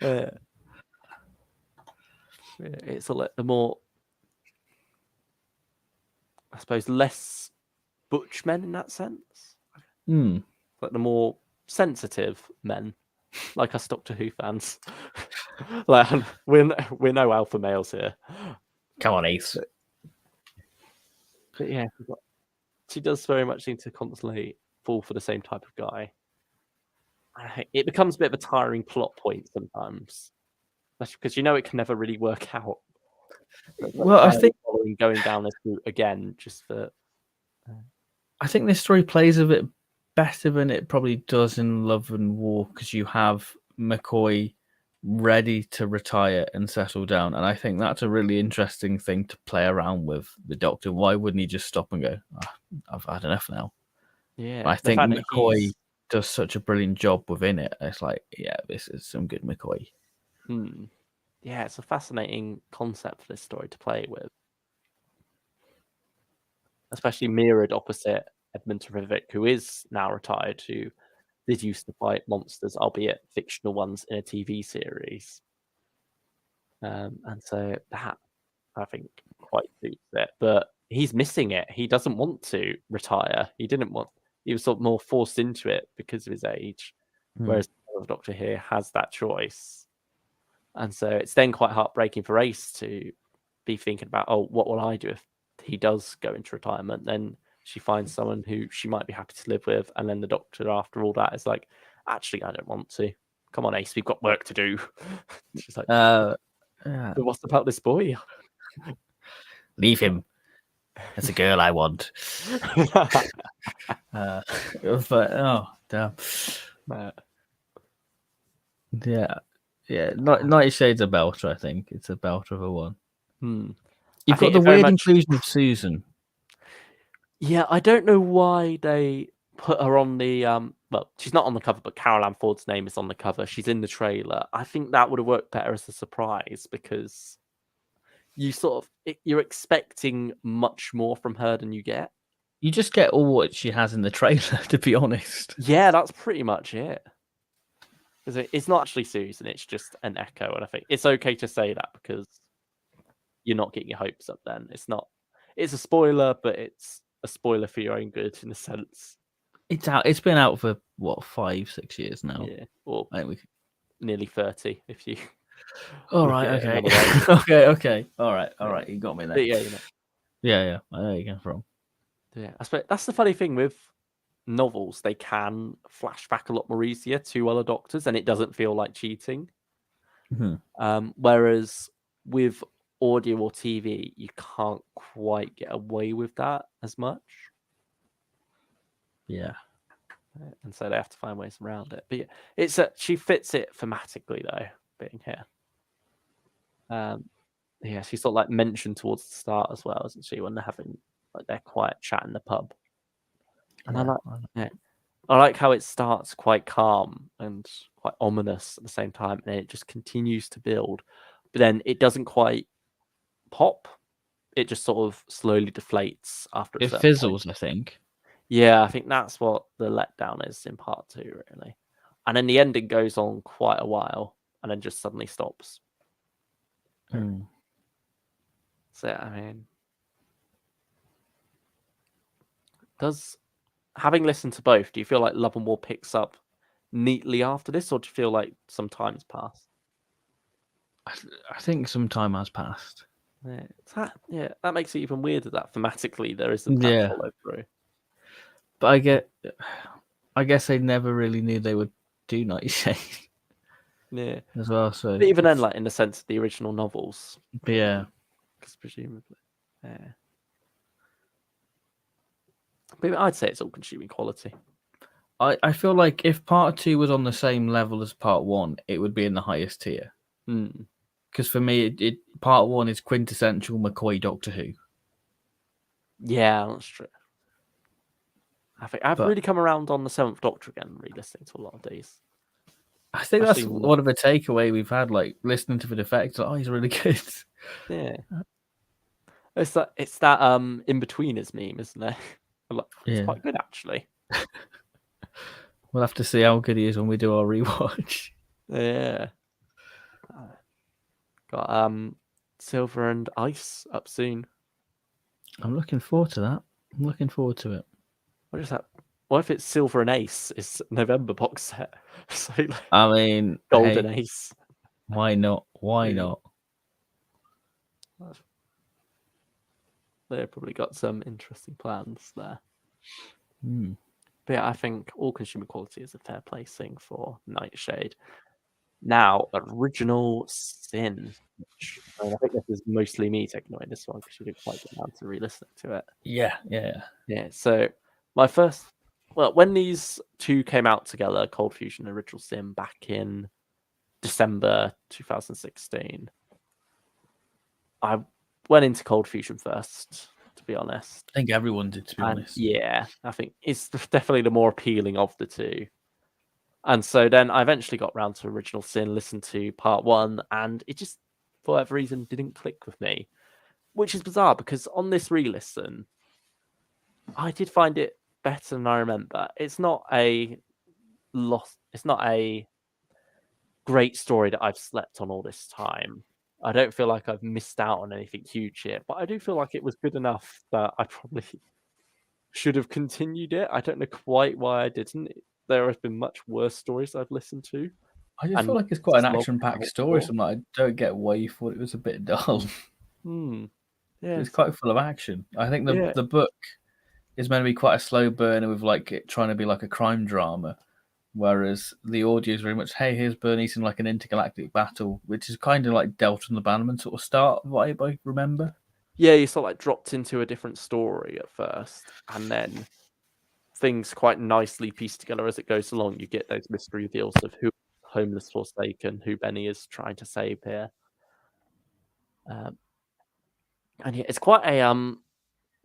Yeah. It's the more... I suppose less butch men in that sense. Like the more sensitive men, like us Doctor Who fans. Like we're no alpha males here. Come on, Ace. But yeah, she does very much seem to constantly fall for the same type of guy. It becomes a bit of a tiring plot point sometimes, because it can never really work out. Well, I think going down this route again, just for... I think this story plays a bit better than it probably does in Love and War, because you have McCoy ready to retire and settle down, and I think that's a really interesting thing to play around with the Doctor. Why wouldn't he just stop and go, I've had enough now? Yeah, I think McCoy does such a brilliant job within it. It's like, yeah, this is some good McCoy. yeah, it's a fascinating concept for this story to play with, especially mirrored opposite Edmund Terrific, who is now retired, who did used to fight monsters, albeit fictional ones, in a TV series. And so that, I think, quite suits it. But he's missing it. He doesn't want to retire. He didn't want. He was sort of more forced into it because of his age, whereas the Doctor here has that choice. And so it's then quite heartbreaking for Ace to be thinking about, oh, what will I do if he does go into retirement? Then she finds someone who she might be happy to live with, and then the Doctor, after all that, is like, actually, I don't want to. Come on, Ace, we've got work to do. She's like, Yeah. but what's about this boy? Leave him. That's a girl I want. But oh damn. Yeah. 90 Shades of Belter. I think it's a Belter of a one. You've got the weird inclusion of Susan. Yeah, I don't know why they put her on the well, she's not on the cover, but Carol Ann Ford's name is on the cover. She's in the trailer. I think that would have worked better as a surprise, because you sort of you're expecting much more from her than you get. You just get all what she has in the trailer, to be honest. Yeah, that's pretty much it. Because it's not actually Susan, it's just an echo, and I think it's okay to say that because you're not getting your hopes up then. It's a spoiler, but it's a spoiler for your own good in a sense. It's out. It's been out for what, 5-6 years now. Yeah, or I think nearly 30 if you. All right. Okay. Okay. All right. You got me there. But yeah, Yeah. I know where you come from. Yeah, I suppose that's the funny thing with novels. They can flash back a lot more easier to other Doctors, and it doesn't feel like cheating. Whereas with audio or TV, you can't quite get away with that as much. Yeah. And so they have to find ways around it. But yeah, she fits it thematically though, being here. Yeah, she's sort of like mentioned towards the start as well, isn't she? When they're having like their quiet chat in the pub. And I like how it starts quite calm and quite ominous at the same time, and it just continues to build. But then it doesn't quite pop. It just sort of slowly deflates after it fizzles, I think. Yeah, I think that's what the letdown is in part 2, really. And then the ending goes on quite a while and then just suddenly stops. So, I mean, having listened to both, do you feel like Love and War picks up neatly after this, or do you feel like some time has passed? I think some time has passed. Yeah, that makes it even weirder that thematically there isn't that follow through. But I guess they never really knew they would do 90 Shades. Yeah, as well. So but even then, like in the sense of the original novels. Yeah, because presumably, yeah. But I'd say it's all consuming quality. I feel like if part 2 was on the same level as part 1, it would be in the highest tier. Because for me, part 1 is quintessential McCoy Doctor Who. Yeah, that's true. I think I've really come around on the 7th Doctor again, re-listening to a lot of these. I think that's one of the takeaway we've had, like listening to the effects. Like, oh, he's really good. Yeah, it's that in-betweeners meme, isn't it? It's quite good actually. We'll have to see how good he is when we do our rewatch. Yeah. Got Silver and Ice up soon. I'm looking forward to that. I'm looking forward to it. What is that? What if it's Silver and Ace? It's November box set. So, like, I mean, Golden Ace. Why not? Why not? They've probably got some interesting plans there. But yeah, I think all consumer quality is a fair placing for Nightshade. Now, Original Sin. I think this is mostly me taking away this one because you didn't quite get around to re-listening to it. Yeah. So my first, when these two came out together, Cold Fusion and Original Sin, back in December 2016, I went into Cold Fusion first, to be honest. I think everyone did, to be honest. Yeah, I think it's definitely the more appealing of the two. And so then I eventually got round to Original Sin, listened to part 1, and it just for whatever reason, didn't click with me, which is bizarre because on this re-listen, I did find it better than I remember. It's not a great story that I've slept on all this time. I don't feel like I've missed out on anything huge here, but I do feel like it was good enough that I probably should have continued it. I don't know quite why I didn't. There have been much worse stories I've listened to. I just feel And like it's quite an slog action-packed out story, for. so I don't get why you thought it was a bit dull. Yeah, It's quite full of action. I think yeah, the book is meant to be quite a slow burner with like it trying to be like a crime drama, whereas the audio is very much, hey, here's Bernice in like an intergalactic battle, which is kind of like Delta and the Bannerman sort of start vibe, I remember. yeah. You sort of like dropped into a different story at first, and then things quite nicely pieced together as it goes along. You get those mystery reveals of who homeless Forsaken, who Benny is trying to save here. And yeah, it's quite a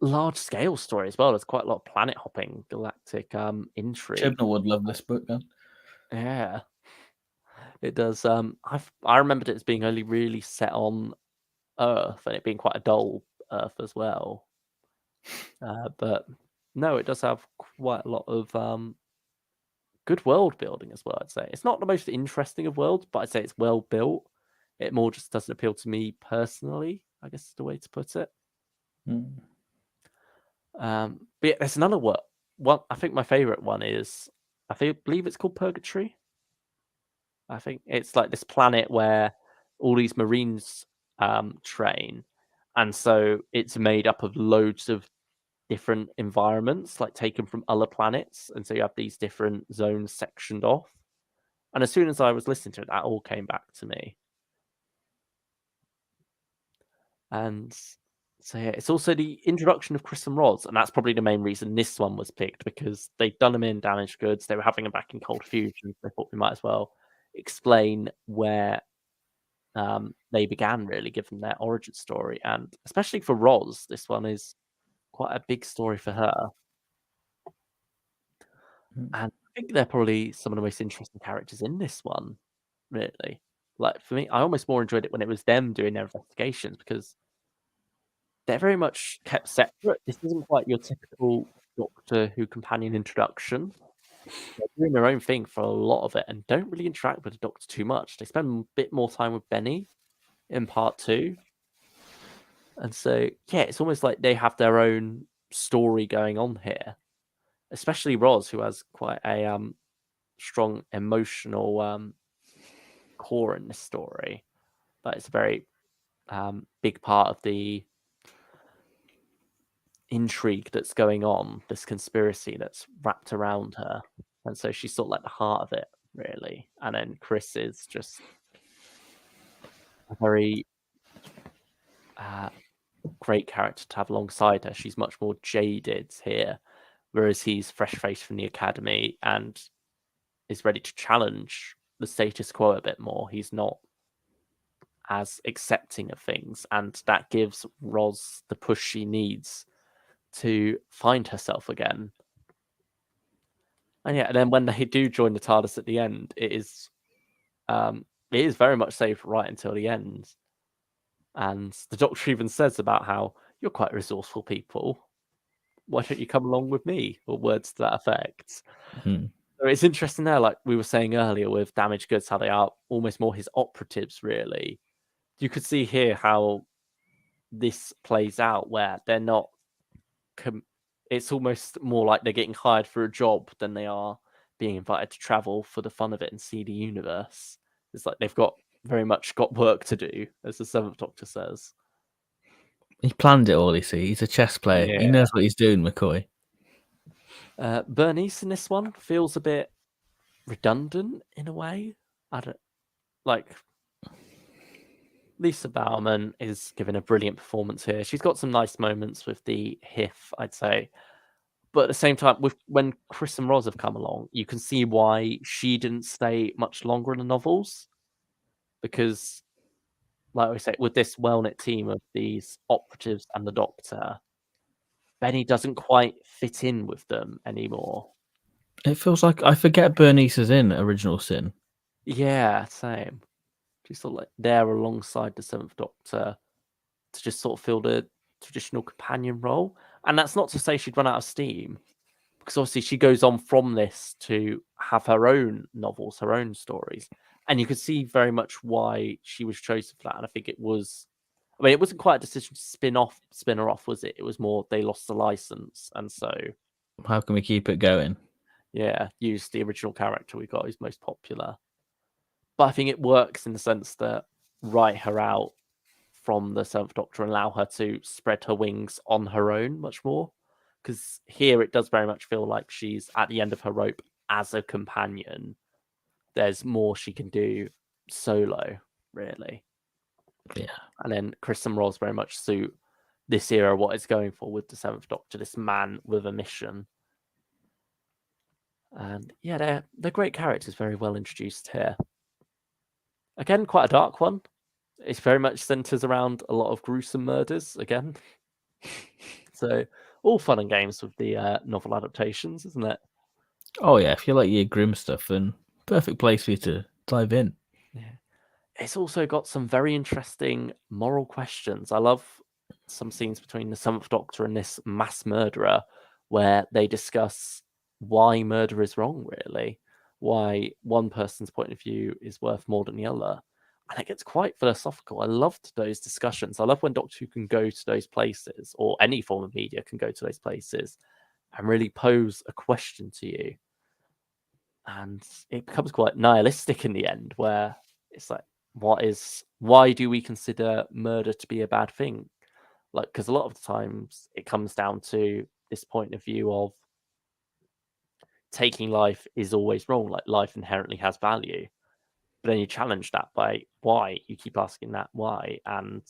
large scale story as well. There's quite a lot of planet hopping, galactic intrigue. Chibnall would love this book, then. Yeah, it does. I remembered it as being only really set on Earth and it being quite a dull Earth as well. But no, it does have quite a lot of good world building as well. I'd say it's not the most interesting of worlds, but I'd say it's well built. It more just doesn't appeal to me personally, I guess is the way to put it. But yeah, there's another one. I think my favorite one is believe it's called Purgatory. I think it's like this planet where all these Marines train, and so it's made up of loads of different environments, like taken from other planets, and so you have these different zones sectioned off. And as soon as I was listening to it, that all came back to me. And so yeah, it's also the introduction of Chris and Roz, and that's probably the main reason this one was picked because they'd done them in Damaged Goods. They were having them back in Cold Fusion. They thought we might as well explain where they began, really, give them their origin story. And especially for Roz, this one is quite a big story for her. And I think they're probably some of the most interesting characters in this one, really. Like, for me, I almost more enjoyed it when it was them doing their investigations because they're very much kept separate. This isn't quite your typical Doctor Who companion introduction. They're doing their own thing for a lot of it and don't really interact with the Doctor too much. They spend a bit more time with Benny in part 2. And so, yeah, it's almost like they have their own story going on here. Especially Roz, who has quite a strong emotional core in this story. But it's a very big part of the intrigue that's going on, this conspiracy that's wrapped around her. And so she's sort of like the heart of it, really. And then Chris is just a very great character to have alongside her. She's much more jaded here, whereas he's fresh-faced from the academy and is ready to challenge the status quo a bit more. He's not as accepting of things, and that gives Roz the push she needs to find herself again. And yeah, and then when they do join the TARDIS at the end, it is very much safe right until the end. And the Doctor even says about how you're quite resourceful people. Why don't you come along with me? Or words to that effect. So it's interesting there, like we were saying earlier with Damaged Goods, how they are almost more his operatives, really. You could see here how this plays out, where they're not. It's almost more like they're getting hired for a job than they are being invited to travel for the fun of it and see the universe. It's like they've very much got work to do, as the Seventh Doctor says. He planned it all, you see. He's a chess player. Yeah. He knows what he's doing, McCoy. Bernice in this one feels a bit redundant in a way. I don't like. Lisa Bowerman is giving a brilliant performance here. She's got some nice moments with the HIF, I'd say. But at the same time, when Chris and Roz have come along, you can see why she didn't stay much longer in the novels. Because, like we say, with this well-knit team of these operatives and the Doctor, Benny doesn't quite fit in with them anymore. It feels like I forget Bernice is in Original Sin. Yeah, same. She's sort of like there alongside the Seventh Doctor to just sort of fill the traditional companion role. And that's not to say she'd run out of steam, because obviously she goes on from this to have her own novels, her own stories. And you could see very much why she was chosen for that. And I think it was, I mean, it wasn't quite a decision to spin her off, was it? It was more they lost the license. And so, How can we keep it going? yeah, use the original character we got who's most popular. But I think it works in the sense that write her out from the Seventh Doctor and allow her to spread her wings on her own much more. Because here it does very much feel like she's at the end of her rope as a companion. There's more she can do solo, really. Yeah. And then Chris and Ross very much suit this era, what it's going for with the Seventh Doctor, this man with a mission. And yeah, they're great characters, very well introduced here. Again, quite a dark one. It very much centers around a lot of gruesome murders again. So all fun and games with the novel adaptations, isn't it? Oh yeah, if you like your grim stuff, then perfect place for you to dive in. Yeah. It's also got some very interesting moral questions. I love some scenes between the Seventh Doctor and this mass murderer where they discuss why murder is wrong, really, why one person's point of view is worth more than the other. And it gets quite philosophical. I loved those discussions. I love when Doctor Who can go to those places, or any form of media can go to those places and really pose a question to you. And it becomes quite nihilistic in the end, where it's like, why do we consider murder to be a bad thing? Like, because a lot of the times it comes down to this point of view of taking life is always wrong, like life inherently has value. But then you challenge that by why, you keep asking that why. And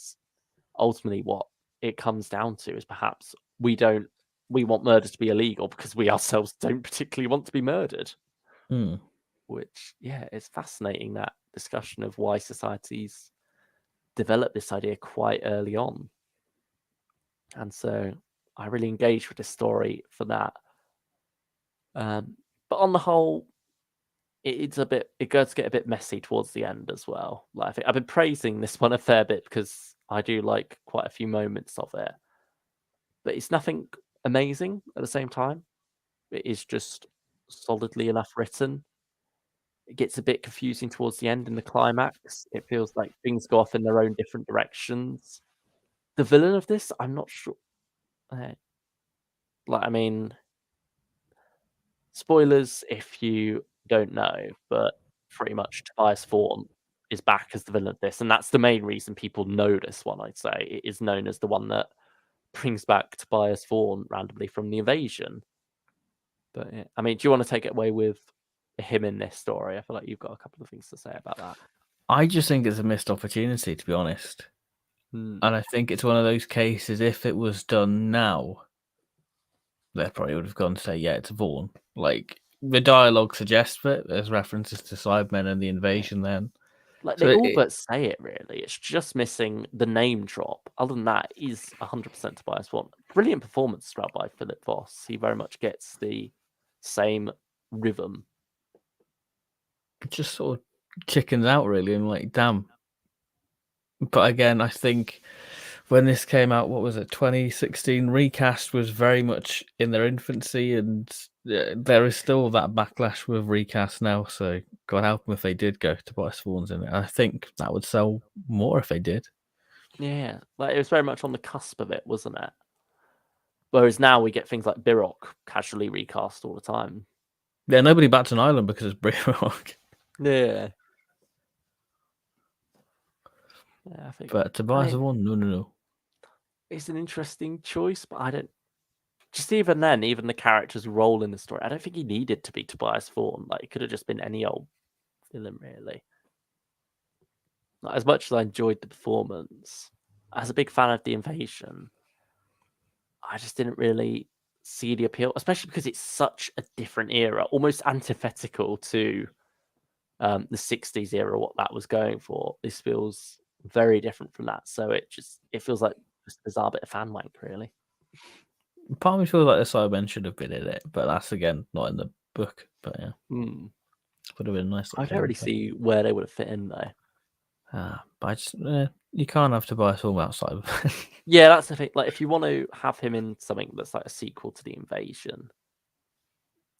ultimately what it comes down to is perhaps we want murder to be illegal because we ourselves don't particularly want to be murdered. Which, yeah, it's fascinating, that discussion of why societies develop this idea quite early on. And so I really engaged with this story for that. But on the whole, it does get a bit messy towards the end as well. Like, I think I've been praising this one a fair bit because I do like quite a few moments of it. But it's nothing amazing at the same time. It is just solidly enough written. It gets a bit confusing towards the end in the climax. It feels like things go off in their own different directions. The villain of this, I'm not sure. I mean, spoilers if you don't know, but pretty much Tobias Thorne is back as the villain of this, and that's the main reason people know this one, I'd say. It is known as the one that brings back Tobias Thorne randomly from the invasion. But yeah, I mean, do you want to take it away with him in this story? I feel like you've got a couple of things to say about that. I just think it's a missed opportunity, to be honest. And I think it's one of those cases, if it was done now, they probably would have gone to say, yeah, it's Vaughan. Like, the dialogue suggests it. There's references to Cybermen and the invasion then. Like, So they all but say it, really. It's just missing the name drop. Other than that, is 100% Tobias Thorne. Brilliant performance throughout by Philip Voss. He very much gets the same rhythm. It just sort of chickens out, really. I'm like, damn. But again, I think when this came out, what was it, 2016, recast was very much in their infancy, and there is still that backlash with recast now. So God help them if they did go to Tobias Thorne's in it. I think that would sell more if they did. Yeah, like, it was very much on the cusp of it, wasn't it? Whereas now we get things like Birok casually recast all the time. Yeah, nobody bats an island because it's Birok. Yeah. Yeah, I think. But Tobias Thorne, no. It's an interesting choice, but I don't. Just even then, even the character's role in the story, I don't think he needed to be Tobias Thorne. Like, it could have just been any old villain, really. Like, as much as I enjoyed the performance, as a big fan of the invasion, I just didn't really see the appeal, especially because it's such a different era, almost antithetical to the 60s era, what that was going for. This feels very different from that. So it feels like just a bizarre bit of fan wank, really. Part of me feels like the Cybermen should have been in it, but that's again not in the book. But yeah, would have been nice. I don't really see where they would have fit in, though. But I just, you can't have Tobias all outside. Yeah, that's the thing. Like, if you want to have him in something that's like a sequel to the Invasion,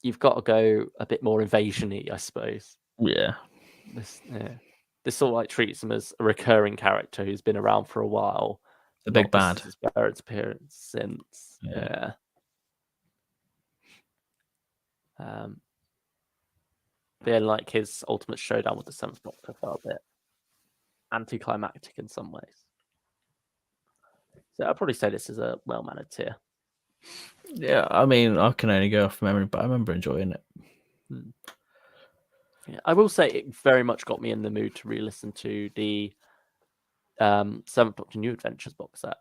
you've got to go a bit more invasion-y, I suppose. Yeah. This sort of like treats him as a recurring character who's been around for a while. The not big bad. This is his parents' appearance since. Yeah. Being like his ultimate showdown with the Seventh Doctor felt a bit anticlimactic in some ways. So I'd probably say this is a well-mannered tier. Yeah, I mean, I can only go off memory, but I remember enjoying it. Yeah, I will say it very much got me in the mood to re-listen to the Seventh Doctor New Adventures box set.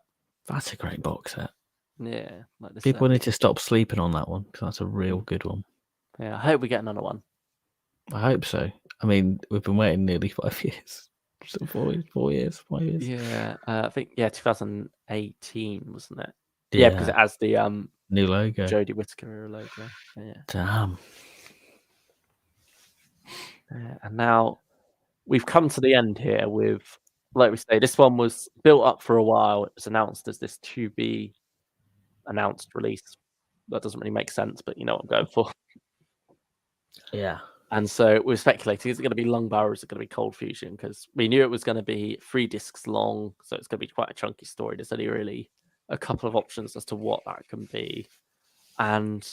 That's a great box set. Yeah, like this. People need to stop sleeping on that one because that's a real good one. Yeah, I hope we get another one. I hope so. I mean, we've been waiting nearly 5 years. So 4 years, 5 years. Yeah, I think 2018, wasn't it? Yeah, because it has the new logo. Jodie Whittaker logo. Yeah. Damn. And now we've come to the end here with, like we say, this one was built up for a while. It was announced as this to be announced release. That doesn't really make sense, but you know what I'm going for. Yeah. And so we're speculating, is it going to be Lungbar or is it going to be Cold Fusion? Because we knew it was going to be 3 discs long, so it's going to be quite a chunky story. There's only really a couple of options as to what that can be. And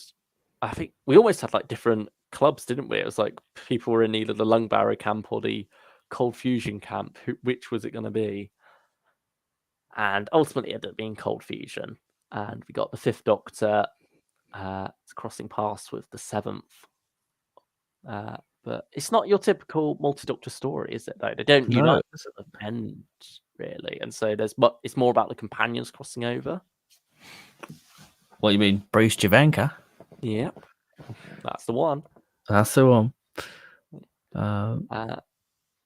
I think we almost had like different clubs, didn't we? It was like people were in either the Lungbarrow camp or the Cold Fusion camp. Which was it going to be? And ultimately it ended up being Cold Fusion. And we got the 5th Doctor crossing paths with the 7th. But it's not your typical multi-Doctor story, is it? Though they don't unite at the end, really, and so it's more about the companions crossing over. What you mean, Bruce Javanka? Yep, that's the one. That's the one.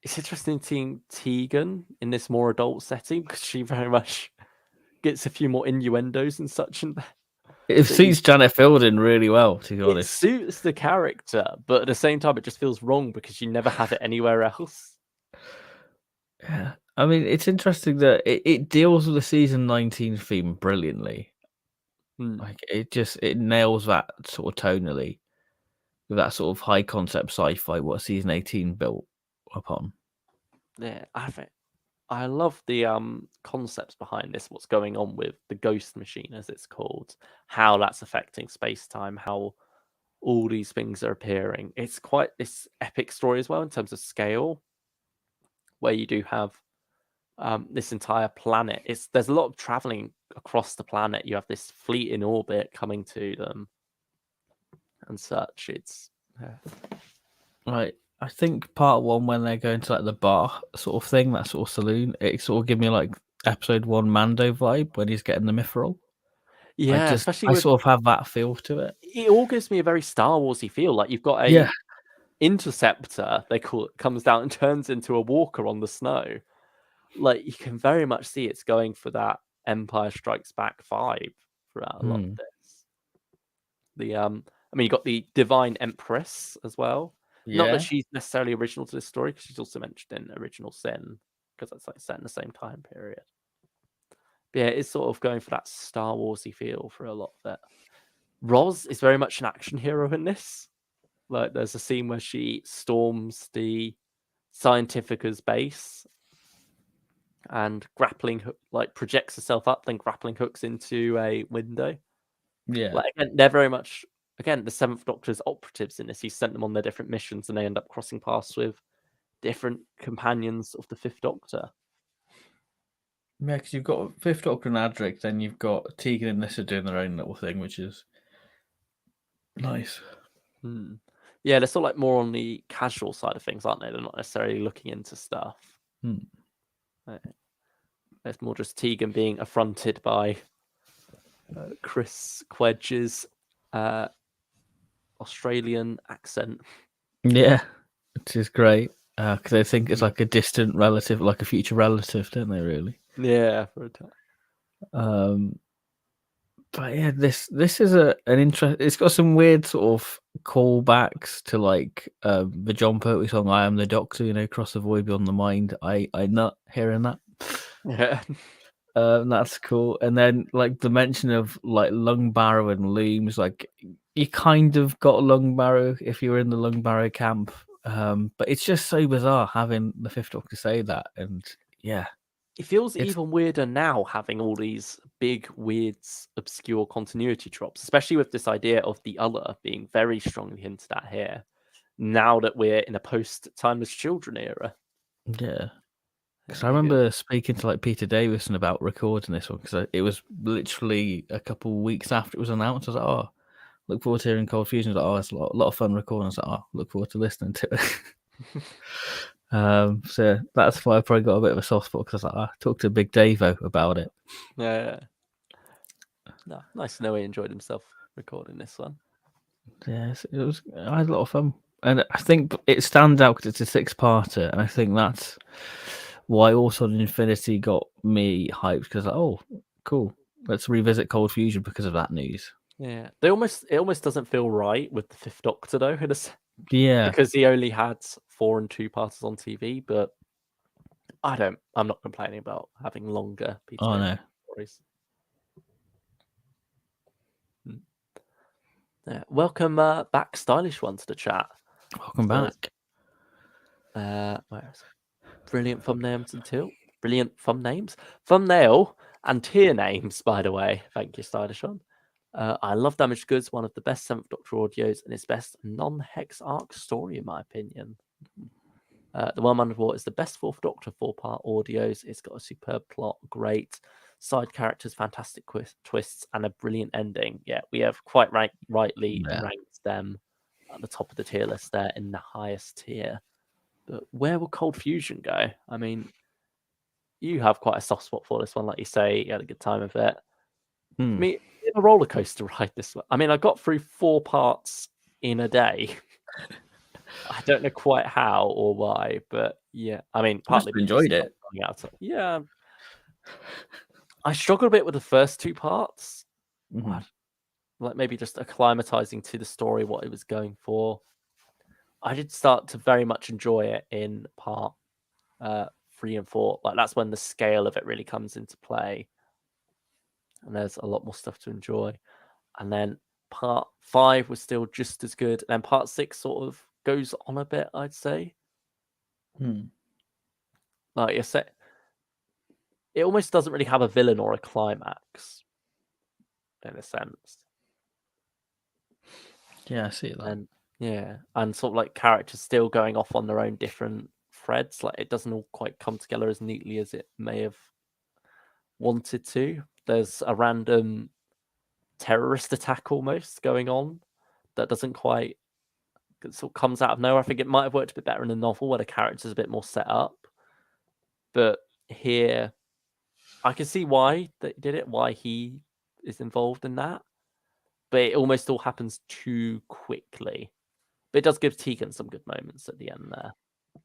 It's interesting seeing Tegan in this more adult setting because she very much gets a few more innuendos and such. And it suits Janet Fielding really well, to be honest. It suits the character, but at the same time, it just feels wrong because you never have it anywhere else. Yeah, I mean, it's interesting that it deals with the season 19 theme brilliantly. Like it nails that sort of tonally with that sort of high concept sci-fi what season 18 built upon. Yeah, I love the concepts behind this, what's going on with the ghost machine, as it's called, how that's affecting space-time, how all these things are appearing. It's quite this epic story as well in terms of scale, where you do have this entire planet. There's a lot of traveling across the planet. You have this fleet in orbit coming to them and such. It's right. I think part 1 when they're going to like the bar sort of thing, that sort of saloon, it sort of give me like episode 1 Mando vibe when he's getting the mithril. Yeah, I sort of have that feel to it. It all gives me a very Star Warsy feel. Like you've got a interceptor, they call it, comes down and turns into a walker on the snow. Like you can very much see it's going for that Empire Strikes Back vibe throughout a lot of this. I mean, you got the Divine Empress as well. Yeah. Not that she's necessarily original to this story, because she's also mentioned in Original Sin, because that's like set in the same time period. But yeah, it's sort of going for that Star Warsy feel for a lot of it. Roz is very much an action hero in this. Like, there's a scene where she storms the Scientifica's base and projects herself up, then grappling hooks into a window. Yeah. Like, again, they're very much, the 7th Doctor's operatives in this. He sent them on their different missions and they end up crossing paths with different companions of the 5th Doctor. Yeah, because you've got 5th Doctor and Adric, then you've got Tegan and Nissa doing their own little thing, which is nice. Yeah, they're sort of like more on the casual side of things, aren't they? They're not necessarily looking into stuff. It's more just Tegan being affronted by Chris Quedge's Australian accent. Yeah, which is great. Because they think it's like a distant relative, like a future relative, don't they, really? Yeah, for a time. But yeah, this is an interest. It's got some weird sort of callbacks to like the John Pertwee song "I Am the Doctor," cross the void beyond the mind. I not hearing that. Yeah. That's cool. And then like the mention of like lung barrow and looms, like you kind of got lung barrow if you were in the lung barrow camp. But it's just so bizarre having the Fifth Doctor say that, and yeah, It feels it's even weirder now having all these big, weird, obscure continuity drops, especially with this idea of the other being very strongly hinted at here. Now that we're in a post-Timeless Children era. yeah. Because I You get- remember speaking to like Peter Davison about recording this one because it was literally a couple of weeks after it was announced. I was like, "Oh, look forward to hearing Cold Fusion." I was like, "Oh, it's a lot of fun recording." I was like, "Oh, look forward to listening to it." So that's why I probably got a bit of a soft spot because I was like, I talked to Big Davo about it. Yeah. No, nice to know he enjoyed himself recording this one. Yes, it was. I had a lot of fun, and I think it stands out because it's a six-parter, and I think that's why also Infinity got me hyped because oh, cool, let's revisit Cold Fusion because of that news. Yeah, it almost doesn't feel right with the Fifth Doctor though, Yeah. because he only had 4 and 2-parters on TV. But I'm not complaining about having longer Peter Oh David no. stories. Yeah. Welcome back, Stylish One, to the chat. Welcome So, back. where is it? Brilliant thumbnails thumbnail and tier names, by the way. Thank you, Stylish One. I love Damaged Goods, one of the best Seventh Doctor audios, and its best non-hex arc story, in my opinion. The One Man of War is the best Fourth Doctor 4-part audios. It's got a superb plot, great side characters, fantastic twists, and a brilliant ending. Yeah, we have quite rightly Yeah. ranked them at the top of the tier list there in the highest tier. But where will Cold Fusion go? I mean, you have quite a soft spot for this one, like you say. You had a good time with it. For me, it's a roller coaster ride. This one. I mean, I got through 4 parts in a day. I don't know quite how or why, but yeah. I mean, Must partly have because enjoyed it. yeah. I struggled a bit with the first 2 parts. Mm-hmm. Like maybe just acclimatizing to the story, what it was going for. I did start to very much enjoy it in part 3 and 4. Like that's when the scale of it really comes into play, and there's a lot more stuff to enjoy. And then part 5 was still just as good, and then part 6 sort of goes on a bit, I'd say. Like you said, it almost doesn't really have a villain or a climax, in a sense. Yeah, I see that. And yeah, and sort of like characters still going off on their own different threads. Like it doesn't all quite come together as neatly as it may have wanted to. There's a random terrorist attack almost going on that doesn't quite sort of comes out of nowhere. I think it might have worked a bit better in the novel where the character's a bit more set up. But here, I can see why they did it, why he is involved in that. But it almost all happens too quickly. But it does give Tegan some good moments at the end there.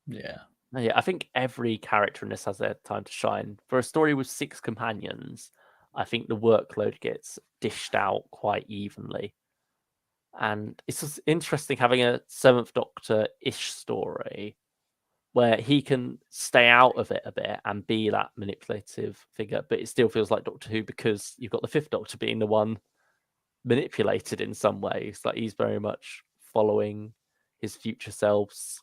Yeah. Yeah, I think every character in this has their time to shine. For a story with 6 companions, I think the workload gets dished out quite evenly. And it's just interesting having a Seventh Doctor-ish story where he can stay out of it a bit and be that manipulative figure, but it still feels like Doctor Who because you've got the Fifth Doctor being the one manipulated in some ways. Like he's very much following his future self's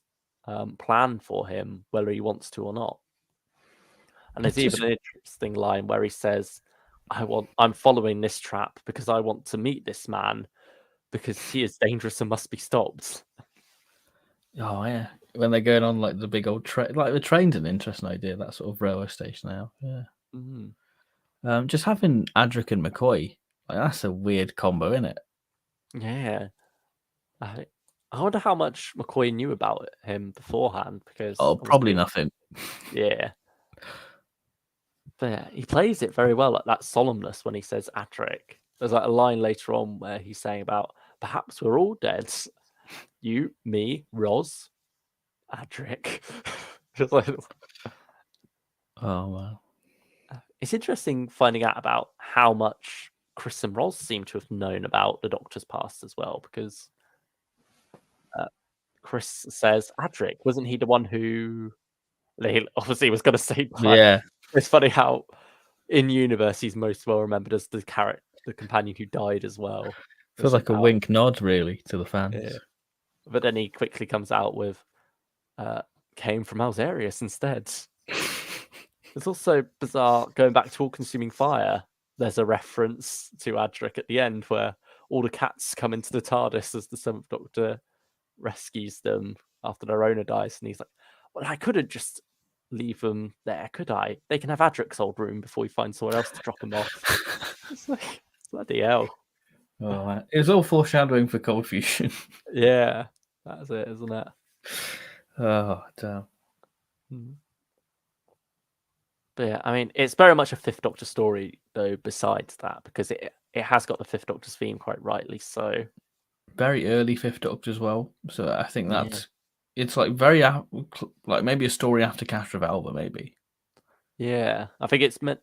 plan for him, whether he wants to or not. And there's even an interesting line where he says, I'm following this trap because I want to meet this man because he is dangerous and must be stopped. Oh yeah, when they're going on like the big old train, like the train's an interesting idea. That sort of railway station now. Yeah. Just having Adric and McCoy, like that's a weird combo, isn't it? Yeah. I wonder how much McCoy knew about him beforehand because Oh, probably obviously, nothing. yeah. But yeah, he plays it very well, like that solemnness when he says Adric. There's like a line later on where he's saying about perhaps we're all dead. You, me, Roz, Adric. Just like, Oh wow. it's interesting finding out about how much Chris and Roz seem to have known about the Doctor's past as well, because Chris says, Adric, wasn't he the one who he obviously was going to say bye? Yeah, It's funny how in universe he's most well remembered as the companion who died as well. feels like a wink nod really to the fans. Yeah. But then he quickly comes out with came from Alzarius instead. It's also bizarre going back to All Consuming Fire. There's a reference to Adric at the end where all the cats come into the TARDIS as the Seventh Doctor rescues them after their owner dies, and he's like, "Well, I couldn't just leave them there, could I? They can have Adric's old room before we find somewhere else to drop them off." It's like, bloody hell. Oh, man. It was all foreshadowing for Cold Fusion. Yeah, that's it, isn't it? Oh, damn. But yeah, I mean, it's very much a Fifth Doctor story, though, besides that, because it has got the Fifth Doctor's theme quite rightly so. Very early Fifth Doctor as well. So I think that's it's like very like maybe a story after Castrovalva, maybe. Yeah, I think it's meant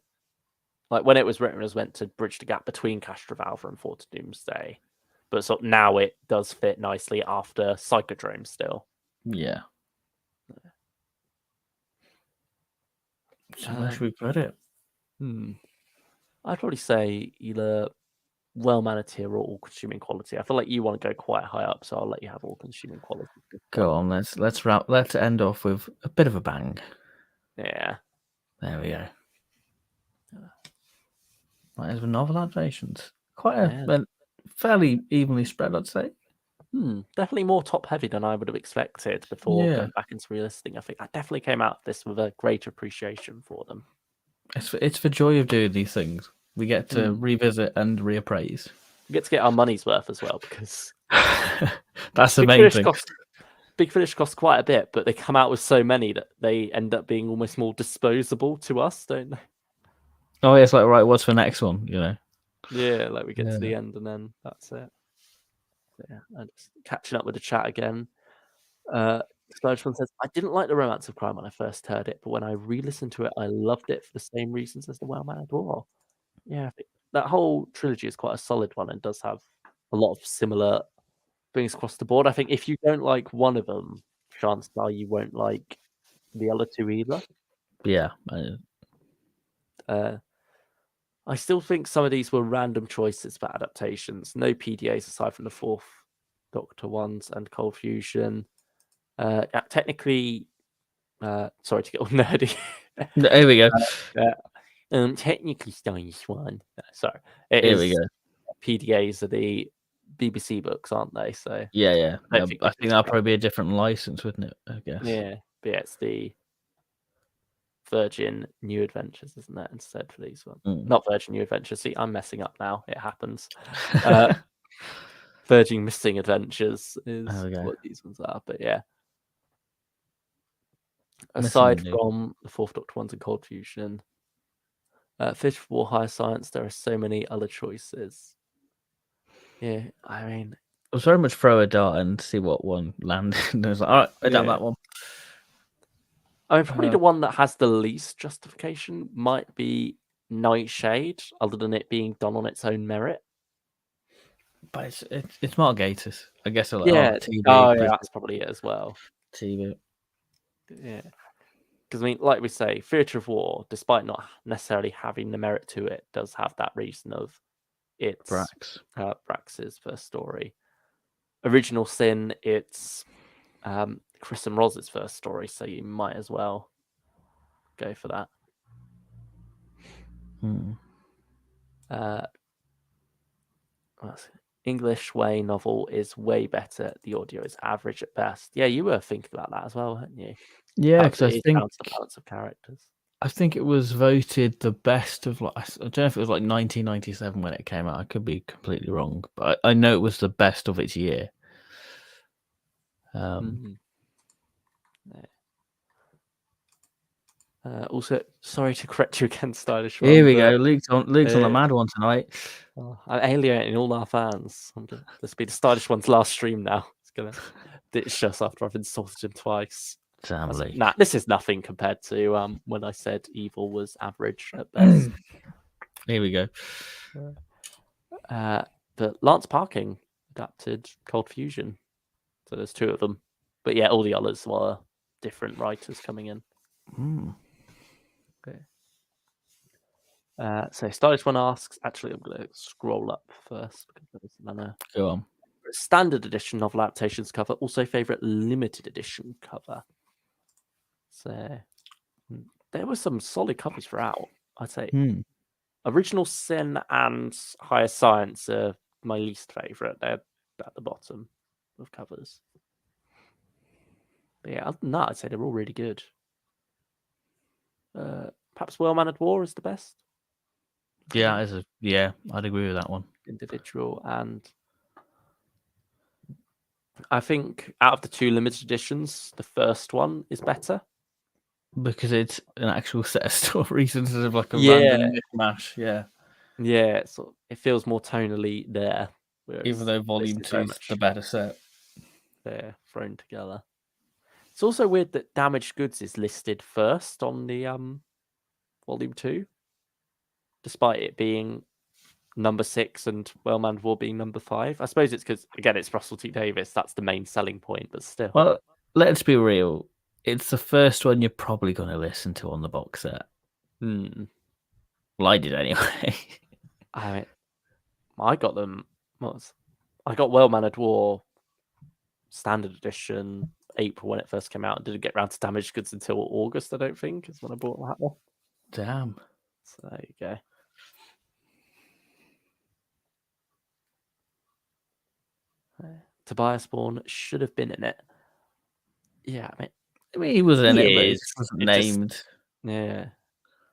like when it was written, it was meant to bridge the gap between Castrovalva and Fort Doomsday, but so now it does fit nicely after Psychodrome still. Yeah. So where should we put it? I'd probably say either well-mannered tier or all-consuming quality. I feel like you want to go quite high up, so I'll let you have all-consuming quality. Go on, let's end off with a bit of a bang. Yeah. There we go. That is the Novel Adaptations. Quite a fairly evenly spread, I'd say. Definitely more top-heavy than I would have expected before going back into relisting. I think I definitely came out of this with a greater appreciation for them. It's the joy of doing these things. We get to revisit and reappraise. We get to get our money's worth as well, because that's the main thing. Big Finish costs quite a bit, but they come out with so many that they end up being almost more disposable to us, don't they? Oh, yeah, it's like, right, what's the next one, you know? Yeah, like we get to the end and then that's it. Yeah, and just catching up with the chat again. Stylish One says, I didn't like The Romance of Crime when I first heard it, but when I re-listened to it, I loved it for the same reasons as The Well-Mannered War. Yeah, I think that whole trilogy is quite a solid one and does have a lot of similar things across the board. I think if you don't like one of them, chances are you won't like the other two either. Yeah. I still think some of these were random choices for adaptations. No PDAs aside from the Fourth Doctor ones and Cold Fusion. Technically, sorry to get all nerdy. Here we go. Technically, Stylish One. Sorry, Here we go. PDAs are the BBC books, aren't they? So yeah. I think that'll probably be a different license, wouldn't it? I guess. Yeah, but yeah, it's the Virgin New Adventures, isn't it? Instead for these ones, not Virgin New Adventures. See, I'm messing up now. It happens. Virgin Missing Adventures is what these ones are. But yeah, aside from the Fourth Doctor ones and Cold Fusion, Fish for War, Higher Science, there are so many other choices. Yeah, I mean, it was very much throw a dart and see what one landed. And I was like, all right, I done that one. I mean, probably the one that has the least justification might be Nightshade, other than it being done on its own merit. But it's Mark Gatiss, I guess. TV. Oh, yeah, that's probably it as well. TV. Yeah. Because, I mean, like we say, Theatre of War, despite not necessarily having the merit to it, does have that reason of it's Brax's first story. Original Sin, it's Chris and Roz's first story, so you might as well go for that. English Way novel is way better. The audio is average at best. Yeah, you were thinking about that as well, weren't you? Yeah, because I think down to the balance of characters. I think it was voted the best of, like, I don't know if it was like 1997 when it came out. I could be completely wrong, but I know it was the best of its year. Also, sorry to correct you again, Stylish One. Here we go. Luke's on the mad one tonight. I'm alienating all our fans. This will be the Stylish One's last stream now. It's gonna ditch us after I've insulted him twice. Nah, this is nothing compared to when I said Evil was average at best. Here we go. But Lance Parking adapted Cold Fusion. So there's two of them. But yeah, all the others were different writers coming in. Okay. So Stylish One asks, actually, I'm going to scroll up first because there's another. Go on. Standard edition novel adaptations cover, also favourite limited edition cover. So there were some solid covers throughout, I'd say. Original Sin and Higher Science are my least favourite. They're at the bottom of covers. But yeah, other than that, I'd say they're all really good. Perhaps Well-Mannered War is the best. Yeah, I'd agree with that one. Individual, and I think out of the two limited editions, the first one is better. Because it's an actual set of stories instead of like a random mishmash. Yeah. Yeah, it feels more tonally there. Even though Volume 2 is the better set. They're thrown together. It's also weird that Damaged Goods is listed first on the Volume 2, despite it being number 6 and Well-Mannered War being number 5. I suppose it's because, again, it's Russell T Davies. That's the main selling point, but still. Well, let's be real. It's the first one you're probably going to listen to on the box set. Well, I did anyway. I mean, I got them. I got Well-Mannered War standard edition April when it first came out. Didn't get around to Damaged Goods until August, I don't think, is when I bought that one. Damn. So there you go. Tobias Bourne should have been in it. Yeah, I mean he was in it, but he wasn't named. Yeah.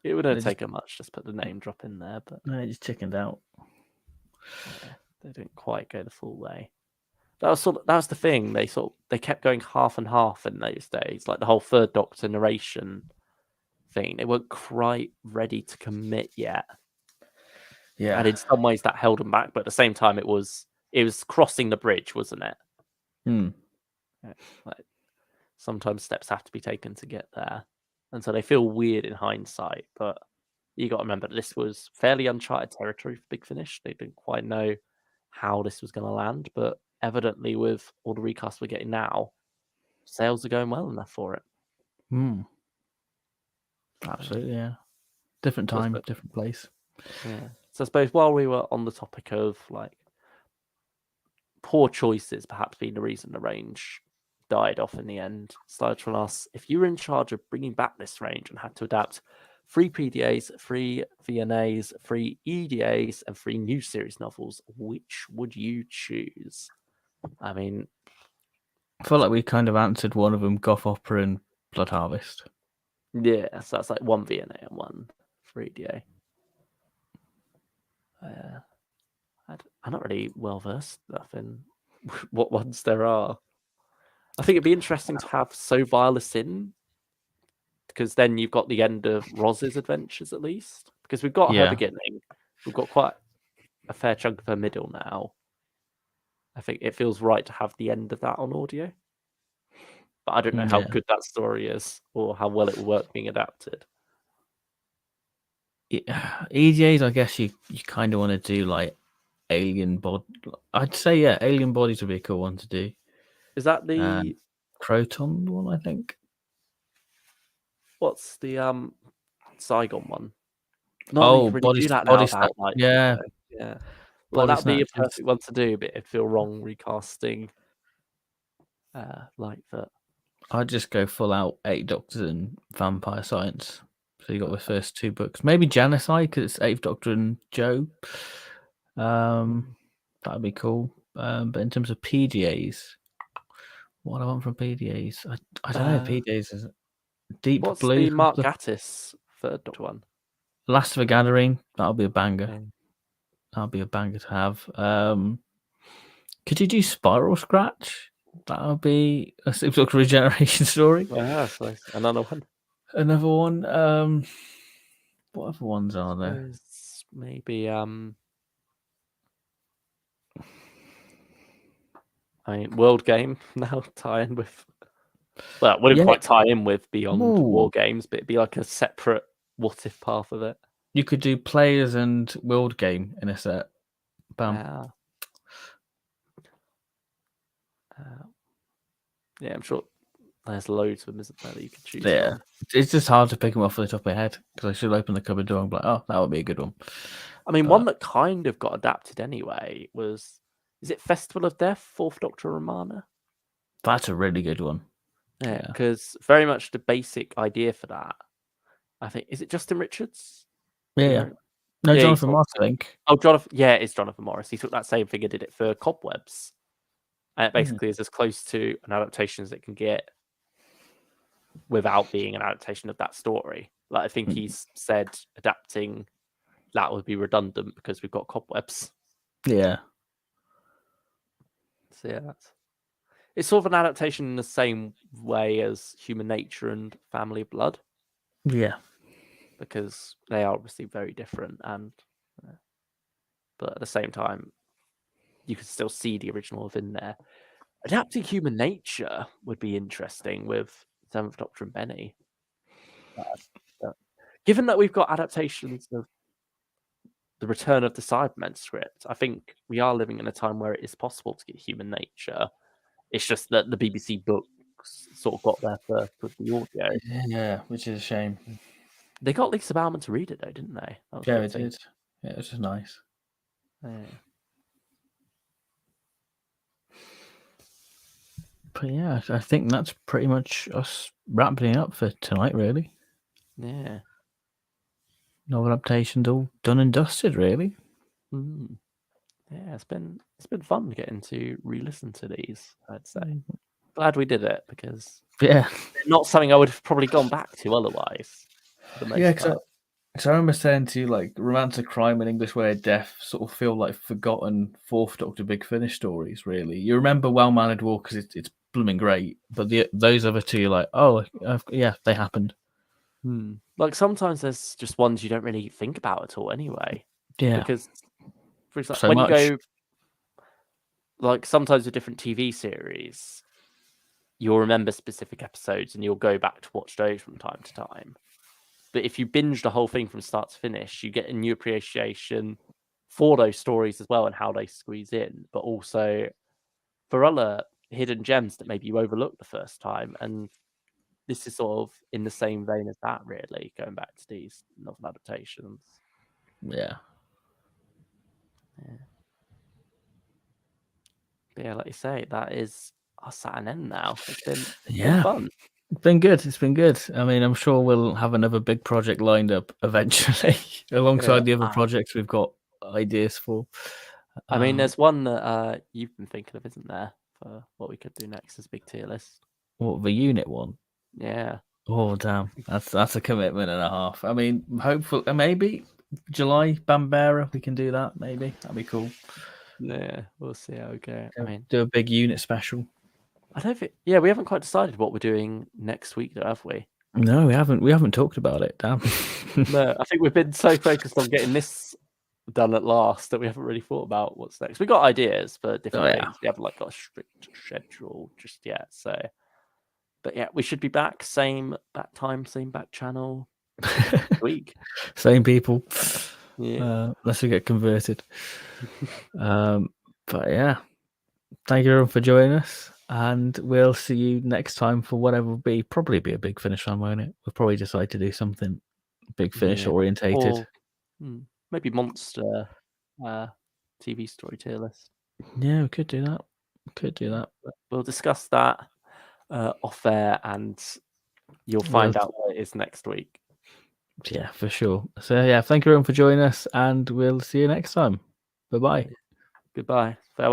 It wouldn't take much, just put the name drop in there, but no, just chickened out. Yeah, they didn't quite go the full way. That was the thing. They kept going half and half in those days, like the whole Third Doctor narration thing. They weren't quite ready to commit yet. Yeah, and in some ways that held them back, but at the same time, it was crossing the bridge, wasn't it? Like, sometimes steps have to be taken to get there, and so they feel weird in hindsight. But you got to remember that this was fairly uncharted territory for Big Finish. They didn't quite know how this was going to land, but evidently, with all the recasts we're getting now, sales are going well enough for it. Absolutely, yeah. Different time, different place. Yeah. So I suppose while we were on the topic of like poor choices, perhaps being the reason the range died off in the end, Slide from us, if you were in charge of bringing back this range and had to adapt 3 PDAs, 3 VNAs, 3 EDAs, and 3 new series novels, which would you choose? I mean, I feel like we kind of answered one of them, Goth Opera and Blood Harvest. Yeah, so that's like 1 VNA and 1 for EDA. I'm not really well versed enough in what ones there are. I think it'd be interesting to have So Vile a Sin, because then you've got the end of Roz's adventures at least. Because we've got her beginning, we've got quite a fair chunk of her middle now. I think it feels right to have the end of that on audio. But I don't know how good that story is or how well it will work being adapted. EDAs, I guess you kind of want to do like Alien Body. I'd say, Alien Bodies would be a cool one to do. Is that the Croton one, I think? What's the Saigon one? No, you can really do that now about like yeah. Well, that'd be a perfect one to do, but it'd feel wrong recasting like that. I'd just go full out 8 Doctors and Vampire Science. So you got the first 2 books. Maybe Janicide, because it's 8th Doctor and Joe. That'd be cool. But in terms of PDAs, what do I want from PDAs? I don't know. PDAs is Deep what's Blue. The Mark Gatiss Third Doctor one? Last of a Gathering. That'll be a banger. That'll be a banger to have. Could you do Spiral Scratch? That'll be a 6th Doctor regeneration story. Yeah, so another one. Another one. What other ones are there? Maybe I mean, World Game now tie in with. Well, it wouldn't quite tie in with Beyond War Games, but it'd be like a separate what if path of it. You could do Players and World Game in a set. Bam. Yeah, I'm sure there's loads of them, isn't there, that you could choose Yeah, from. it's just hard to pick them off the top of my head because I should open the cupboard door and be like, oh, that would be a good one. I mean, one that kind of got adapted anyway was, is it Festival of Death, Fourth Doctor Romana? That's a really good one. Yeah, because very much the basic idea for that, I think, is it Justin Richards? Yeah. No, Yeah, Jonathan Moss, I think. Oh, Jonathan. Yeah, it's Jonathan Morris. He took that same thing and did it for Cobwebs. And it basically is as close to an adaptation as it can get without being an adaptation of that story. Like, I think he's said adapting that would be redundant because we've got Cobwebs. Yeah. So yeah, it's sort of an adaptation in the same way as Human Nature and Family of Blood. Yeah. Because they are obviously very different, and but at the same time, you can still see the original within there. Adapting Human Nature would be interesting with Seventh Doctor and Benny. Given that we've got adaptations of the Return of the Cybermen script, I think we are living in a time where it is possible to get Human Nature. It's just that the BBC books sort of got there first with the audio. Yeah, which is a shame. They got Lisa Bauman to read it though, didn't they? Yeah, it did. Yeah, it was just nice. Yeah. But yeah, I think that's pretty much us wrapping up for tonight, really. Yeah. Novel adaptations all done and dusted, really. Yeah, it's been fun getting to re-listen to these, I'd say. Glad we did it because not something I would have probably gone back to otherwise. Yeah, because I remember saying to you, like, Romance of Crime and English Way of Death sort of feel like forgotten Fourth Doctor Big Finish stories, really. You remember Well Mannered War because it's blooming great, but those other two, you're like, oh, yeah, they happened. Like, sometimes there's just ones you don't really think about at all anyway. Yeah. Because, for example, when you go, like, sometimes with different TV series, you'll remember specific episodes and you'll go back to watch those from time to time. But if you binge the whole thing from start to finish, you get a new appreciation for those stories as well and how they squeeze in, but also for other hidden gems that maybe you overlooked the first time. And this is sort of in the same vein as that, really, going back to these novel adaptations. Yeah. But yeah, like you say, that is us at an end now. It's been fun. It's been good. It's been good. I mean, I'm sure we'll have another big project lined up eventually, alongside the other projects we've got ideas for. I mean, there's one that you've been thinking of, isn't there, for what we could do next as big tier list? What, the unit one? Yeah. Oh, damn. That's a commitment and a half. I mean, hopefully, maybe July, Bambera, we can do that, maybe. That'd be cool. Yeah, we'll see how we go. I mean, do a big unit special. I don't think. Yeah, we haven't quite decided what we're doing next week, though, have we? No, we haven't. We haven't talked about it. Damn. No, I think we've been so focused on getting this done at last that we haven't really thought about what's next. We got ideas for different things. We haven't got a strict schedule just yet. So, but yeah, we should be back. Same back time, same back channel. Week. Same people. Yeah. Unless we get converted. But yeah, thank you everyone for joining us, and we'll see you next time for whatever will probably be a Big Finish one, won't it? We'll probably decide to do something Big Finish orientated. Or, maybe monster TV story tier list. Yeah, we could do that. But we'll discuss that off air, and you'll find out what it is next week. Yeah, for sure. So yeah, thank you everyone for joining us, and we'll see you next time. Bye-bye. Goodbye. Farewell.